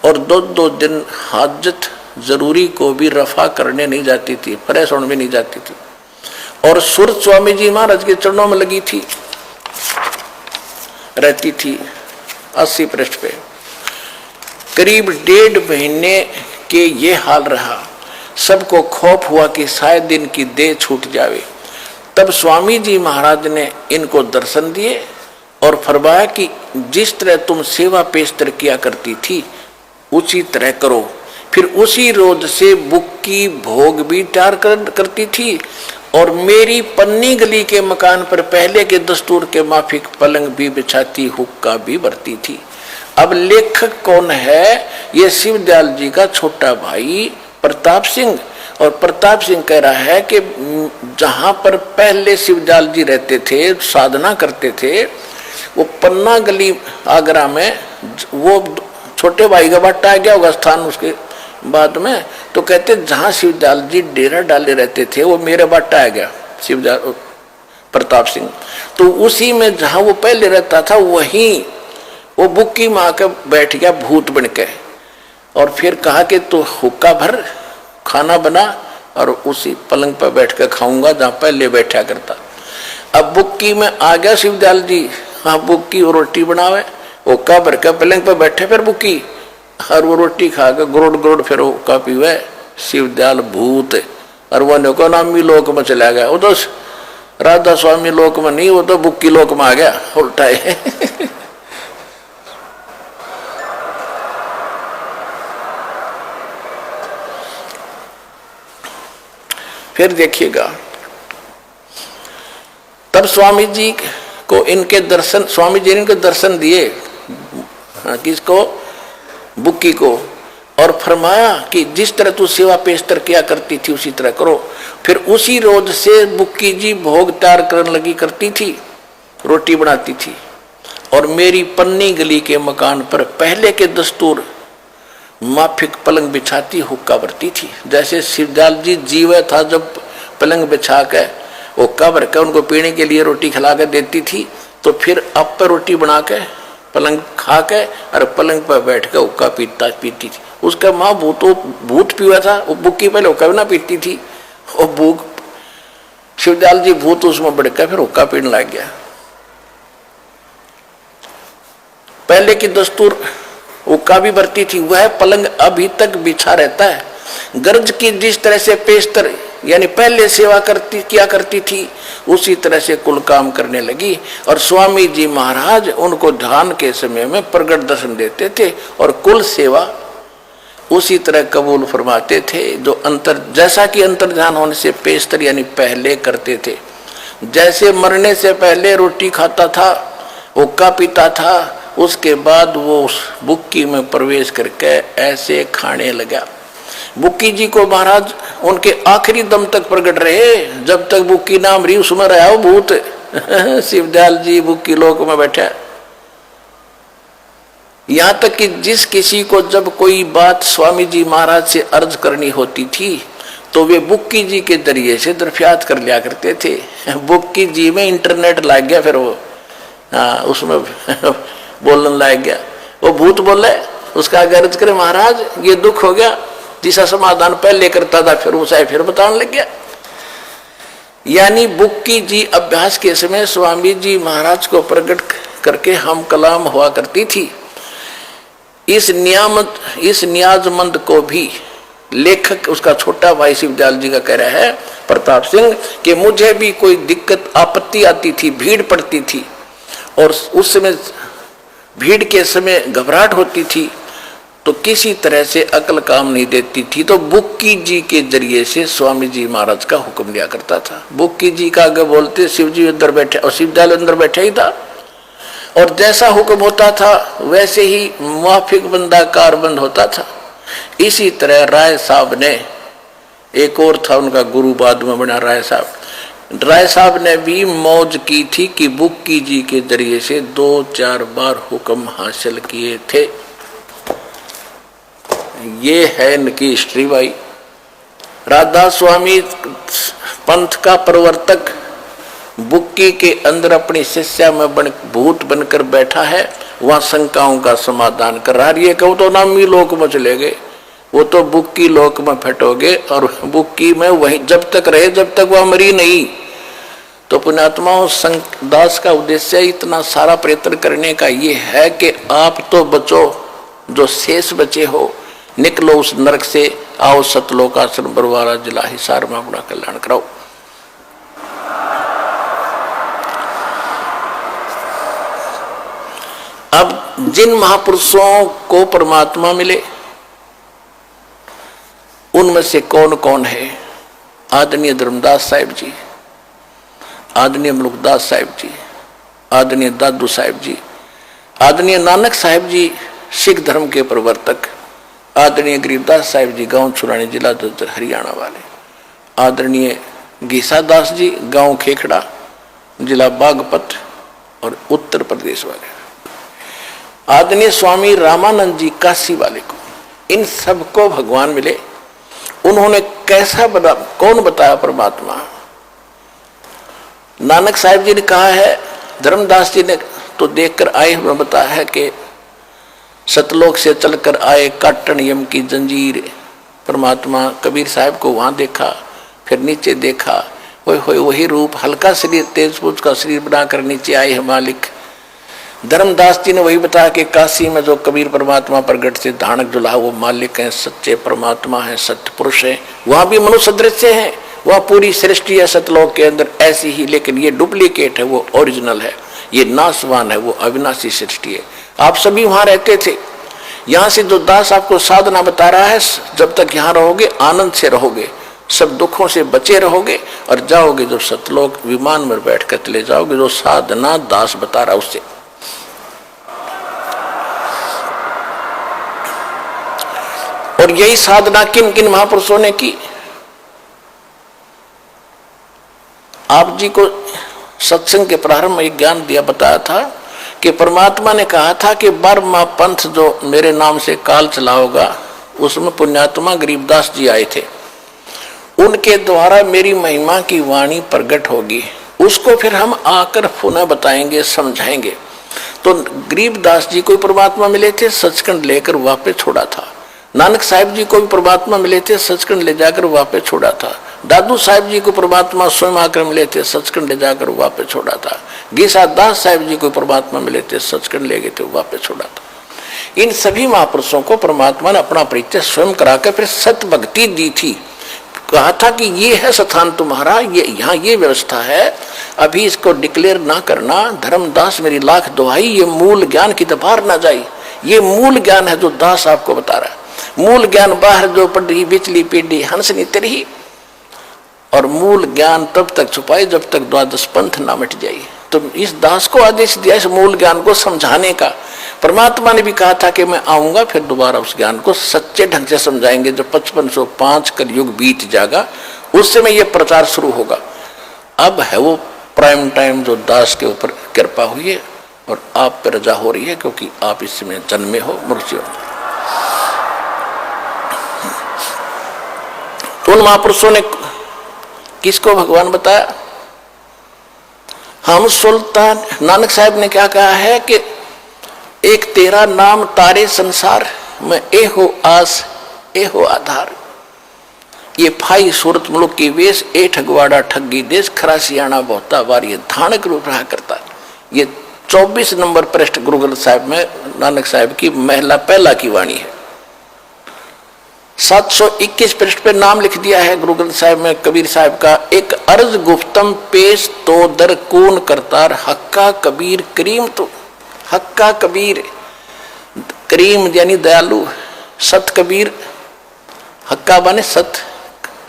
और 2 दिन हाजत जरूरी को भी रफा करने नहीं जाती थी, फ्रेश होने में नहीं जाती थी। और सुरत स्वामी जी महाराज के चरणों में लगी थी, रहती थी 80 पृष्ठ पे। करीब 1.5 महीने के ये हाल रहा। सबको खौफ हुआ कि शायद इनकी देह छूट जावे। तब स्वामी जी महाराज ने इनको दर्शन दिए और फरमाया कि जिस तरह तुम सेवा पेशतर किया करती थी उसी तरह करो। फिर उसी रोज से बुक्की भोग भी तैयार करती थी, और मेरी पन्नी गली के मकान पर पहले के दस्तूर के माफिक पलंग भी बिछाती, हुक्का भी भरती थी। अब लेखक कौन है? ये शिवदयाल जी का छोटा भाई प्रताप सिंह। और प्रताप सिंह कह रहा है कि जहां पर पहले शिवदयाल जी रहते थे, साधना करते थे, वो पन्ना गली आगरा में, वो छोटे भाई का बट्टा आ गया होगा स्थान उसके बाद में, तो कहते जहां शिवदयाल जी डेरा डाले रहते थे वो मेरे बट्टा आ गया शिवदयाल प्रताप सिंह। तो उसी में जहां वो पहले रहता था वहीं वो बुक्की माँ के बैठ गया भूत बन के, और फिर कहा कि तू हुक्का भर, खाना बना, और उसी पलंग पर बैठ कर खाऊंगा जहां पहले बैठा करता। अब बुक्की में आ गया शिवदयाल जी, हाँ बुक्की वो रोटी बनावे, हुक्का भर के पलंग पर बैठे, फिर बुक्की और वो रोटी खा के गुरोड़ गुरोड़ फिर हुक्का पीवे। शिवदयाल भूत और वो नको नामी लोक में चला गया। वो तो राधा स्वामी लोक में नहीं, वो तो बुक्की लोक में आ गया उल्टा है। फिर देखिएगा, तब स्वामी जी को इनके दर्शन, स्वामी जी ने इनको दर्शन दिए, किसको, बुक्की को, और फरमाया कि जिस तरह तू सेवा पेशतर किया करती थी उसी तरह करो। फिर उसी रोज से बुक्की जी भोग तैयार करने लगी करती थी, रोटी बनाती थी, और मेरी पन्नी गली के मकान पर पहले के दस्तूर माफिक पलंग बिछाती हुक्का भरती थी। जैसे शिवदयाल जी जीवे था जब पलंग बिछा के हुक्का भर के उनको पीने के लिए रोटी खिला के देती थी, तो फिर अब पर रोटी बना के पलंग खा के और पलंग पर बैठ के हुक्का पीती थी। उसका माँ भूत पीवा था, वो बुक्की पहले हुक्का भी ना पीती थी, और भूख शिवदयाल जी भूत उसमें बढ़ के फिर हुक्का पीने लग गया। पहले की दस्तूर हुक्का भी भरती थी, वह पलंग अभी तक बिछा रहता है। गर्ज की जिस तरह से पेशतर यानी पहले सेवा किया करती थी, उसी तरह से कुल काम करने लगी। और स्वामी जी महाराज उनको ध्यान के समय में प्रगट दर्शन देते थे और कुल सेवा उसी तरह कबूल फरमाते थे, जो अंतर, जैसा कि अंतर ध्यान होने से पेशतर यानी पहले करते थे। जैसे मरने से पहले रोटी खाता था, हुक्का पीता था, उसके बाद वो उस बुक्की में प्रवेश करके ऐसे खाने लगा। बुक्की जी को महाराज उनके आखिरी दम तक प्रकट रहे, जब तक बुक्की नाम रही उसमें रहा वो भूत। शिवदयाल जी बुक्की लोक में बैठा। यहाँ तक कि जिस किसी को जब कोई बात स्वामी जी महाराज से अर्ज करनी होती थी, तो वे बुक्की जी के जरिए से दरफियात कर लिया करते थे। बुक्की जी में इंटरनेट लग गया, फिर वो उसमें बोलने लग गया। वो भूत बोले, उसका अर्ज करे महाराज ये दुख हो गया, जिसका समाधान पहले करता था फिर उसे फिर बताने लग गया। यानी बुक्की जी अभ्यास के समय स्वामी जी महाराज को प्रकट करके हम कलाम हुआ करती थी। इस नियाजमंद को भी लेखक उसका छोटा भाई शिवदयाल जी का कह रहा है प्रताप सिंह कि मुझे भी कोई दिक्कत आपत्ति आती थी, भीड़ पड़ती थी, और उस समय भीड़ के समय घबराहट होती थी, तो किसी तरह से अकल काम नहीं देती थी, तो बुक्की जी के जरिए से स्वामी जी महाराज का हुक्म लिया करता था। बुक्की जी का आगे बोलते शिव जी अंदर बैठे और शिवदयाल अंदर बैठा ही था, और जैसा हुक्म होता था वैसे ही मुआफिक बंदा कारबंद होता था। इसी तरह राय साहब ने, एक और था उनका गुरु बाद में बना राय साहब ने भी मौज की थी कि बुक्की जी के जरिए से 2-4 बार हुक्म हासिल किए थे। ये है इनकी हिस्ट्री भाई। राधा स्वामी पंथ का प्रवर्तक बुक्की के अंदर अपनी शिष्या में भूत बनकर बैठा है, वहां शंकाओं का समाधान कर रहा है। ये कहो तो नामी लोक में चले गए, वो तो बुक्की लोक में फटोगे, और बुक्की में वही जब तक रहे जब तक वह मरी नहीं। तो पुण्यात्माओं, दास का उद्देश्य इतना सारा प्रयत्न करने का ये है कि आप तो बचो, जो शेष बचे हो निकलो उस नरक से, आओ सतलोकाश्रम बरवारा जिला हिसार में अपना कल्याण कराओ। अब जिन महापुरुषों को परमात्मा मिले उनमें से कौन कौन है? आदरणीय धर्मदास साहिब जी, आदरणीय मलुकदास साहिब जी, आदरणीय दादू साहिब जी, आदरणीय नानक साहिब जी सिख धर्म के प्रवर्तक, आदरणीय गरीबदास साहिब जी गांव छुरानी जिला ददर हरियाणा वाले, आदरणीय गीसा दास जी गांव खेखड़ा जिला बागपत और उत्तर प्रदेश वाले, आदरणीय स्वामी रामानंद जी काशी वाले को, इन सबको भगवान मिले। उन्होंने कैसा बता, कौन बताया परमात्मा? नानक साहिब जी ने कहा है, धर्मदास जी ने तो देखकर आए हमें बताया है कि सतलोक से चलकर आए काटन यम की जंजीर। परमात्मा कबीर साहब को वहां देखा, फिर नीचे देखा, वही रूप, हल्का शरीर तेज पुंज का शरीर बनाकर नीचे आए हैं मालिक। धर्मदास जी ने वही बताया कि काशी में जो कबीर परमात्मा प्रगट से धानक जुला वो मालिक है, सच्चे परमात्मा है, सत्य पुरुष है। वहां भी मनुष्य दृश्य है, वह पूरी सृष्टि है सतलोक के अंदर ऐसी ही, लेकिन ये डुप्लीकेट है, वो ओरिजिनल है, ये नाशवान है, वो अविनाशी सृष्टि है। आप सभी वहां रहते थे। यहाँ से जो दास आपको साधना बता रहा है, जब तक यहाँ रहोगे आनंद से रहोगे, सब दुखों से बचे रहोगे और जाओगे जो सतलोक विमान में बैठ कर चले जाओगे, जो साधना दास बता रहा उससे। और यही साधना किन किन महापुरुषों ने की। आप जी को सत्संग के प्रारंभ में एक ज्ञान दिया बताया था कि परमात्मा ने कहा था कि 12वां पंथ जो मेरे नाम से काल चला होगा, उसमें पुण्यात्मा गरीबदास जी आए थे, उनके द्वारा मेरी महिमा की वाणी प्रकट होगी, उसको फिर हम आकर पुनः बताएंगे, समझाएंगे। तो गरीबदास जी को परमात्मा मिले थे, सचखंड लेकर वापस छोड़ा था। नानक साहिब जी को भी परमात्मा मिले थे, सचखंड ले जाकर वापस छोड़ा था। दादू साहिब जी को परमात्मा स्वयं आकर मिले थे, सचखंड ले जाकर वापस छोड़ा था। गीसा दास साहिब जी को परमात्मा मिले थे, सचखंड ले गए थे, वापस छोड़ा था। इन सभी महापुरुषों को परमात्मा ने अपना परिचय स्वयं कराकर फिर सत्य भक्ति दी थी। कहा था कि ये है स्थान तुम्हारा, ये यहाँ ये व्यवस्था है, अभी इसको डिक्लेयर ना करना। धर्मदास मेरी लाख दुहाई, ये मूल ज्ञान की बाहर ना जाए। ये मूल ज्ञान है जो दास आपको बता रहा है। मूल ज्ञान बाहर जो पड़ी बिचली पीढ़ी हंस नहीं तेरी, और मूल ज्ञान तब तक छुपाए जब तक द्वादश पंथ ना मिट जाए। तो इस दास को आदेश दिया इस मूल ज्ञान को समझाने का। परमात्मा ने भी कहा था कि मैं आऊंगा, फिर दोबारा उस ज्ञान को सच्चे ढंग से समझाएंगे। जब 5505 कलयुग बीत जाएगा उस समय यह प्रचार शुरू होगा। अब है वो प्राइम टाइम जो दास के ऊपर कृपा हुई है और आप पर रजा हो रही है, क्योंकि आप इसमें जन्मे हो, मनुष्य हो। तो उन महापुरुषों ने किसको भगवान बताया? हम सुल्तान नानक साहब ने क्या कहा है कि एक तेरा नाम तारे संसार में ए हो आस ए हो आधार। ये फाई सूरत मुल्क की वेश ए ठगवाड़ा ठगी देश खरासियाना बहुता बार ये धानक रूप रहा करता। ये 24 नंबर पृष्ठ गुरु ग्रंथ साहिब में नानक साहब की महिला पहला की वाणी है। 721 पृष्ठ पे नाम लिख दिया है गुरु ग्रंथ साहिब में कबीर साहब का। एक अर्ज गुफ्तम पेश तो दर कौन करतार हक्का कबीर करीम। तो हक्का कबीर, करीम यानी दयालु, सत कबीर, हक्का बने सत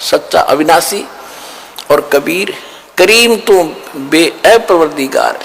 सच्चा अविनाशी, और कबीर करीम तो बे परवरदिगार।